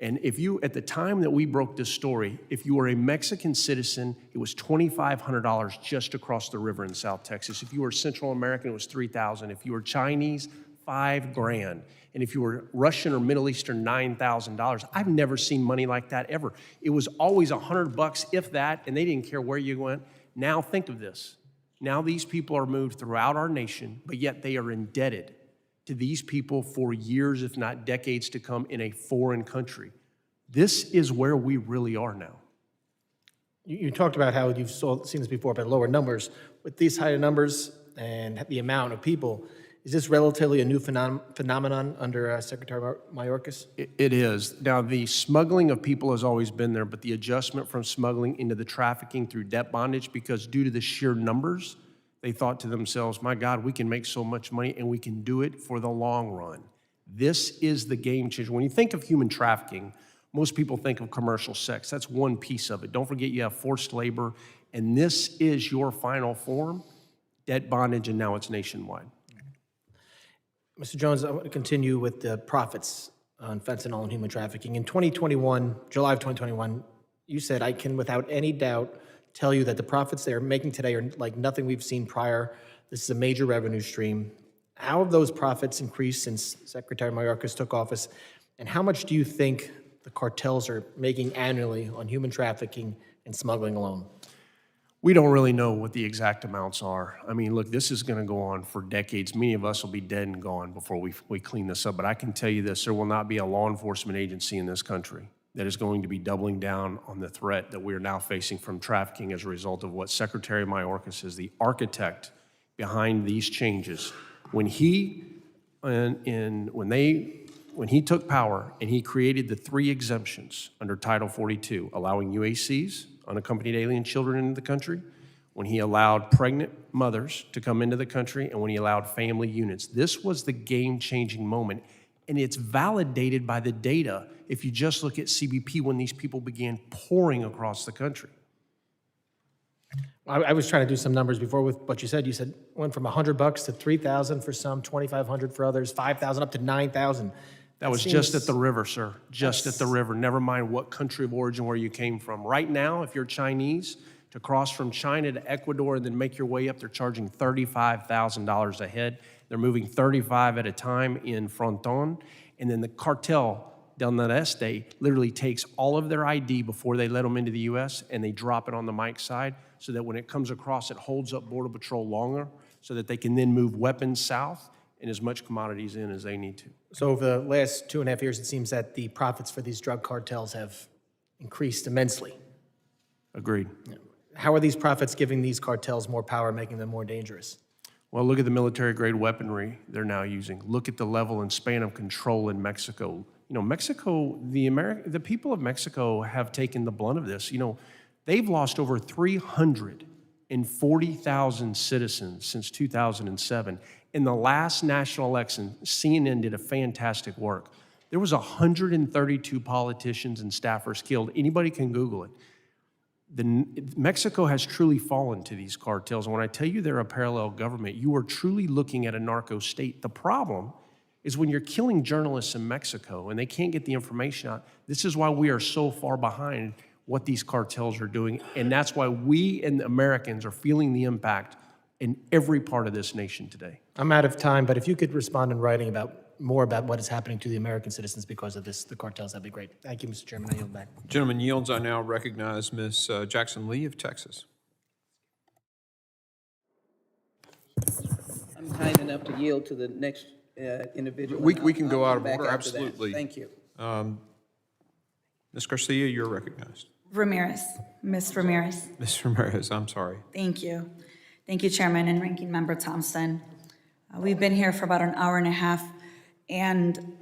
And if you, at the time that we broke this story, if you were a Mexican citizen, it was $2,500 just across the river in South Texas. If you were Central American, it was $3,000. If you were Chinese, $5,000. And if you were Russian or Middle Eastern, $9,000. I've never seen money like that ever. It was always $100, if that, and they didn't care where you went. Now think of this. Now these people are moved throughout our nation, but yet they are indebted to these people for years, if not decades to come, in a foreign country. This is where we really are now. You talked about how you've seen this before, but lower numbers. With these higher numbers and the amount of people, is this relatively a new phenomenon under Secretary Mayorkas? It is. Now, the smuggling of people has always been there, but the adjustment from smuggling into the trafficking through debt bondage, because due to the sheer numbers, they thought to themselves, my God, we can make so much money and we can do it for the long run. This is the game changer. When you think of human trafficking, most people think of commercial sex. That's one piece of it. Don't forget you have forced labor, and this is your final form, debt bondage, and now it's nationwide. Mr. Jones, I want to continue with the profits on fentanyl and human trafficking. In 2021, July of 2021, you said, I can without any doubt tell you that the profits they're making today are like nothing we've seen prior. This is a major revenue stream. How have those profits increased since Secretary Mayorkas took office? And how much do you think the cartels are making annually on human trafficking and smuggling alone? We don't really know what the exact amounts are. I mean, look, this is going to go on for decades. Many of us will be dead and gone before we clean this up. But I can tell you this, there will not be a law enforcement agency in this country that is going to be doubling down on the threat that we are now facing from trafficking as a result of what Secretary Mayorkas is the architect behind these changes. When he took power and he created the 3 exemptions under Title 42, allowing UACs, unaccompanied alien children, into the country, when he allowed pregnant mothers to come into the country, and when he allowed family units. This was the game-changing moment, and it's validated by the data if you just look at CBP when these people began pouring across the country. I was trying to do some numbers before with what you said. You said went from $100 to $3,000 for some, $2,500 for others, $5,000 up to $9,000. That was just at the river, sir. Just at the river. Never mind what country of origin where you came from. Right now, if you're Chinese, to cross from China to Ecuador and then make your way up, they're charging $35,000 a head. They're moving 35 at a time in Fronton. And then the cartel del Noreste literally takes all of their ID before they let them into the U.S. and they drop it on the Mike side so that when it comes across, it holds up Border Patrol longer so that they can then move weapons south and as much commodities in as they need to. So over the last 2.5 years, it seems that the profits for these drug cartels have increased immensely. Agreed. How are these profits giving these cartels more power, making them more dangerous? Well, look at the military-grade weaponry they're now using. Look at the level and span of control in Mexico. You know, Mexico, the people of Mexico have taken the blunt of this. You know, they've lost over 340,000 citizens since 2007. In the last national election, CNN did a fantastic work. There was 132 politicians and staffers killed. Anybody can Google it. Mexico has truly fallen to these cartels. And when I tell you they're a parallel government, you are truly looking at a narco state. The problem is when you're killing journalists in Mexico and they can't get the information out, this is why we are so far behind what these cartels are doing. And that's why we and the Americans are feeling the impact in every part of this nation today. I'm out of time, but if you could respond in writing more about what is happening to the American citizens because of the cartels, that'd be great. Thank you, Mr. Chairman. I yield back. Gentleman yields. I now recognize Ms. Jackson Lee of Texas. I'm kind enough to yield to the next individual. We can go out of I'll come order, back after that. absolutely. Thank you. Ms. Garcia, you're recognized. Ramirez, Ms. Ramirez. Ms. Ramirez, I'm sorry. Thank you. Thank you, Chairman and Ranking Member Thompson. We've been here for about an hour and a half, and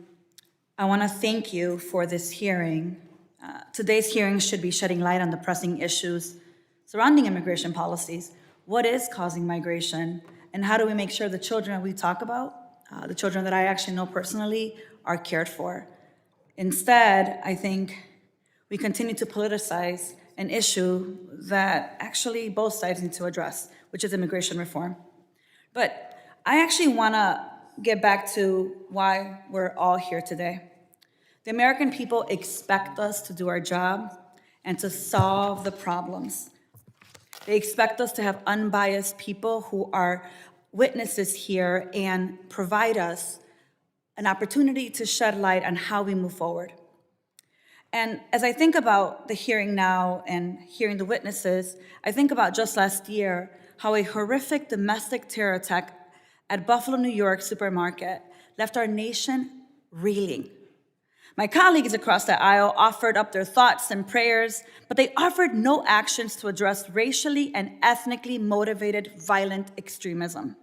I want to thank you for this hearing. Today's hearing should be shedding light on the pressing issues surrounding immigration policies. What is causing migration, and how do we make sure the children we talk about, the children that I actually know personally, are cared for? Instead, I think we continue to politicize an issue that actually both sides need to address, which is immigration reform. But I actually want to get back to why we're all here today. The American people expect us to do our job and to solve the problems. They expect us to have unbiased people who are witnesses here and provide us an opportunity to shed light on how we move forward. And as I think about the hearing now and hearing the witnesses, I think about just last year, how a horrific domestic terror attack at Buffalo, New York supermarket left our nation reeling. My colleagues across the aisle offered up their thoughts and prayers, but they offered no actions to address racially and ethnically motivated violent extremism.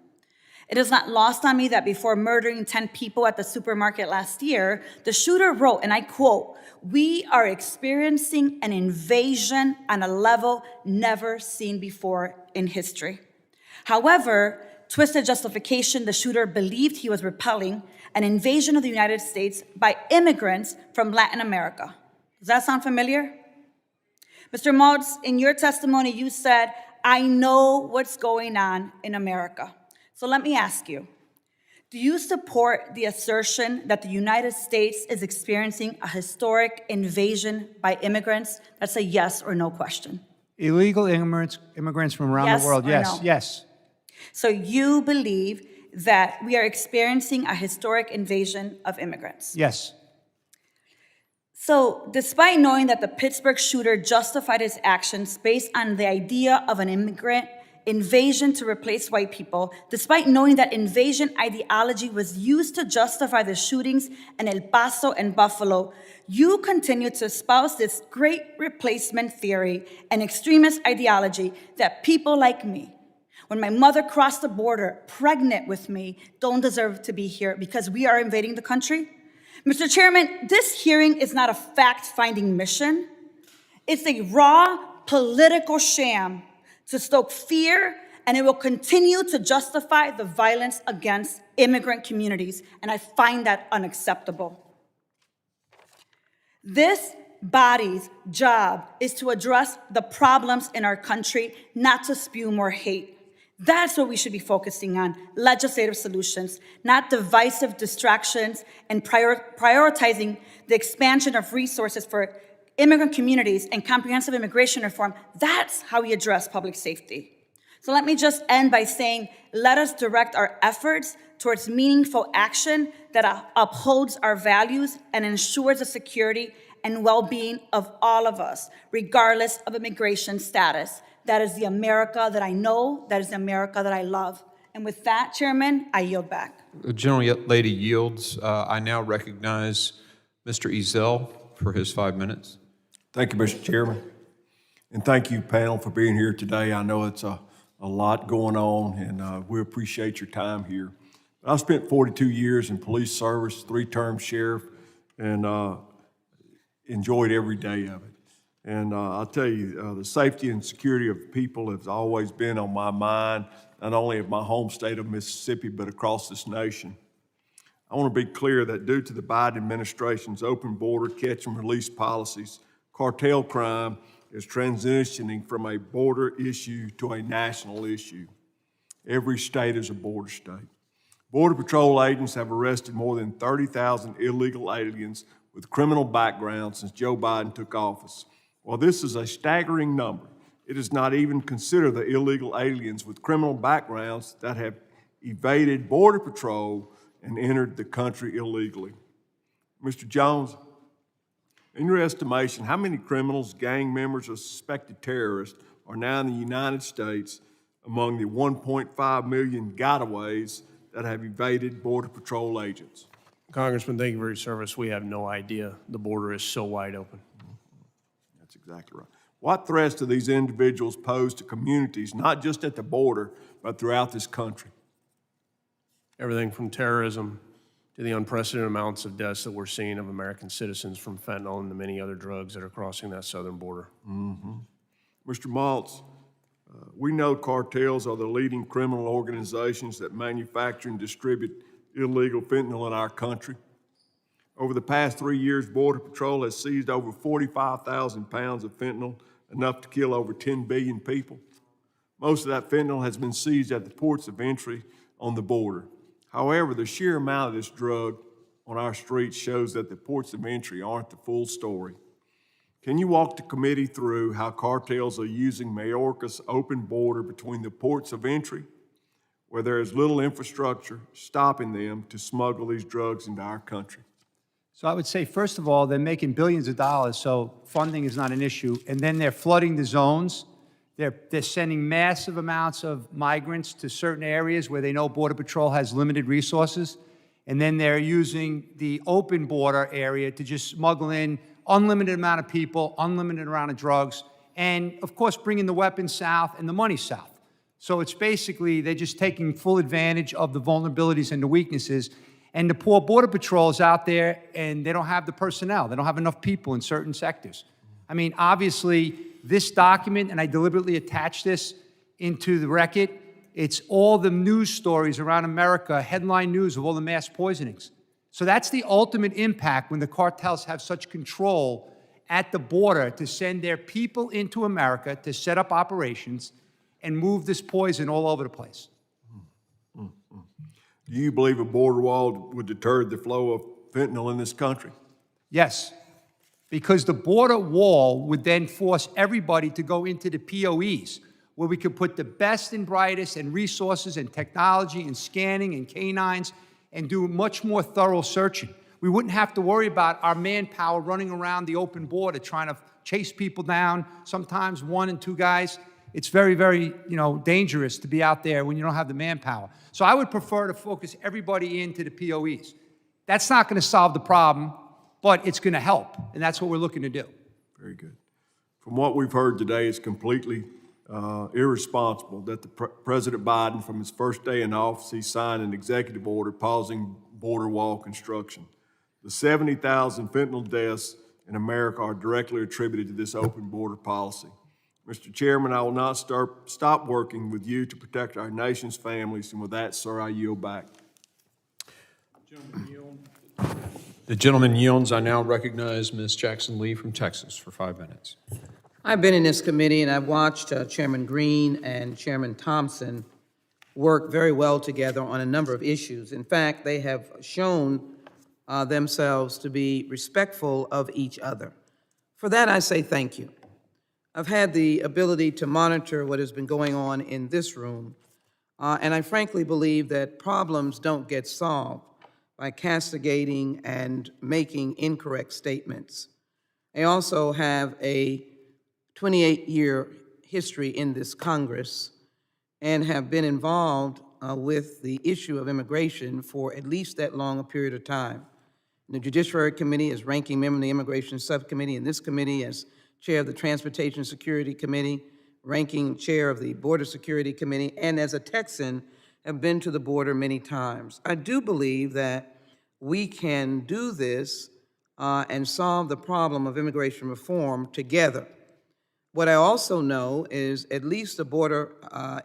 It is not lost on me that before murdering 10 people at the supermarket last year, the shooter wrote, and I quote, "We are experiencing an invasion on a level never seen before in history." However, twisted justification, the shooter believed he was repelling an invasion of the United States by immigrants from Latin America. Does that sound familiar? Mr. Maltz, in your testimony, you said, "I know what's going on in America." So let me ask you, do you support the assertion that the United States is experiencing a historic invasion by immigrants? That's a yes or no question. Illegal immigrants from around Yes the world, or yes, no? yes. So you believe that we are experiencing a historic invasion of immigrants? Yes. So despite knowing that the Pittsburgh shooter justified his actions based on the idea of an immigrant invasion to replace white people, despite knowing that invasion ideology was used to justify the shootings in El Paso and Buffalo, you continue to espouse this great replacement theory and extremist ideology that people like me, when my mother crossed the border pregnant with me, don't deserve to be here because we are invading the country? Mr. Chairman, this hearing is not a fact-finding mission. It's a raw political sham to stoke fear, and it will continue to justify the violence against immigrant communities, and I find that unacceptable. This body's job is to address the problems in our country, not to spew more hate. That's what we should be focusing on, legislative solutions, not divisive distractions and prioritizing the expansion of resources for immigrant communities and comprehensive immigration reform. That's how we address public safety. So let me just end by saying, let us direct our efforts towards meaningful action that upholds our values and ensures the security and well-being of all of us, regardless of immigration status. That is the America that I know, that is the America that I love. And with that, Chairman, I yield back. The gentlelady yields. I now recognize Mr. Ezell for his 5 minutes. Thank you, Mr. Chairman. And thank you, panel, for being here today. I know it's a lot going on, and we appreciate your time here. I spent 42 years in police service, 3-term sheriff, and enjoyed every day of it. And I'll tell you, the safety and security of people has always been on my mind, not only of my home state of Mississippi, but across this nation. I want to be clear that due to the Biden administration's open border catch and release policies, cartel crime is transitioning from a border issue to a national issue. Every state is a border state. Border Patrol agents have arrested more than 30,000 illegal aliens with criminal backgrounds since Joe Biden took office. While this is a staggering number, it does not even consider the illegal aliens with criminal backgrounds that have evaded Border Patrol and entered the country illegally. Mr. Jones, in your estimation, how many criminals, gang members, or suspected terrorists are now in the United States among the 1.5 million gotaways that have evaded Border Patrol agents? Congressman, thank you for your service. We have no idea. The border is so wide open. That's exactly right. What threats do these individuals pose to communities, not just at the border, but throughout this country? Everything from terrorism to the unprecedented amounts of deaths that we're seeing of American citizens from fentanyl and the many other drugs that are crossing that southern border. Mr. Maltz, we know cartels are the leading criminal organizations that manufacture and distribute illegal fentanyl in our country. Over the past 3 years, Border Patrol has seized over 45,000 pounds of fentanyl, enough to kill over 10 billion people. Most of that fentanyl has been seized at the ports of entry on the border. However, the sheer amount of this drug on our streets shows that the ports of entry aren't the full story. Can you walk the committee through how cartels are using Mayorkas' open border between the ports of entry, where there is little infrastructure stopping them to smuggle these drugs into our country? So I would say, first of all, they're making billions of dollars, so funding is not an issue. And then they're flooding the zones. They're sending massive amounts of migrants to certain areas where they know Border Patrol has limited resources. And then they're using the open border area to just smuggle in unlimited amount of people, unlimited amount of drugs, and of course, bringing the weapons south and the money south. So it's basically, they're just taking full advantage of the vulnerabilities and the weaknesses. And the poor Border Patrol is out there and they don't have the personnel. They don't have enough people in certain sectors. I mean, obviously, this document, and I deliberately attached this into the record, it's all the news stories around America, headline news of all the mass poisonings. So that's the ultimate impact when the cartels have such control at the border to send their people into America to set up operations and move this poison all over the place. Do you believe a border wall would deter the flow of fentanyl in this country? Yes, because the border wall would then force everybody to go into the POEs, where we could put the best and brightest and resources and technology and scanning and canines and do much more thorough searching. We wouldn't have to worry about our manpower running around the open border trying to chase people down, sometimes 1 and 2 guys. It's very, very, dangerous to be out there when you don't have the manpower. So I would prefer to focus everybody into the POEs. That's not going to solve the problem, but it's going to help, and that's what we're looking to do. Very good. From what we've heard today, it's completely irresponsible that President Biden, from his first day in office, he signed an executive order pausing border wall construction. The 70,000 fentanyl deaths in America are directly attributed to this open border policy. Mr. Chairman, I will not stop working with you to protect our nation's families, and with that, sir, I yield back. The gentleman yields. I now recognize Ms. Jackson Lee from Texas for 5 minutes. I've been in this committee and I've watched Chairman Green and Chairman Thompson work very well together on a number of issues. In fact, they have shown themselves to be respectful of each other. For that, I say thank you. I've had the ability to monitor what has been going on in this room, and I frankly believe that problems don't get solved by castigating and making incorrect statements. I also have a 28-year history in this Congress and have been involved with the issue of immigration for at least that long a period of time. In the Judiciary Committee as ranking member of the Immigration Subcommittee, in this committee as Chair of the Transportation Security Committee, Ranking Chair of the Border Security Committee, and as a Texan, have been to the border many times. I do believe that we can do this and solve the problem of immigration reform together. What I also know is, at least the border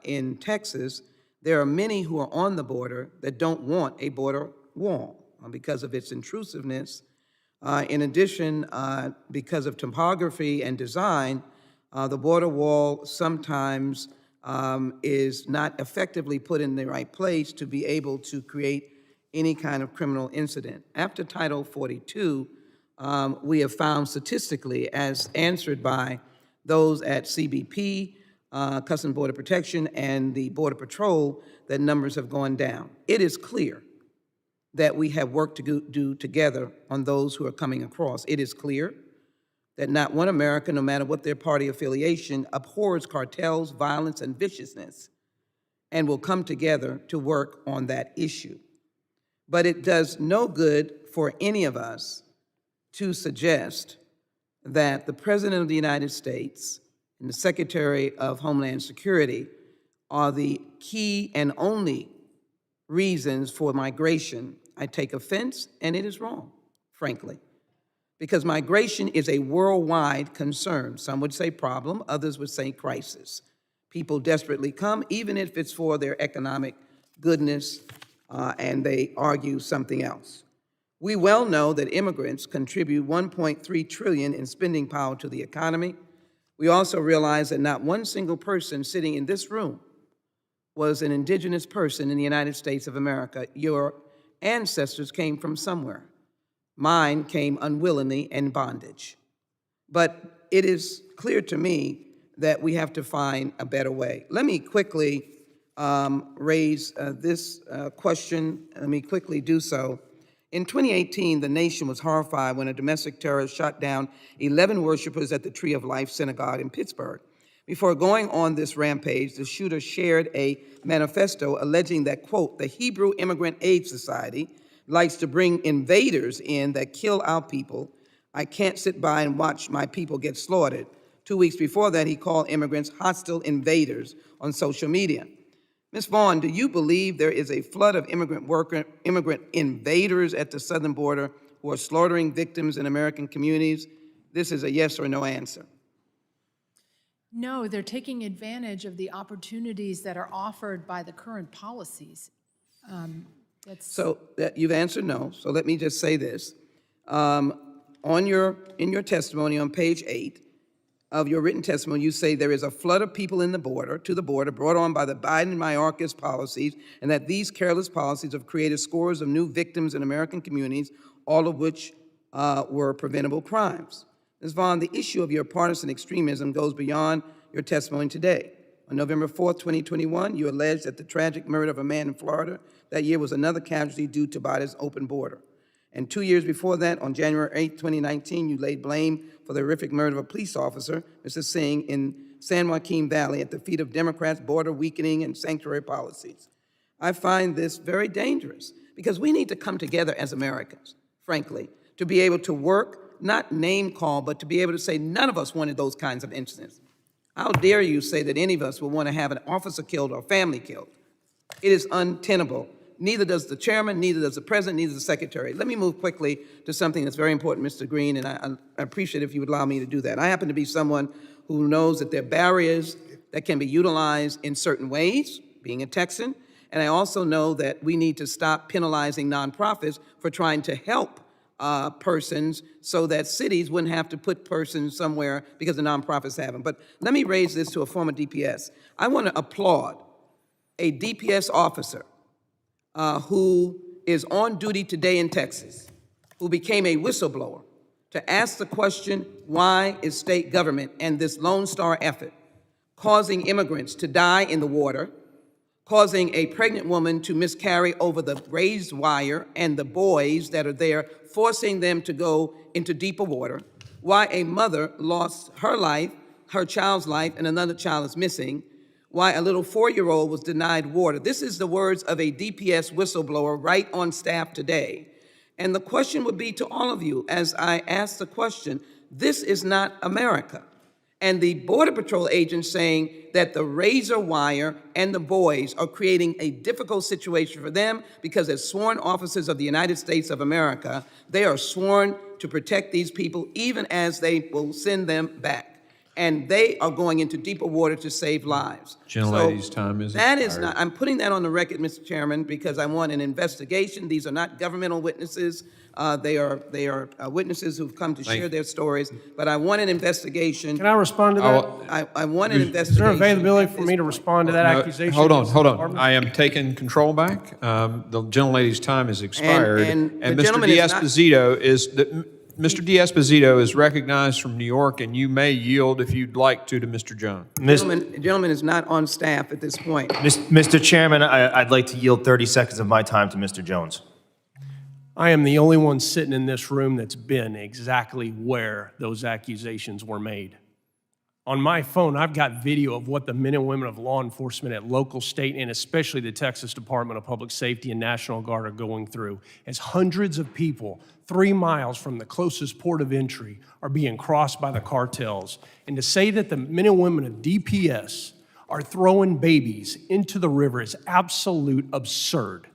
in Texas, there are many who are on the border that don't want a border wall because of its intrusiveness. In addition, because of topography and design, the border wall sometimes is not effectively put in the right place to be able to create any kind of criminal incident. After Title 42, we have found statistically, as answered by those at CBP, Customs and Border Protection, and the Border Patrol, that numbers have gone down. It is clear that we have work to do together on those who are coming across. It is clear that not one American, no matter what their party affiliation, abhors cartels, violence, and viciousness, and will come together to work on that issue. But it does no good for any of us to suggest that the President of the United States and the Secretary of Homeland Security are the key and only reasons for migration. I take offense, and it is wrong, frankly, because migration is a worldwide concern. Some would say problem, others would say crisis. People desperately come, even if it's for their economic goodness, and they argue something else. We well know that immigrants contribute $1.3 trillion in spending power to the economy. We also realize that not one single person sitting in this room was an indigenous person in the United States of America. Your ancestors came from somewhere. Mine came unwillingly in bondage. But it is clear to me that we have to find a better way. Let me quickly raise this question. Let me quickly do so. In 2018, the nation was horrified when a domestic terrorist shot down 11 worshipers at the Tree of Life Synagogue in Pittsburgh. Before going on this rampage, the shooter shared a manifesto alleging that, quote, the Hebrew Immigrant Aid Society likes to bring invaders in that kill our people. I can't sit by and watch my people get slaughtered. 2 weeks before that, he called immigrants hostile invaders on social media. Ms. Vaughn, do you believe there is a flood of immigrant invaders at the southern border who are slaughtering victims in American communities? This is a yes or no answer. No, they're taking advantage of the opportunities that are offered by the current policies. So you've answered no, so let me just say this. In your testimony on page 8 of your written testimony, you say there is a flood of people to the border brought on by the Biden and Mayorkas policies, and that these careless policies have created scores of new victims in American communities, all of which were preventable crimes. Ms. Vaughn, the issue of your partisan extremism goes beyond your testimony today. On November 4th, 2021, you alleged that the tragic murder of a man in Florida that year was another casualty due to Biden's open border. And 2 years before that, on January 8th, 2019, you laid blame for the horrific murder of a police officer, Mr. Singh, in San Joaquin Valley at the feet of Democrats' border weakening and sanctuary policies. I find this very dangerous because we need to come together as Americans, frankly, to be able to work, not name call, but to be able to say none of us wanted those kinds of incidents. How dare you say that any of us would want to have an officer killed or a family killed? It is untenable. Neither does the chairman, neither does the president, neither does the secretary. Let me move quickly to something that's very important, Mr. Green, and I appreciate if you would allow me to do that. I happen to be someone who knows that there are barriers that can be utilized in certain ways, being a Texan, and I also know that we need to stop penalizing nonprofits for trying to help persons so that cities wouldn't have to put persons somewhere because the nonprofits have them. But let me raise this to a former DPS. I want to applaud a DPS officer who is on duty today in Texas, who became a whistleblower, to ask the question, why is state government and this Lone Star effort causing immigrants to die in the water, causing a pregnant woman to miscarry over the raised wire and the boys that are there, forcing them to go into deeper water, why a mother lost her life, her child's life, and another child is missing, why a little 4-year-old was denied water. This is the words of a DPS whistleblower right on staff today. And the question would be to all of you, as I ask the question, this is not America. and the Border Patrol agents saying that the razor wire and the boys are creating a difficult situation for them because as sworn officers of the United States of America, they are sworn to protect these people even as they will send them back. And they are going into deeper water to save lives. Gentlelady's time is That is expired. not, I'm putting that on the record, Mr. Chairman, because I want an investigation. These are not governmental witnesses. They are witnesses who've come to share their stories, but I want an investigation. Can I respond to that? I want an Is investigation. there availability for me to respond to that No, accusation? Hold on, Mr. hold on. Department? I am taking control back. The gentlelady's time has expired. and the Mr. gentleman is not- Mr. D'Esposito is recognized from New York, and you may yield if you'd like to Mr. Jones. The gentleman is not on staff at this point. Mr. Chairman, I'd like to yield 30 seconds of my time to Mr. Jones. I am the only one sitting in this room that's been exactly where those accusations were made. On my phone, I've got video of what the men and women of law enforcement at local, state, and especially the Texas Department of Public Safety and National Guard are going through as hundreds of people 3 miles from the closest port of entry are being crossed by the cartels. And to say that the men and women of DPS are throwing babies into the river is absolute absurd.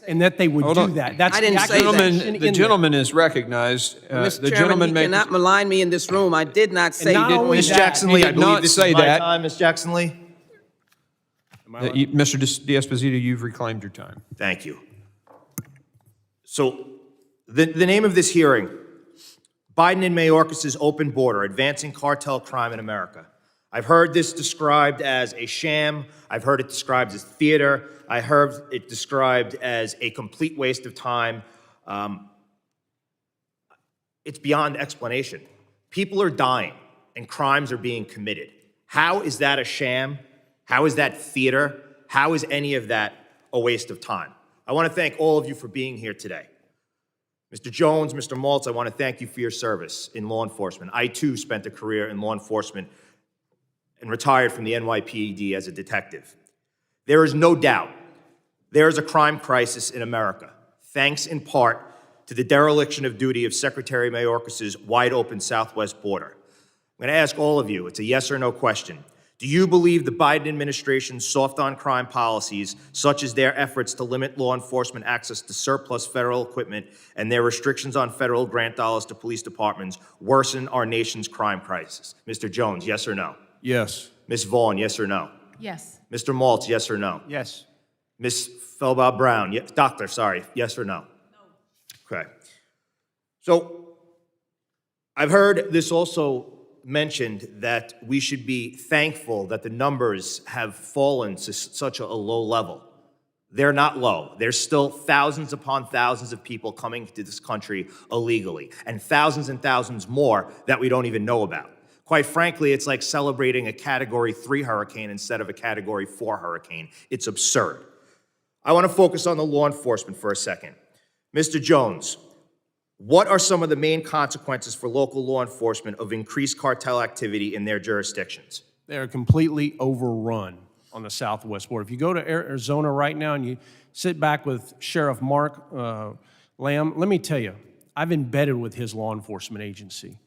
And that they would Hold do on. that. That's I didn't the say that. accusation The in gentleman is recognized. Mr. The Chairman, gentleman you may. cannot malign me in this room. I did not say not that. only Ms. that, Jackson he Lee, I did believe not this say is my that. time, Ms. Jackson Lee. Mr. D'Esposito, you've reclaimed your time. Thank you. So the name of this hearing, Biden and Mayorkas' open border, advancing cartel crime in America. I've heard this described as a sham. I've heard it described as theater. I heard it described as a complete waste of time. It's beyond explanation. People are dying and crimes are being committed. How is that a sham? How is that theater? How is any of that a waste of time? I want to thank all of you for being here today. Mr. Jones, Mr. Maltz, I want to thank you for your service in law enforcement. I, too, spent a career in law enforcement and retired from the NYPD as a detective. There is no doubt there is a crime crisis in America, thanks in part to the dereliction of duty of Secretary Mayorkas' wide-open southwest border. I'm going to ask all of you, it's a yes or no question. Do you believe the Biden administration's soft-on-crime policies, such as their efforts to limit law enforcement access to surplus federal equipment and their restrictions on federal grant dollars to police departments, worsen our nation's crime crisis? Mr. Jones, yes or no? Yes. Ms. Vaughn, yes or no? Yes. Mr. Maltz, yes or no? Yes. Ms. Felbaugh-Brown, doctor, sorry, yes or no? No. Okay. So I've heard this also mentioned that we should be thankful that the numbers have fallen to such a low level. They're not low. There's still thousands upon thousands of people coming to this country illegally, and thousands more that we don't even know about. Quite frankly, it's like celebrating a Category 3 hurricane instead of a Category 4 hurricane. It's absurd. I want to focus on the law enforcement for a second. Mr. Jones, what are some of the main consequences for local law enforcement of increased cartel activity in their jurisdictions? They are completely overrun on the southwest border. If you go to Arizona right now and you sit back with Sheriff Mark Lamb, let me tell you, I've embedded with his law enforcement agency.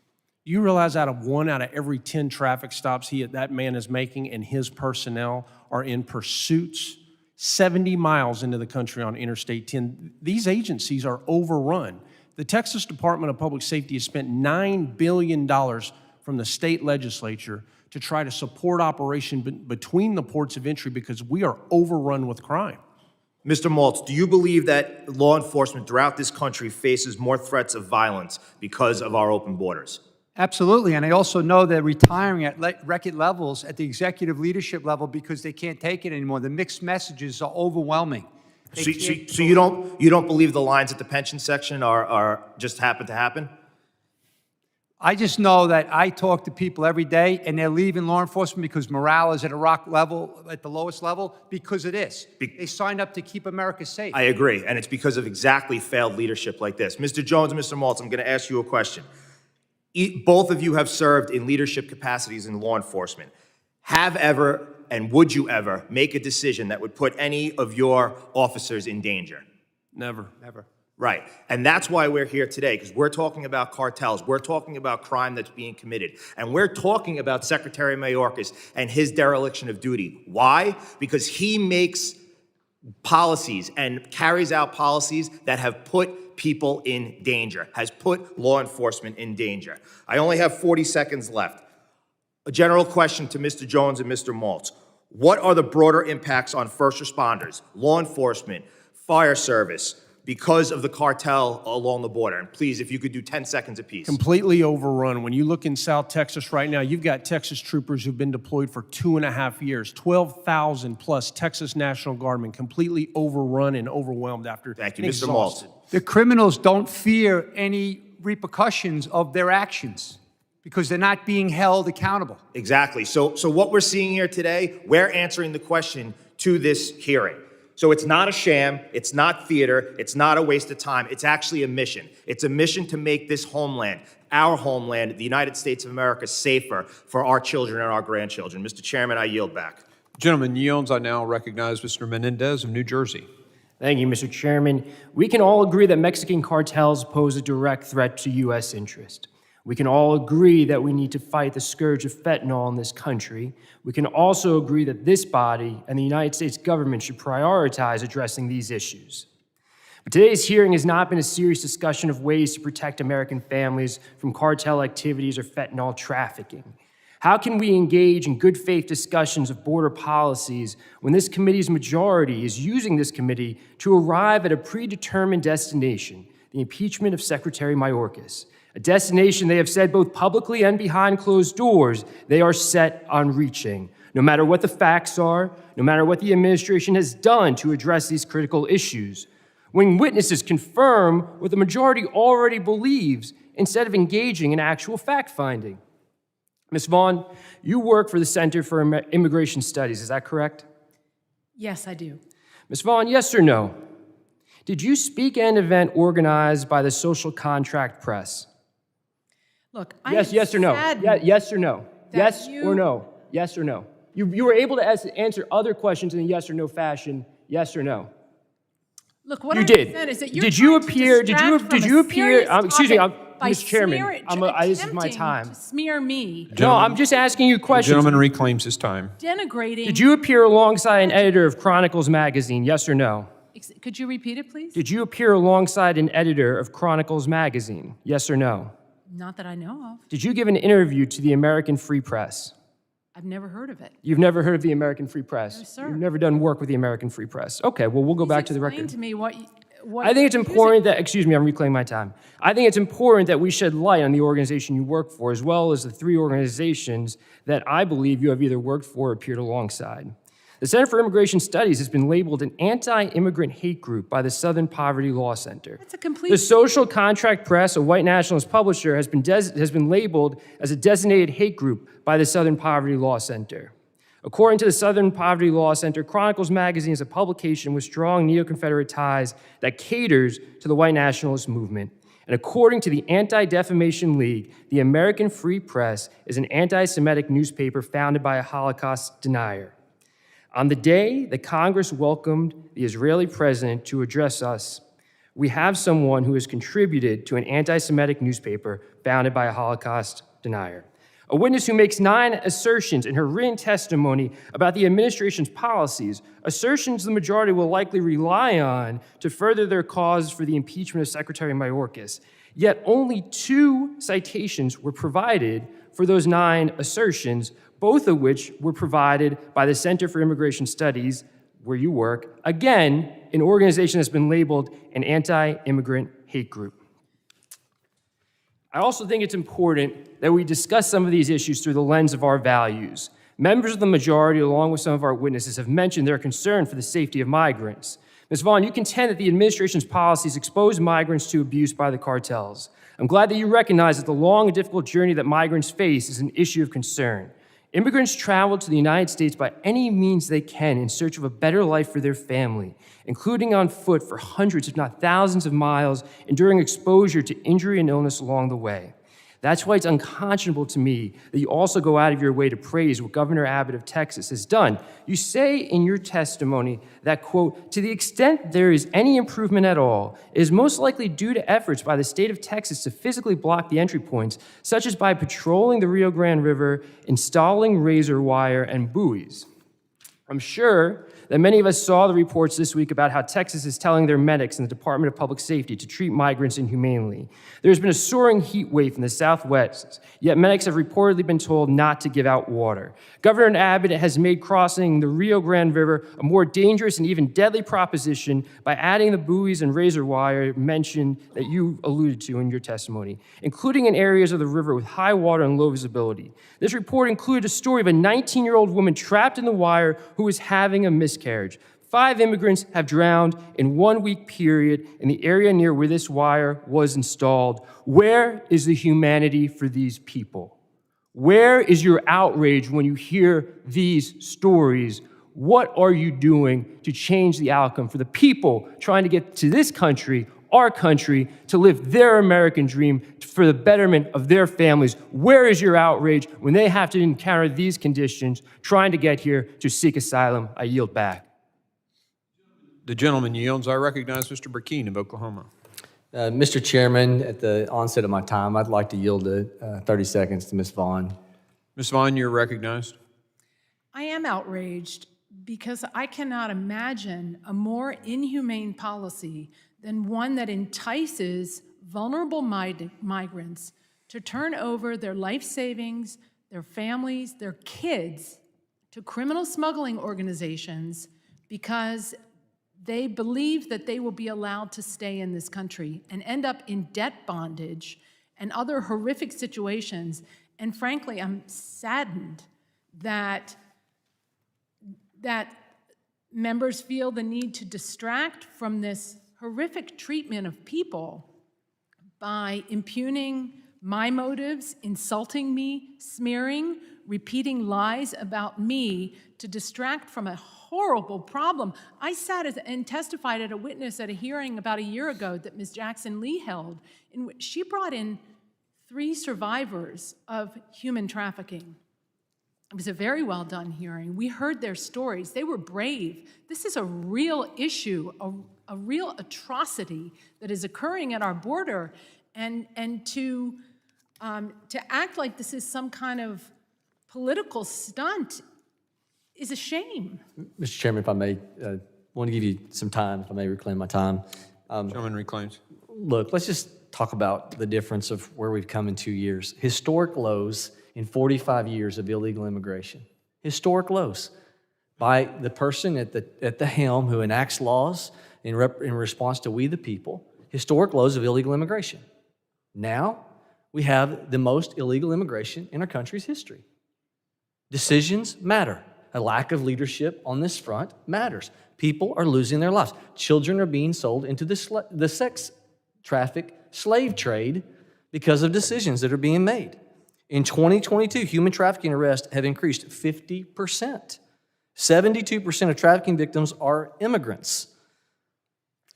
You realize one out of every 10 traffic stops that man is making and his personnel are in pursuits 70 miles into the country on Interstate 10. These agencies are overrun. The Texas Department of Public Safety has spent $9 billion from the state legislature to try to support operation between the ports of entry because we are overrun with crime. Mr. Maltz, do you believe that law enforcement throughout this country faces more threats of violence because of our open borders? Absolutely, and I also know they're retiring at record levels at the executive leadership level because they can't take it anymore. The mixed messages are overwhelming. So you don't believe the lines at the pension section are just happen to happen? I just know that I talk to people every day, and they're leaving law enforcement because morale is at a rock level, at the lowest level, because of this. They signed up to keep America safe. I agree, and it's because of exactly failed leadership like this. Mr. Jones and Mr. Maltz, I'm going to ask you a question. Both of you have served in leadership capacities in law enforcement. Have ever, and would you ever, make a decision that would put any of your officers in danger? Never. Never. Right. And that's why we're here today, because we're talking about cartels. We're talking about crime that's being committed. And we're talking about Secretary Mayorkas and his dereliction of duty. Why? Because he makes policies and carries out policies that have put people in danger, has put law enforcement in danger. I only have 40 seconds left. A general question to Mr. Jones and Mr. Maltz. What are the broader impacts on first responders, law enforcement, fire service, because of the cartel along the border? And please, if you could do 10 seconds apiece. Completely overrun. When you look in South Texas right now, you've got Texas troopers who've been deployed for 2.5 years, 12,000 plus Texas National Guardmen, completely overrun and overwhelmed after. Thank you, and Mr. Maltz. exhausted. The criminals don't fear any repercussions of their actions because they're not being held accountable. Exactly. So what we're seeing here today, we're answering the question to this hearing. So it's not a sham, it's not theater, it's not a waste of time, it's actually a mission. It's a mission to make this homeland, our homeland, the United States of America, safer for our children and our grandchildren. Mr. Chairman, I yield back. Gentleman yields. I now recognize Mr. Menendez of New Jersey. Thank you, Mr. Chairman. We can all agree that Mexican cartels pose a direct threat to U.S. interest. We can all agree that we need to fight the scourge of fentanyl in this country. We can also agree that this body and the United States government should prioritize addressing these issues. But today's hearing has not been a serious discussion of ways to protect American families from cartel activities or fentanyl trafficking. How can we engage in good faith discussions of border policies when this committee's majority is using this committee to arrive at a predetermined destination, the impeachment of Secretary Mayorkas? A destination they have said both publicly and behind closed doors they are set on reaching, no matter what the facts are, no matter what the administration has done to address these critical issues. When witnesses confirm what the majority already believes instead of engaging in actual fact-finding. Ms. Vaughn, you work for the Center for Immigration Studies, is that correct? Yes, I do. Ms. Vaughn, yes or no? Did you speak at an event organized by the Social Contract Press? Look, Yes or no? Yes or no? Yes you- or no? Yes or no? You were able to answer other questions in a yes or no fashion. Yes or no? Look, what You I did. said is that you're Did you trying to appear? distract Did from you a appear? serious Excuse me, topic by Mr. Chairman. This is my attempting time. to smear me, No, I'm just asking you The questions. gentleman reclaims his time. denigrating. Did you appear alongside an editor of Chronicles magazine? Yes or no? Could you repeat it, please? Did you appear alongside an editor of Chronicles magazine? Yes or no? Not that I know of. Did you give an interview to the American Free Press? I've never heard of it. You've never heard of the American Free Press? No, sir. You've never done work with the American Free Press? Okay, well, we'll go back to the Explain record. to me what I think it's important that, excuse me, I'm reclaiming my time. I think it's important that we shed light on the organization you work for, as well as the three organizations that I believe you have either worked for or appeared alongside. The Center for Immigration Studies has been labeled an anti-immigrant hate group by the Southern Poverty Law Center. That's a complete. The Social Contract Press, a white nationalist publisher, has been labeled as a designated hate group by the Southern Poverty Law Center. According to the Southern Poverty Law Center, Chronicles magazine is a publication with strong neo-Confederate ties that caters to the white nationalist movement. And according to the Anti-Defamation League, the American Free Press is an anti-Semitic newspaper founded by a Holocaust denier. On the day that Congress welcomed the Israeli president to address us, we have someone who has contributed to an anti-Semitic newspaper founded by a Holocaust denier. A witness who makes 9 assertions in her written testimony about the administration's policies, assertions the majority will likely rely on to further their cause for the impeachment of Secretary Mayorkas. Yet only 2 citations were provided for those 9 assertions, both of which were provided by the Center for Immigration Studies, where you work, again, an organization that's been labeled an anti-immigrant hate group. I also think it's important that we discuss some of these issues through the lens of our values. Members of the majority, along with some of our witnesses, have mentioned their concern for the safety of migrants. Ms. Vaughn, you contend that the administration's policies expose migrants to abuse by the cartels. I'm glad that you recognize that the long and difficult journey that migrants face is an issue of concern. Immigrants travel to the United States by any means they can in search of a better life for their family, including on foot for hundreds, if not thousands of miles, enduring exposure to injury and illness along the way. That's why it's unconscionable to me that you also go out of your way to praise what Governor Abbott of Texas has done. You say in your testimony that, quote, to the extent there is any improvement at all, it is most likely due to efforts by the state of Texas to physically block the entry points, such as by patrolling the Rio Grande River, installing razor wire and buoys. I'm sure that many of us saw the reports this week about how Texas is telling their medics in the Department of Public Safety to treat migrants inhumanely. There's been a soaring heat wave in the Southwest, yet medics have reportedly been told not to give out water. Governor Abbott has made crossing the Rio Grande River a more dangerous and even deadly proposition by adding the buoys and razor wire mentioned that you alluded to in your testimony, including in areas of the river with high water and low visibility. This report included a story of a 19-year-old woman trapped in the wire who was having a miscarriage. 5 immigrants have drowned in 1 week period in the area near where this wire was installed. Where is the humanity for these people? Where is your outrage when you hear these stories? What are you doing to change the outcome for the people trying to get to this country, our country, to live their American dream for the betterment of their families? Where is your outrage when they have to encounter these conditions trying to get here to seek asylum? I yield back. The gentleman yields. I recognize Mr. Burkeen of Oklahoma. Mr. Chairman, at the onset of my time, I'd like to yield 30 seconds to Ms. Vaughn. Ms. Vaughn, you're recognized. I am outraged because I cannot imagine a more inhumane policy than one that entices vulnerable migrants to turn over their life savings, their families, their kids to criminal smuggling organizations because they believe that they will be allowed to stay in this country and end up in debt bondage and other horrific situations. And frankly, I'm saddened that members feel the need to distract from this horrific treatment of people by impugning my motives, insulting me, smearing, repeating lies about me to distract from a horrible problem. I sat and testified at a witness at a hearing about a year ago that Ms. Jackson Lee held, in which she brought in 3 survivors of human trafficking. It was a very well done hearing. We heard their stories. They were brave. This is a real issue, a real atrocity that is occurring at our border. And to act like this is some kind of political stunt is a shame. Mr. Chairman, if I may, want to give you some time, if I may reclaim my time. Gentleman reclaims. Look, let's just talk about the difference of where we've come in 2 years. Historic lows in 45 years of illegal immigration. Historic lows by the person at the helm who enacts laws in response to we the people. Historic lows of illegal immigration. Now, we have the most illegal immigration in our country's history. Decisions matter. A lack of leadership on this front matters. People are losing their lives. Children are being sold into the sex traffic slave trade because of decisions that are being made. In 2022, human trafficking arrests have increased 50%. 72% of trafficking victims are immigrants.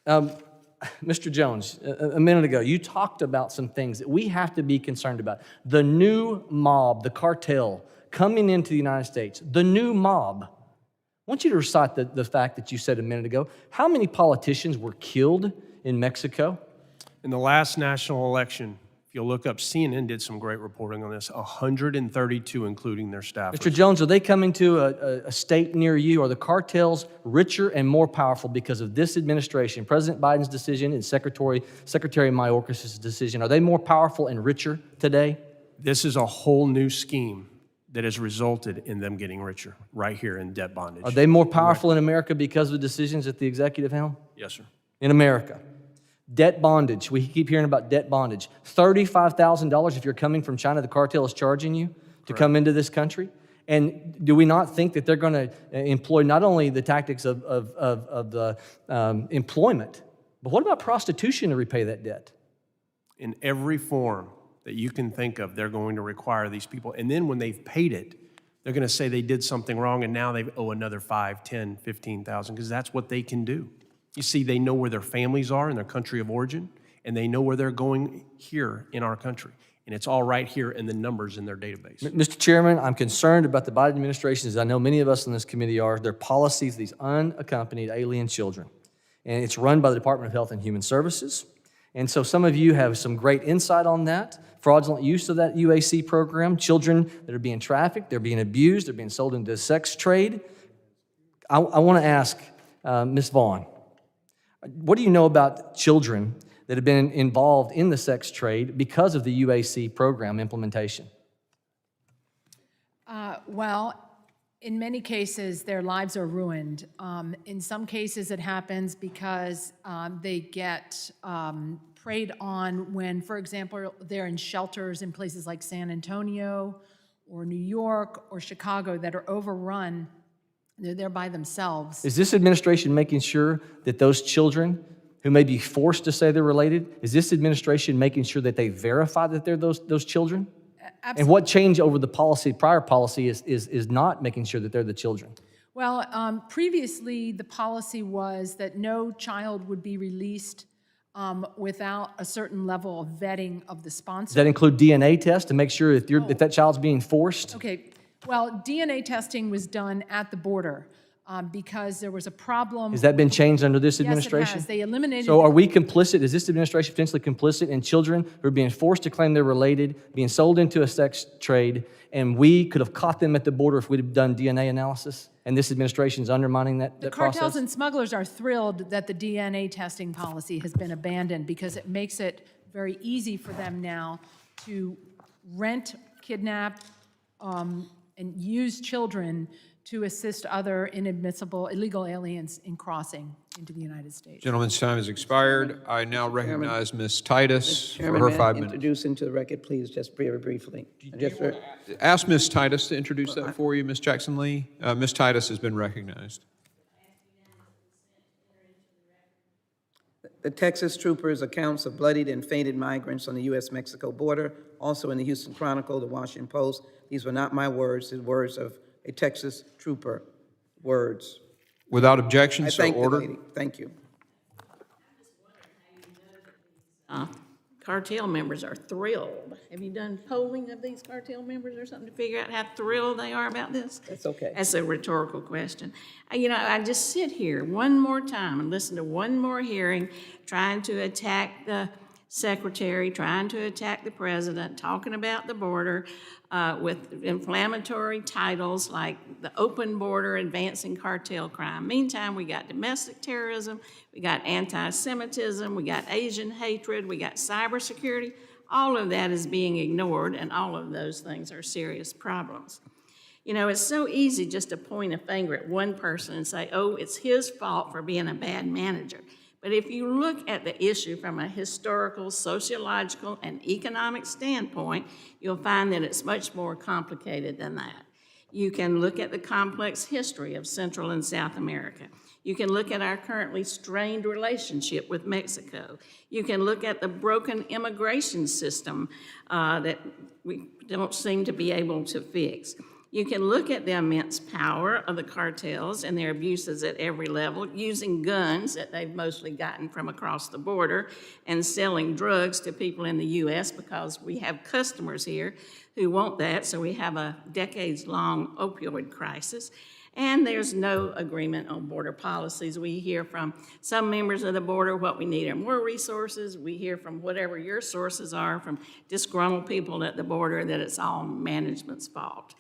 Mr. Jones, a minute ago, you talked about some things that we have to be concerned about. The new mob, the cartel, coming into the United States, the new mob. I want you to recite the fact that you said a minute ago. How many politicians were killed in Mexico? In the last national election, if you'll look up, CNN did some great reporting on this, 132, including their staffers. Mr. Jones, are they coming to a state near you? Are the cartels richer and more powerful because of this administration, President Biden's decision and Secretary Mayorkas' decision? Are they more powerful and richer today? This is a whole new scheme that has resulted in them getting richer right here in debt bondage. Are they more powerful in America because of decisions at the executive helm? Yes, sir. In America. Debt bondage. We keep hearing about debt bondage. $35,000 if you're coming from China, the cartel is charging you to come into this country. And do we not think that they're going to employ not only the tactics of the employment, but what about prostitution to repay that debt? In every form that you can think of, they're going to require these people. And then when they've paid it, they're going to say they did something wrong and now they owe another $5,000, $10,000, $15,000 because that's what they can do. You see, they know where their families are in their country of origin, and they know where they're going here in our country. and it's all right here in the numbers in their database. Mr. Chairman, I'm concerned about the Biden administration, as I know many of us in this committee are, their policies, these unaccompanied alien children. And it's run by the Department of Health and Human Services. And so some of you have some great insight on that, fraudulent use of that UAC program, children that are being trafficked, they're being abused, they're being sold into sex trade. I want to ask Ms. Vaughn, what do you know about children that have been involved in the sex trade because of the UAC program implementation? Well, in many cases, their lives are ruined. In some cases, it happens because they get preyed on when, for example, they're in shelters in places like San Antonio or New York or Chicago that are overrun. They're there by themselves. Is this administration making sure that those children who may be forced to say they're related, is this administration making sure that they verify that they're those children? Absolutely. And what changed over the prior policy is not making sure that they're the children? Well, previously, the policy was that no child would be released without a certain level of vetting of the sponsor. Does that include DNA tests to make sure if that child's being forced? Okay, well, DNA testing was done at the border because there was a problem. Has that been changed under this administration? Yes, it has. They eliminated. So are we complicit? Is this administration potentially complicit in children who are being forced to claim they're related, being sold into a sex trade, and we could have caught them at the border if we'd have done DNA analysis? And this administration is undermining that process? The cartels and smugglers are thrilled that the DNA testing policy has been abandoned because it makes it very easy for them now to rent, kidnap, and use children to assist other inadmissible illegal aliens in crossing into the United States. Gentleman's time has expired. I now recognize Ms. Titus for Chairman, her may I 5 minutes. introduce into the record, please, just very briefly. Ask Ms. Titus to introduce that for you, Ms. Jackson-Lee. Ms. Titus has been recognized. The Texas troopers' accounts of bloodied and fainted migrants on the U.S.-Mexico border, also in the Houston Chronicle, the Washington Post. These were not my words, the words of a Texas trooper. Words. Without objection, so thank the ordered. lady. Thank you. Cartel members are thrilled. Have you done polling of these cartel members or something to figure out how thrilled they are about this? That's okay. That's a rhetorical question. You know, I just sit here one more time and listen to one more hearing trying to attack the secretary, trying to attack the president, talking about the border with inflammatory titles like the open border advancing cartel crime. Meantime, we got domestic terrorism, we got anti-Semitism, we got Asian hatred, we got cybersecurity. All of that is being ignored, and all of those things are serious problems. You know, it's so easy just to point a finger at one person and say, oh, it's his fault for being a bad manager. But if you look at the issue from a historical, sociological, and economic standpoint, you'll find that it's much more complicated than that. You can look at the complex history of Central and South America. You can look at our currently strained relationship with Mexico. You can look at the broken immigration system that we don't seem to be able to fix. You can look at the immense power of the cartels and their abuses at every level, using guns that they've mostly gotten from across the border and selling drugs to people in the U.S. because we have customers here who want that, so we have a decades-long opioid crisis. And there's no agreement on border policies. We hear from some members of the border what we need are more resources. We hear from whatever your sources are, from disgruntled people at the border, that it's all management's fault.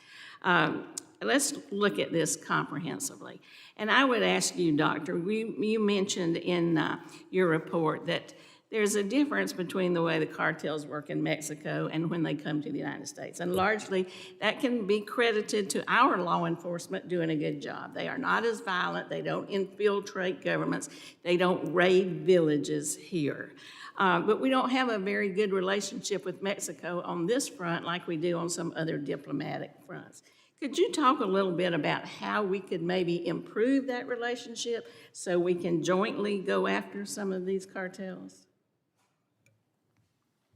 Let's look at this comprehensively. And I would ask you, Doctor, you mentioned in your report that there's a difference between the way the cartels work in Mexico and when they come to the United States. And largely, that can be credited to our law enforcement doing a good job. They are not as violent. They don't infiltrate governments. They don't raid villages here. But we don't have a very good relationship with Mexico on this front like we do on some other diplomatic fronts. Could you talk a little bit about how we could maybe improve that relationship so we can jointly go after some of these cartels?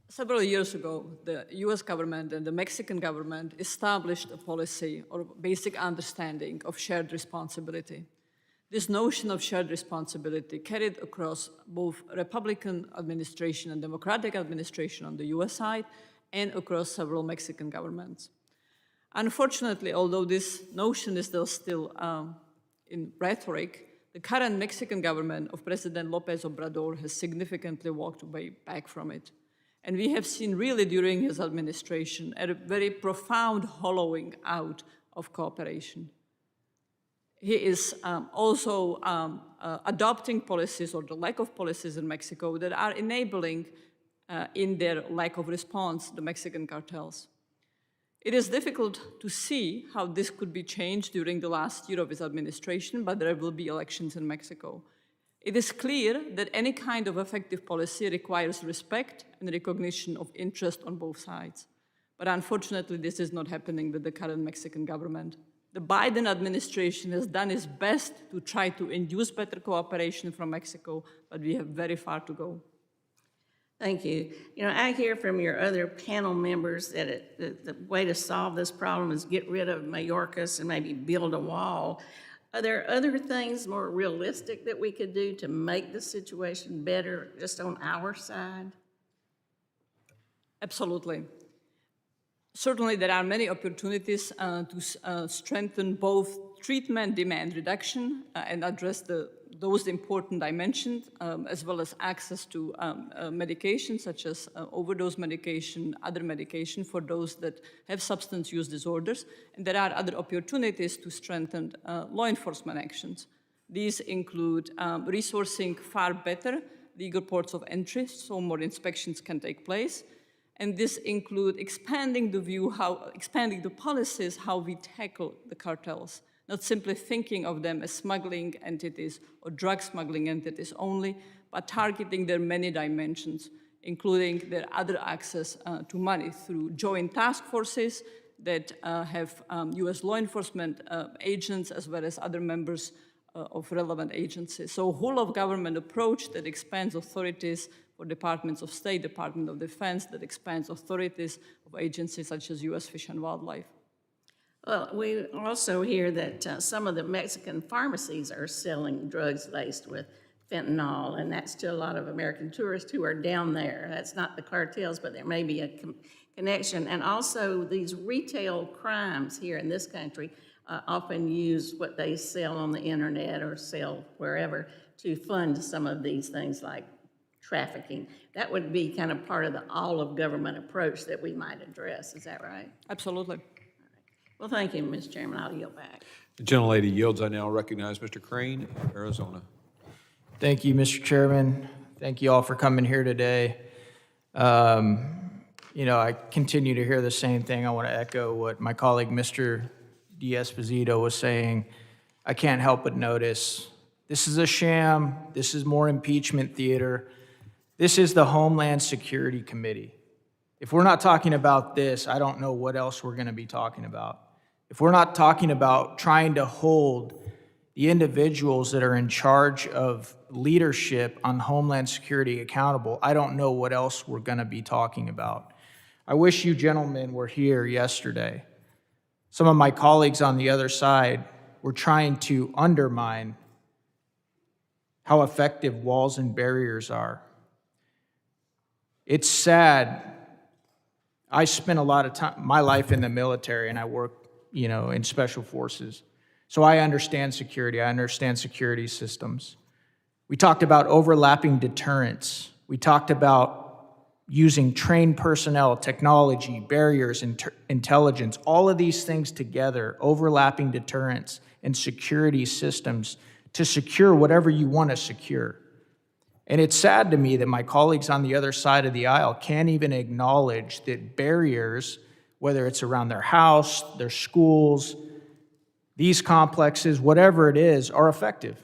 Several years ago, the US government and the Mexican government established a policy or basic understanding of shared responsibility. This notion of shared responsibility carried across both Republican administration and Democratic administration on the US side, and across several Mexican governments. Unfortunately, although this notion is still in rhetoric, the current Mexican government of President López Obrador has significantly walked away back from it. And we have seen really during his administration a very profound hollowing out of cooperation. He is also adopting policies, or the lack of policies in Mexico, that are enabling, in their lack of response, the Mexican cartels. It is difficult to see how this could be changed during the last year of his administration, but there will be elections in Mexico. It is clear that any kind of effective policy requires respect and recognition of interest on both sides. But unfortunately, this is not happening with the current Mexican government. The Biden administration has done its best to try to induce better cooperation from Mexico, but we have very far to go. Thank you. You know, I hear from your other panel members that the way to solve this problem is get rid of Mayorkas and maybe build a wall. Are there other things more realistic that we could do to make the situation better just on our side? Absolutely. Certainly, there are many opportunities to strengthen both treatment demand reduction and address those important dimensions, as well as access to medication such as overdose medication, other medication for those that have substance use disorders. And there are other opportunities to strengthen law enforcement actions. These include resourcing far better legal ports of entry so more inspections can take place. And this includes expanding the policies, how we tackle the cartels, not simply thinking of them as smuggling entities or drug smuggling entities only, but targeting their many dimensions, including their other access to money through joint task forces that have US law enforcement agents as well as other members of relevant agencies. So a whole of government approach that expands authorities for departments of state, Department of Defense, that expands authorities of agencies such as US Fish and Wildlife. Well, we also hear that some of the Mexican pharmacies are selling drugs laced with fentanyl, and that's to a lot of American tourists who are down there. That's not the cartels, but there may be a connection. And also these retail crimes here in this country often use what they sell on the internet or sell wherever to fund some of these things like trafficking. That would be kind of part of the all-of-government approach that we might address. Is that right? Absolutely. Well, thank you, Mr. Chairman. I'll yield back. The gentlelady yields. I now recognize Mr. Crane, Arizona. Thank you, Mr. Chairman. Thank you all for coming here today. You know, I continue to hear the same thing. I want to echo what my colleague, Mr. D'Esposito, was saying. I can't help but notice this is a sham. This is more impeachment theater. This is the Homeland Security Committee. If we're not talking about this, I don't know what else we're going to be talking about. If we're not talking about trying to hold the individuals that are in charge of leadership on Homeland Security accountable, I don't know what else we're going to be talking about. I wish you gentlemen were here yesterday. Some of my colleagues on the other side were trying to undermine how effective walls and barriers are. It's sad. I spent a lot of time, my life in the military, and I work, you know, in special forces. So I understand security. I understand security systems. We talked about overlapping deterrence. We talked about using trained personnel, technology, barriers, intelligence, all of these things together, overlapping deterrence and security systems to secure whatever you want to secure. And it's sad to me that my colleagues on the other side of the aisle can't even acknowledge that barriers, whether it's around their house, their schools, these complexes, whatever it is, are effective.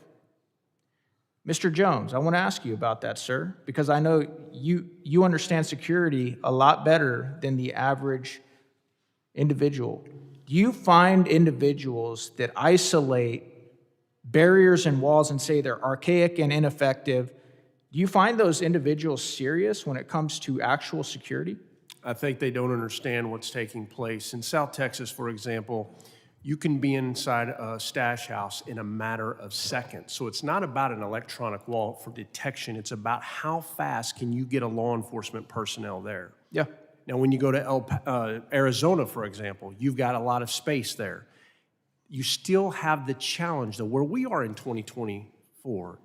Mr. Jones, I want to ask you about that, sir, because I know you understand security a lot better than the average individual. Do you find individuals that isolate barriers and walls and say they're archaic and ineffective? Do you find those individuals serious when it comes to actual security? I think they don't understand what's taking place. In South Texas, for example, you can be inside a stash house in a matter of seconds. So it's not about an electronic wall for detection. It's about how fast can you get a law enforcement personnel there. Yeah. Now, when you go to Arizona, for example, you've got a lot of space there. You still have the challenge, though, where we are in 2024, or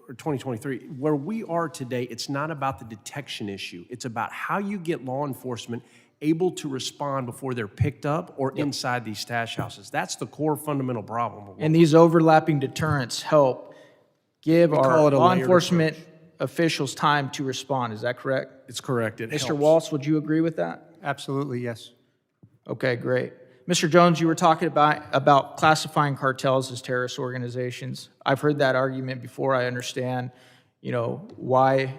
2023, where we are today, it's not about the detection issue. It's about how you get law enforcement able to respond before they're picked up or inside these stash houses. That's the core fundamental problem. And these overlapping deterrents help give call our it a law layered enforcement officials time to respond. Is that correct? It's correct. It Mr. helps. Waltz, would you agree with that? Absolutely, yes. Okay, great. Mr. Jones, you were talking about classifying cartels as terrorist organizations. I've heard that argument before. I understand, why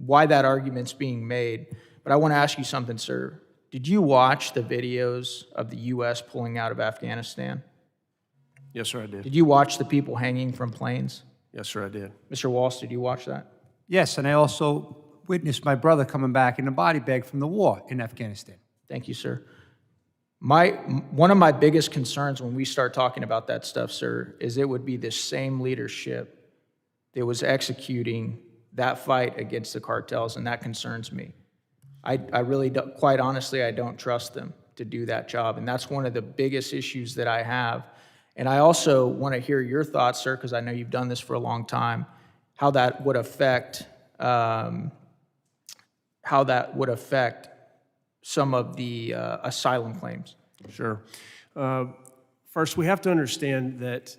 that argument's being made. But I want to ask you something, sir. Did you watch the videos of the U.S. pulling out of Afghanistan? Yes, sir, I did. Did you watch the people hanging from planes? Yes, sir, I did. Mr. Walsh, did you watch that? Yes, and I also witnessed my brother coming back in a body bag from the war in Afghanistan. Thank you, sir. One of my biggest concerns when we start talking about that stuff, sir, is it would be the same leadership that was executing that fight against the cartels, and that concerns me. I really don't, quite honestly, I don't trust them to do that job, and that's one of the biggest issues that I have. And I also want to hear your thoughts, sir, because I know you've done this for a long time, how that would affect some of the asylum claims. Sure. First, we have to understand that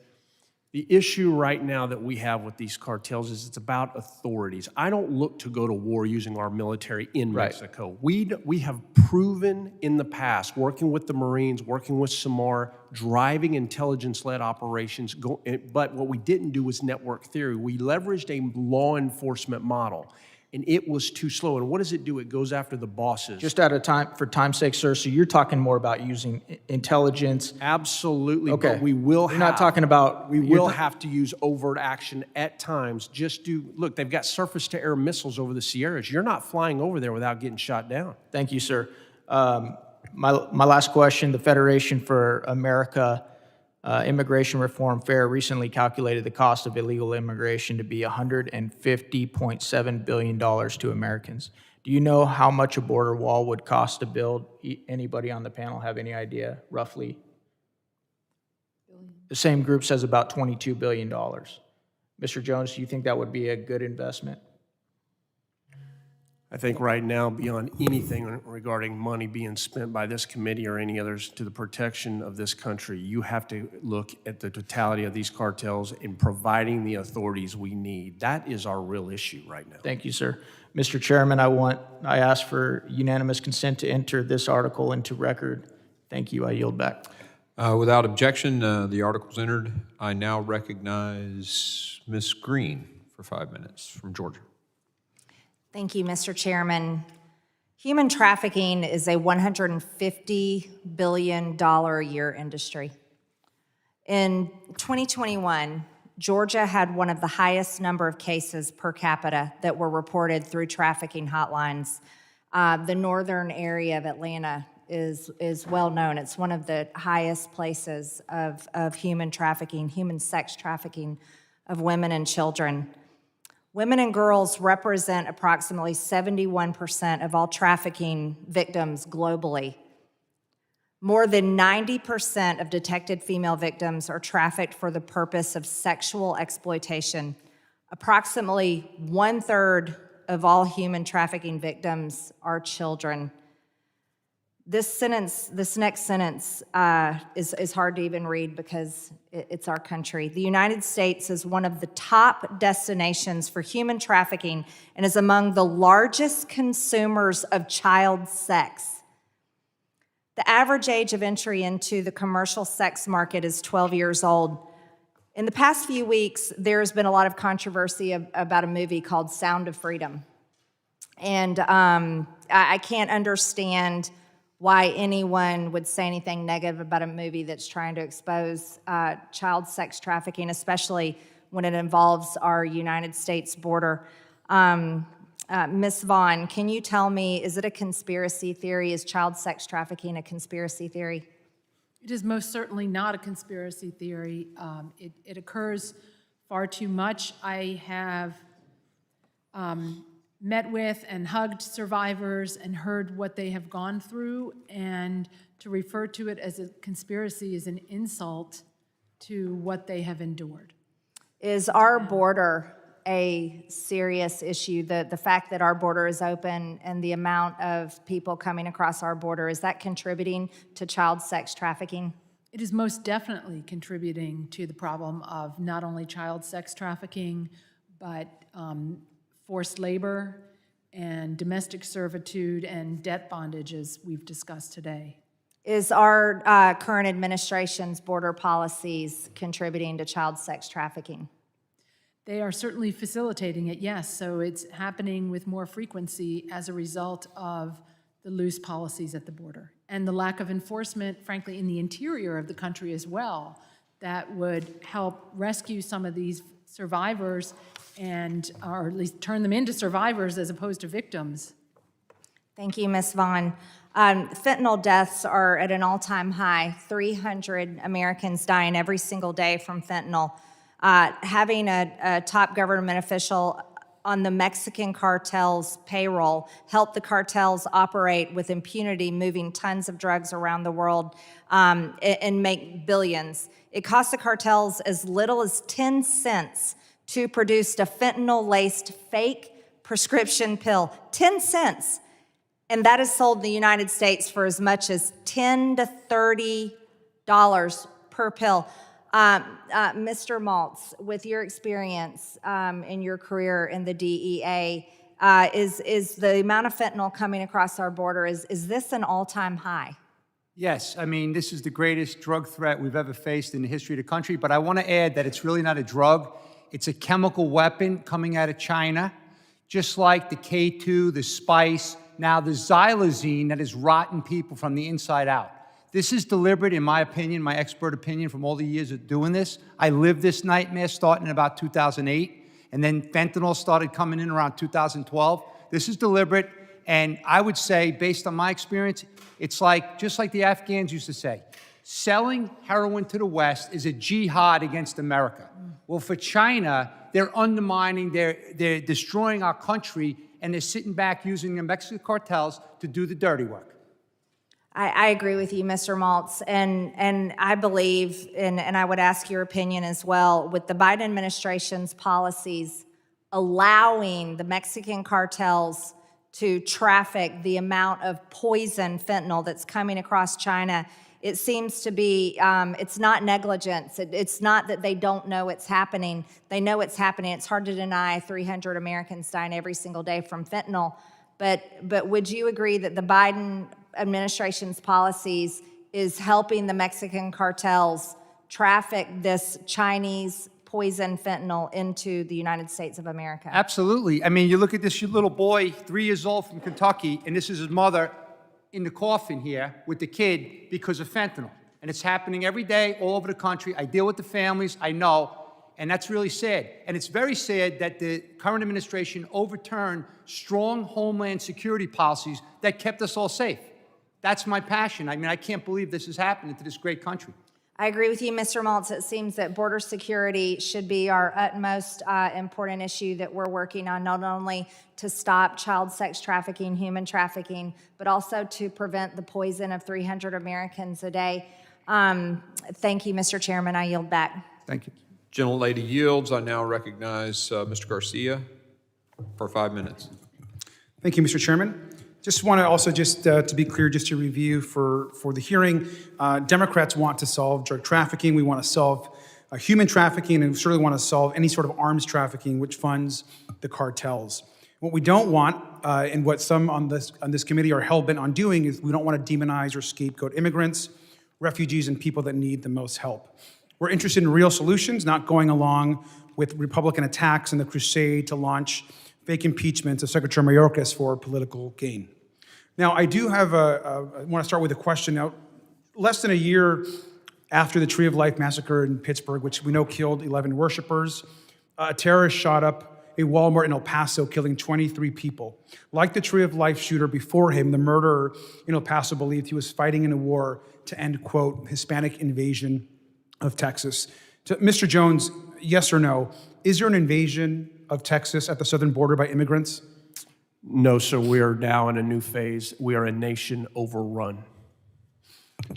the issue right now that we have with these cartels is it's about authorities. I don't look to go to war using our military in Mexico. We have proven in the past, working with the Marines, working with SAMAR, driving intelligence-led operations, but what we didn't do was network theory. We leveraged a law enforcement model, and it was too slow. And what does it do? It goes after the bosses. Just out of time, for time's sake, sir, so you're talking more about using intelligence. Absolutely, Okay. but we will You're not talking about... We will have to use overt action at times. Look, they've got surface-to-air missiles over the Sierras. You're not flying over there without getting shot down. Thank you, sir. My last question, the Federation for America Immigration Reform Fair recently calculated the cost of illegal immigration to be $150.7 billion to Americans. Do you know how much a border wall would cost to build? Anybody on the panel have any idea, roughly? The same group says about $22 billion. Mr. Jones, do you think that would be a good investment? I think right now, beyond anything regarding money being spent by this committee or any others to the protection of this country, you have to look at the totality of these cartels in providing the authorities we need. That is our real issue right now. Thank you, sir. Mr. Chairman, I ask for unanimous consent to enter this article into record. Thank you. I yield back. Without objection, the article's entered. I now recognize Ms. Green for 5 minutes from Georgia. Thank you, Mr. Chairman. Human trafficking is a $150 billion a year industry. In 2021, Georgia had one of the highest number of cases per capita that were reported through trafficking hotlines. The northern area of Atlanta is well known. It's one of the highest places of human trafficking, human sex trafficking of women and children. Women and girls represent approximately 71% of all trafficking victims globally. More than 90% of detected female victims are trafficked for the purpose of sexual exploitation. Approximately 1/3 of all human trafficking victims are children. This next sentence is hard to even read because it's our country. The United States is one of the top destinations for human trafficking and is among the largest consumers of child sex. The average age of entry into the commercial sex market is 12 years old. In the past few weeks, there's been a lot of controversy about a movie called Sound of Freedom. And I can't understand why anyone would say anything negative about a movie that's trying to expose child sex trafficking, especially when it involves our United States border. Ms. Vaughn, can you tell me, is it a conspiracy theory? Is child sex trafficking a conspiracy theory? It is most certainly not a conspiracy theory. It occurs far too much. I have met with and hugged survivors and heard what they have gone through, and to refer to it as a conspiracy is an insult to what they have endured. Is our border a serious issue? The fact that our border is open and the amount of people coming across our border, is that contributing to child sex trafficking? It is most definitely contributing to the problem of not only child sex trafficking, but forced labor and domestic servitude and debt bondage, as we've discussed today. Is our current administration's border policies contributing to child sex trafficking? They are certainly facilitating it, yes, so it's happening with more frequency as a result of the loose policies at the border and the lack of enforcement, frankly, in the interior of the country as well, that would help rescue some of these survivors and, or at least turn them into survivors as opposed to victims. Thank you, Ms. Vaughn. Fentanyl deaths are at an all-time high. 300 Americans dying every single day from fentanyl. Having a top government official on the Mexican cartel's payroll helped the cartels operate with impunity, moving tons of drugs around the world and make billions. It cost the cartels as little as 10 cents to produce a fentanyl-laced fake prescription pill. 10 cents. And that is sold in the United States for as much as $10 to $30 per pill. Mr. Maltz, with your experience in your career in the DEA, is the amount of fentanyl coming across our border, is this an all-time high? Yes, I mean, this is the greatest drug threat we've ever faced in the history of the country, but I want to add that it's really not a drug. It's a chemical weapon coming out of China, just like the K2, the spice, now the xylazine that is rotting people from the inside out. This is deliberate, in my opinion, my expert opinion from all the years of doing this. I lived this nightmare starting in about 2008, and then fentanyl started coming in around 2012. This is deliberate, and I would say, based on my experience, it's like, just like the Afghans used to say, selling heroin to the West is a jihad against America. Well, for China, they're undermining, they're destroying our country, and they're sitting back using the Mexican cartels to do the dirty work. I agree with you, Mr. Maltz, and I believe, and I would ask your opinion as well, with the Biden administration's policies allowing the Mexican cartels to traffic the amount of poison fentanyl that's coming across China, it seems to be, it's not negligence. It's not that they don't know it's happening. They know it's happening. It's hard to deny 300 Americans dying every single day from fentanyl. But would you agree that the Biden administration's policies is helping the Mexican cartels traffic this Chinese poison fentanyl into the United States of America? Absolutely. I mean, you look at this little boy, 3 years old from Kentucky, and this is his mother in the coffin here with the kid because of fentanyl. And it's happening every day all over the country. I deal with the families, I know, and that's really sad. And it's very sad that the current administration overturned strong homeland security policies that kept us all safe. That's my passion. I mean, I can't believe this is happening to this great country. I agree with you, Mr. Maltz. It seems that border security should be our utmost important issue that we're working on, not only to stop child sex trafficking, human trafficking, but also to prevent the poison of 300 Americans a day. Thank you, Mr. Chairman. I yield back. Thank you. Gentlelady yields. I now recognize Mr. Garcia for 5 minutes. Thank you, Mr. Chairman. Just want to also to be clear, just to review for the hearing, Democrats want to solve drug trafficking. We want to solve human trafficking, and we certainly want to solve any sort of arms trafficking which funds the cartels. What we don't want, and what some on this committee are hell-bent on doing, is we don't want to demonize or scapegoat immigrants, refugees, and people that need the most help. We're interested in real solutions, not going along with Republican attacks and the crusade to launch fake impeachments of Secretary Mayorkas for political gain. Now, I do have I want to start with a question. Now, less than a year after the Tree of Life massacre in Pittsburgh, which we know killed 11 worshipers, a terrorist shot up a Walmart in El Paso, killing 23 people. Like the Tree of Life shooter before him, the murderer in El Paso believed he was fighting in a war to end, quote, Hispanic invasion of Texas. So, Mr. Jones, yes or no, is there an invasion of Texas at the southern border by immigrants? No, sir, we are now in a new phase. We are a nation overrun.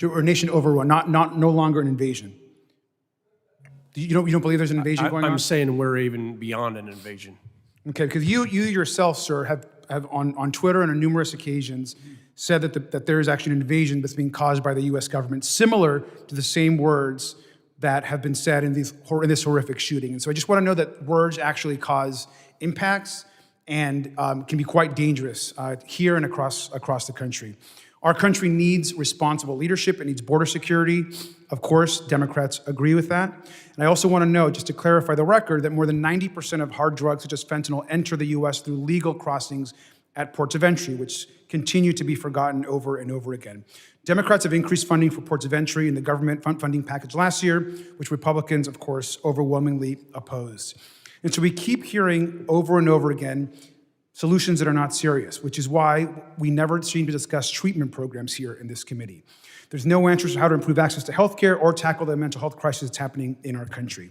Or a nation overrun, no longer an invasion. You don't believe there's an invasion going on? I'm saying we're even beyond an invasion. Okay, because you yourself, sir, have on Twitter and on numerous occasions said that there is actually an invasion that's being caused by the U.S. government, similar to the same words that have been said in this horrific shooting. And so I just want to know that words actually cause impacts and can be quite dangerous here and across the country. Our country needs responsible leadership. It needs border security. Of course, Democrats agree with that. And I also want to note, just to clarify the record, that more than 90% of hard drugs such as fentanyl enter the U.S. through legal crossings at ports of entry, which continue to be forgotten over and over again. Democrats have increased funding for ports of entry in the government funding package last year, which Republicans, of course, overwhelmingly opposed. And so we keep hearing over and over again solutions that are not serious, which is why we never seem to discuss treatment programs here in this committee. There's no answers to how to improve access to healthcare or tackle the mental health crisis that's happening in our country.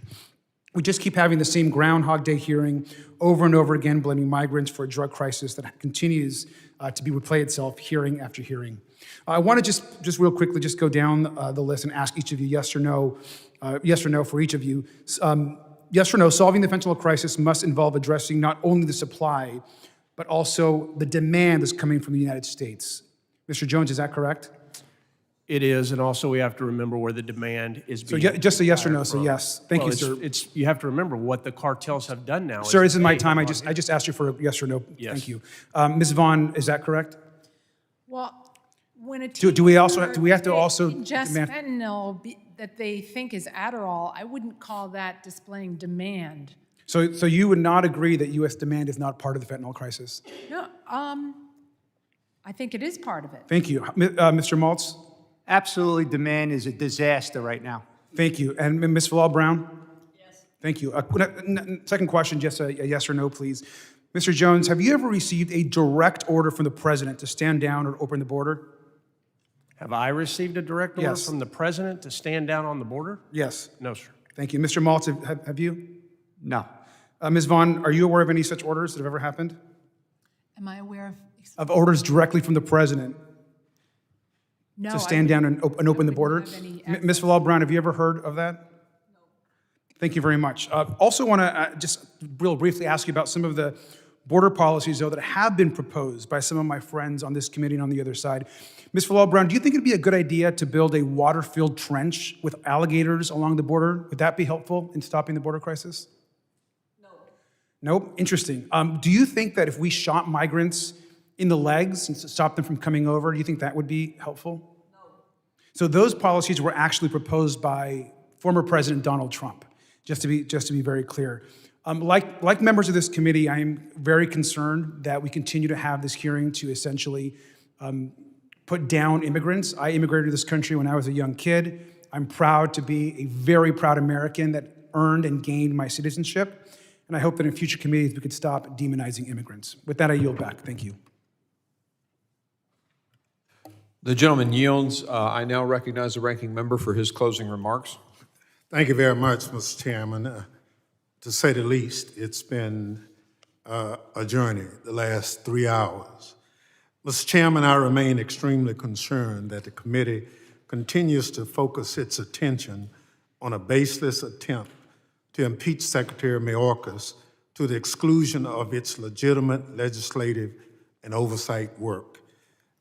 We just keep having the same Groundhog Day hearing over and over again, blaming migrants for a drug crisis that continues to replay itself hearing after hearing. I want to just real quickly just go down the list and ask each of you yes or no for each of you. Yes or no, solving the fentanyl crisis must involve addressing not only the supply, but also the demand that's coming from the United States. Mr. Jones, is that correct? It is, and also we have to remember where the demand is being. So just a yes or no, from. so yes. Thank you, sir. You have to remember what the cartels have done now. Sir, this is my time. I just asked you for a yes or no. Yes. Thank you. Ms. Vaughn, is that correct? Well, when a Do we have to also ingest demand? fentanyl that they think is Adderall, I wouldn't call that displaying demand. So you would not agree that U.S. demand is not part of the fentanyl crisis? No, I think it is part of it. Thank you. Mr. Maltz? Absolutely, demand is a disaster right now. Thank you. And Ms. Falal-Brown? Yes. Thank you. Second question, just a yes or no, please. Mr. Jones, have you ever received a direct order from the president to stand down or open the border? Have I received a direct order Yes. from the president to stand down on the border? Yes. No, sir. Thank you. Mr. Maltz, have you? No. Ms. Vaughn, are you aware of any such orders that have ever happened? Am I aware Of orders directly from the president No, to stand down and open the border? have any Ms. Falal-Brown, have you ever heard of that? No. Thank you very much. Also want to just real briefly ask you about some of the border policies, though, that have been proposed by some of my friends on this committee and on the other side. Ms. Falal-Brown, do you think it'd be a good idea to build a water-filled trench with alligators along the border? Would that be helpful in stopping the border crisis? No. Nope. Interesting. Do you think that if we shot migrants in the legs and stop them from coming over, do you think that would be helpful? No. So those policies were actually proposed by former President Donald Trump, just to be very clear. Like members of this committee, I am very concerned that we continue to have this hearing to essentially put down immigrants. I immigrated to this country when I was a young kid. I'm proud to be a very proud American that earned and gained my citizenship. And I hope that in future committees we could stop demonizing immigrants. With that, I yield back. Thank you. The gentleman yields. I now recognize the ranking member for his closing remarks. Thank you very much, Mr. Chairman. To say the least, it's been a journey the last 3 hours. Mr. Chairman, I remain extremely concerned that the committee continues to focus its attention on a baseless attempt to impeach Secretary Mayorkas to the exclusion of its legitimate legislative and oversight work.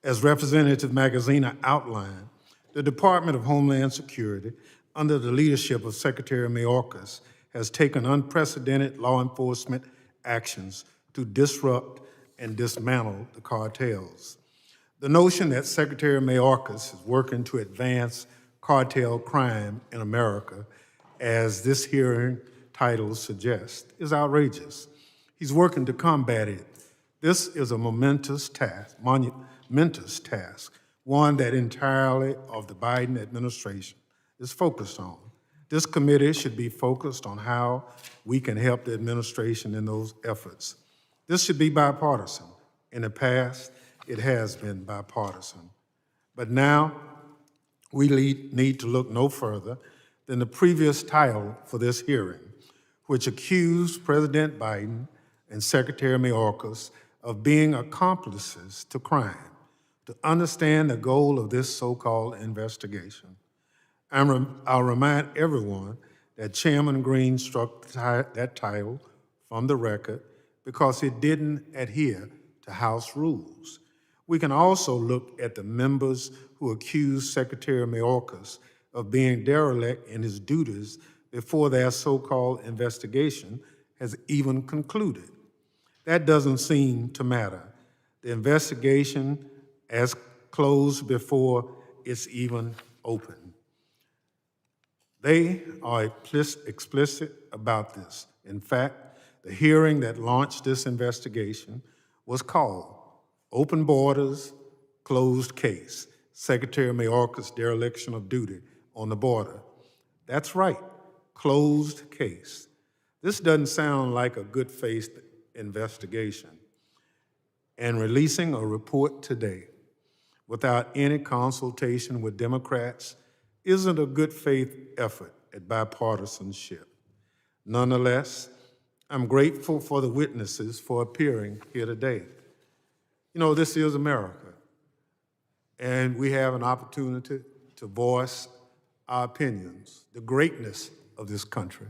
As Representative Magaziner outlined, the Department of Homeland Security, under the leadership of Secretary Mayorkas, has taken unprecedented law enforcement actions to disrupt and dismantle the cartels. The notion that Secretary Mayorkas is working to advance cartel crime in America, as this hearing title suggests, is outrageous. He's working to combat it. This is a momentous task, one that entirely of the Biden administration is focused on. This committee should be focused on how we can help the administration in those efforts. This should be bipartisan. In the past, it has been bipartisan. But now, we need to look no further than the previous title for this hearing, which accused President Biden and Secretary Mayorkas of being accomplices to crime to understand the goal of this so-called investigation. I'll remind everyone that Chairman Green struck that title from the record because it didn't adhere to House rules. We can also look at the members who accused Secretary Mayorkas of being derelict in his duties before their so-called investigation has even concluded. That doesn't seem to matter. The investigation is closed before it's even open. They are explicit about this. In fact, the hearing that launched this investigation was called Open Borders, Closed Case, Secretary Mayorkas' dereliction of duty on the border. That's right, closed case. This doesn't sound like a good faith investigation. And releasing a report today without any consultation with Democrats isn't a good faith effort at bipartisanship. Nonetheless, I'm grateful for the witnesses for appearing here today. You know, this is America, and we have an opportunity to voice our opinions. The greatness of this country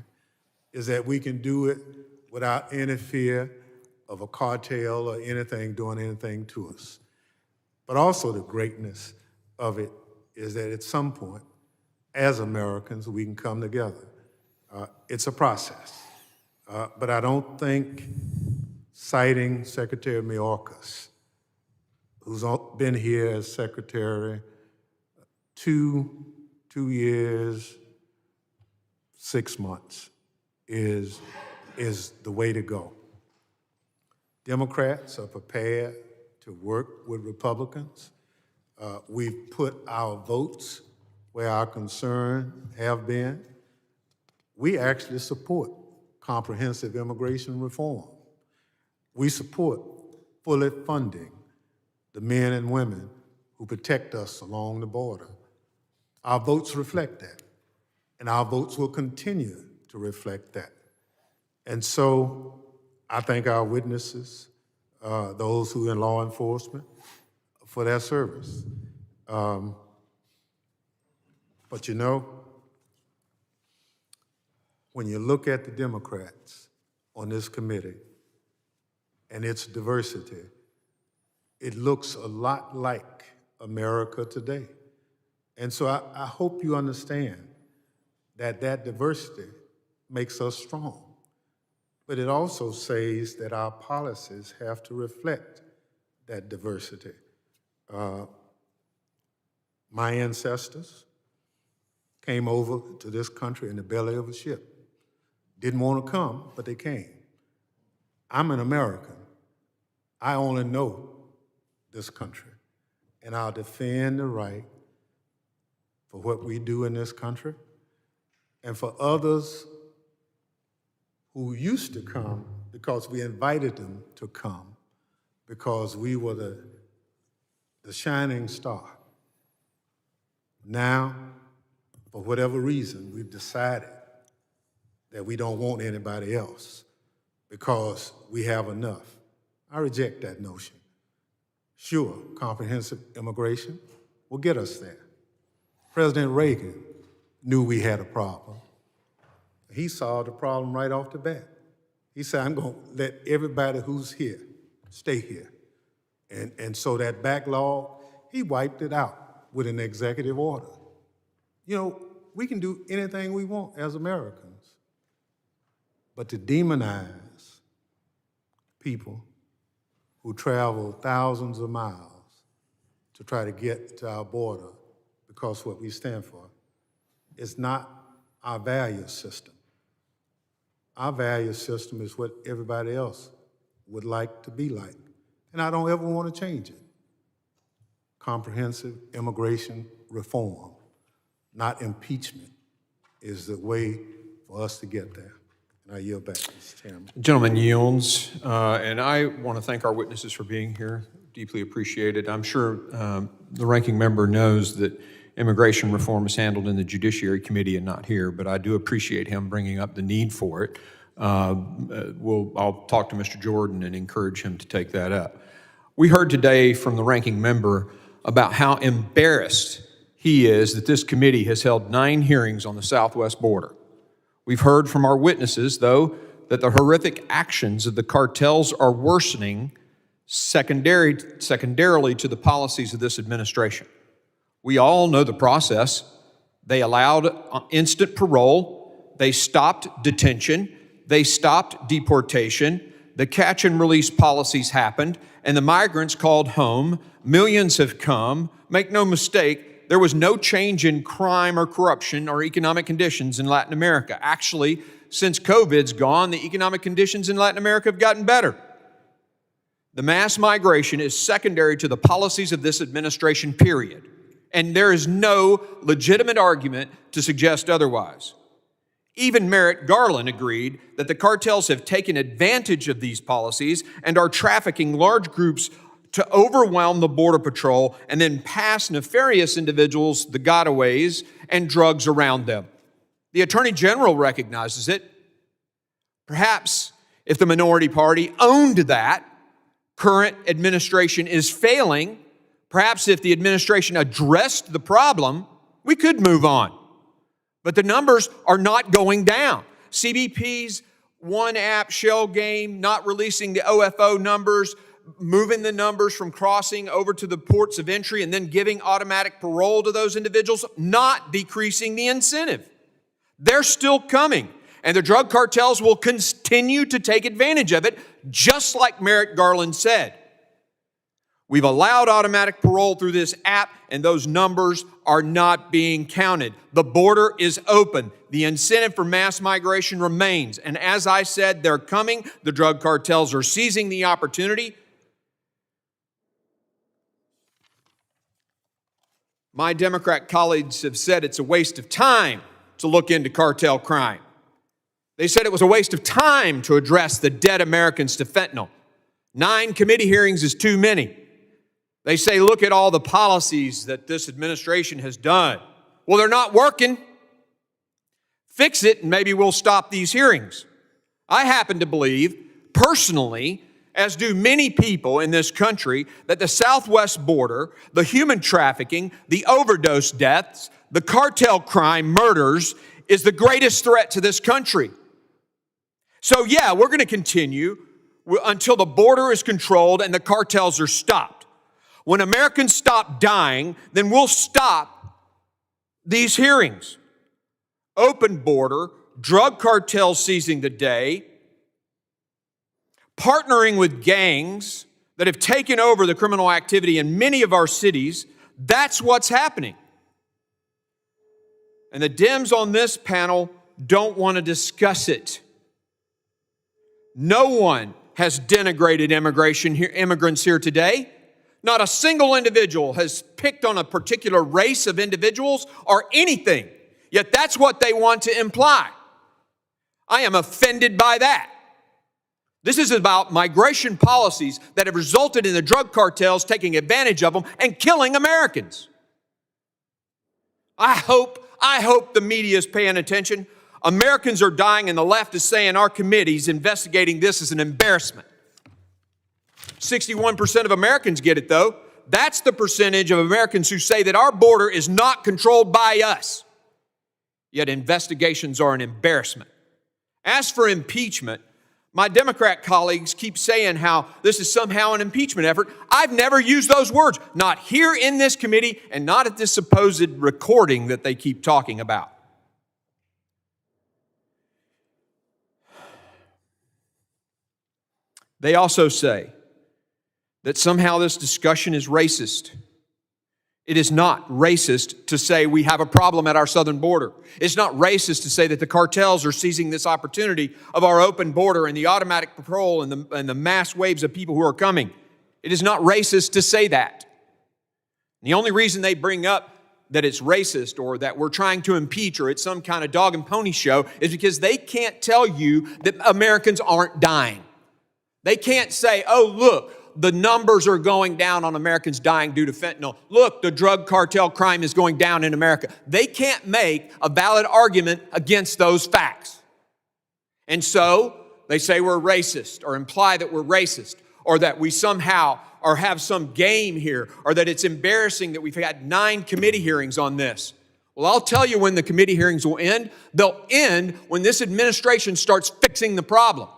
is that we can do it without any fear of a cartel or anything doing anything to us. But also the greatness of it is that at some point, as Americans, we can come together. It's a process. But I don't think citing Secretary Mayorkas, who's been here as secretary 2 years, 6 months, is the way to go. Democrats are prepared to work with Republicans. We've put our votes where our concerns have been. We actually support comprehensive immigration reform. We support fully funding the men and women who protect us along the border. Our votes reflect that, and our votes will continue to reflect that. And so I thank our witnesses, those who are in law enforcement, for their service. But you know, when you look at the Democrats on this committee and its diversity, it looks a lot like America today. And so I hope you understand that that diversity makes us strong. But it also says that our policies have to reflect that diversity. My ancestors came over to this country in the belly of a ship. Didn't want to come, but they came. I'm an American. I only know this country, and I'll defend the right for what we do in this country, and for others who used to come because we invited them to come, because we were the shining star. Now, for whatever reason, we've decided that we don't want anybody else because we have enough. I reject that notion. Sure, comprehensive immigration will get us there. President Reagan knew we had a problem. He solved the problem right off the bat. He said, I'm going to let everybody who's here stay here. And so that backlog, he wiped it out with an executive order. You know, we can do anything we want as Americans, but to demonize people who travel thousands of miles to try to get to our border because what we stand for is not our value system. Our value system is what everybody else would like to be like, and I don't ever want to change it. Comprehensive immigration reform, not impeachment, is the way for us to get there. And I yield back, Mr. Chairman. Gentleman yields, and I want to thank our witnesses for being here. Deeply appreciated. I'm sure the ranking member knows that immigration reform is handled in the Judiciary Committee and not here, but I do appreciate him bringing up the need for it. I'll talk to Mr. Jordan and encourage him to take that up. We heard today from the ranking member about how embarrassed he is that this committee has held 9 hearings on the southwest border. We've heard from our witnesses, though, that the horrific actions of the cartels are worsening secondarily to the policies of this administration. We all know the process. They allowed instant parole, they stopped detention, they stopped deportation, the catch and release policies happened, and the migrants called home. Millions have come. Make no mistake, there was no change in crime or corruption or economic conditions in Latin America. Actually, since COVID's gone, the economic conditions in Latin America have gotten better. The mass migration is secondary to the policies of this administration, period. And there is no legitimate argument to suggest otherwise. Even Merrick Garland agreed that the cartels have taken advantage of these policies and are trafficking large groups to overwhelm the Border Patrol and then pass nefarious individuals the gotaways and drugs around them. The Attorney General recognizes it. Perhaps if the minority party owned that, current administration is failing. Perhaps if the administration addressed the problem, we could move on. But the numbers are not going down. CBP's one app shell game, not releasing the OFO numbers, moving the numbers from crossing over to the ports of entry and then giving automatic parole to those individuals, not decreasing the incentive. They're still coming, and the drug cartels will continue to take advantage of it, just like Merrick Garland said. We've allowed automatic parole through this app, and those numbers are not being counted. The border is open. The incentive for mass migration remains. And as I said, they're coming. The drug cartels are seizing the opportunity. My Democrat colleagues have said it's a waste of time to look into cartel crime. They said it was a waste of time to address the dead Americans to fentanyl. 9 committee hearings is too many. They say, look at all the policies that this administration has done. Well, they're not working. Fix it, and maybe we'll stop these hearings. I happen to believe, personally, as do many people in this country, that the southwest border, the human trafficking, the overdose deaths, the cartel crime, murders, is the greatest threat to this country. So yeah, we're going to continue until the border is controlled and the cartels are stopped. When Americans stop dying, then we'll stop these hearings. Open border, drug cartels seizing the day, partnering with gangs that have taken over the criminal activity in many of our cities, that's what's happening. And the Dems on this panel don't want to discuss it. No one has denigrated immigrants here today. Not a single individual has picked on a particular race of individuals or anything, yet that's what they want to imply. I am offended by that. This is about migration policies that have resulted in the drug cartels taking advantage of them and killing Americans. I hope the media is paying attention. Americans are dying, and the left is saying our committee's investigating this as an embarrassment. 61% of Americans get it, though. That's the percentage of Americans who say that our border is not controlled by us. Yet investigations are an embarrassment. As for impeachment, my Democrat colleagues keep saying how this is somehow an impeachment effort. I've never used those words, not here in this committee and not at this supposed recording that they keep talking about. They also say that somehow this discussion is racist. It is not racist to say we have a problem at our southern border. It's not racist to say that the cartels are seizing this opportunity of our open border and the automatic patrol and the mass waves of people who are coming. It is not racist to say that. The only reason they bring up that it's racist or that we're trying to impeach or it's some kind of dog and pony show is because they can't tell you that Americans aren't dying. They can't say, oh, look, the numbers are going down on Americans dying due to fentanyl. Look, the drug cartel crime is going down in America. They can't make a valid argument against those facts. And so they say we're racist or imply that we're racist or that we somehow or have some game here or that it's embarrassing that we've had 9 committee hearings on this. Well, I'll tell you when the committee hearings will end. They'll end when this administration starts fixing the problem.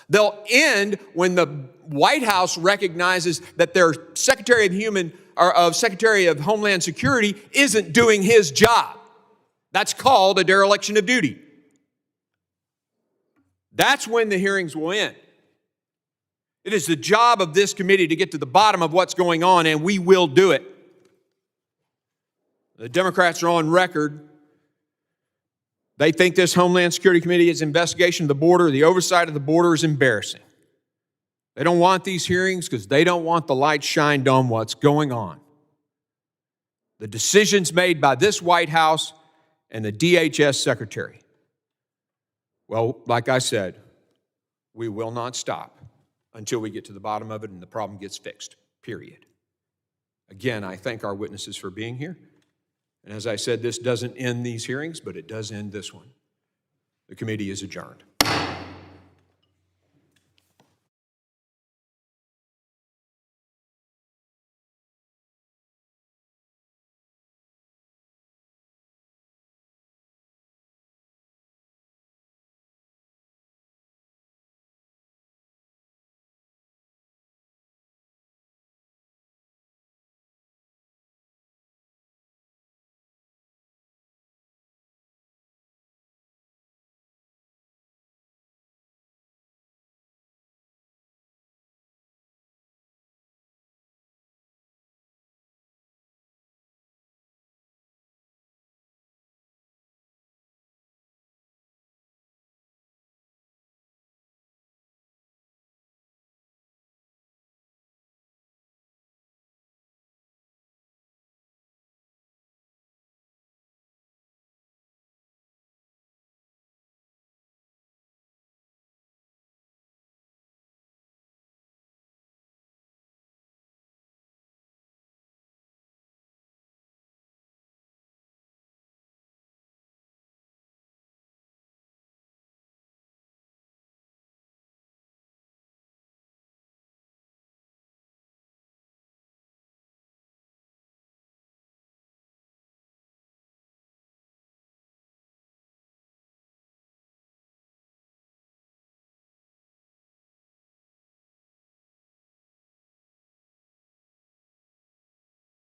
They'll end when the White House recognizes that their Secretary of Homeland Security isn't doing his job. That's called a dereliction of duty. That's when the hearings will end. It is the job of this committee to get to the bottom of what's going on, and we will do it. The Democrats are on record. They think this Homeland Security Committee's investigation of the border, the oversight of the border, is embarrassing. They don't want these hearings because they don't want the light shined on what's going on. The decisions made by this White House and the DHS Secretary. Well, like I said, we will not stop until we get to the bottom of it and the problem gets fixed, period. Again, I thank our witnesses for being here. And as I said, this doesn't end these hearings, but it does end this one. The committee is adjourned.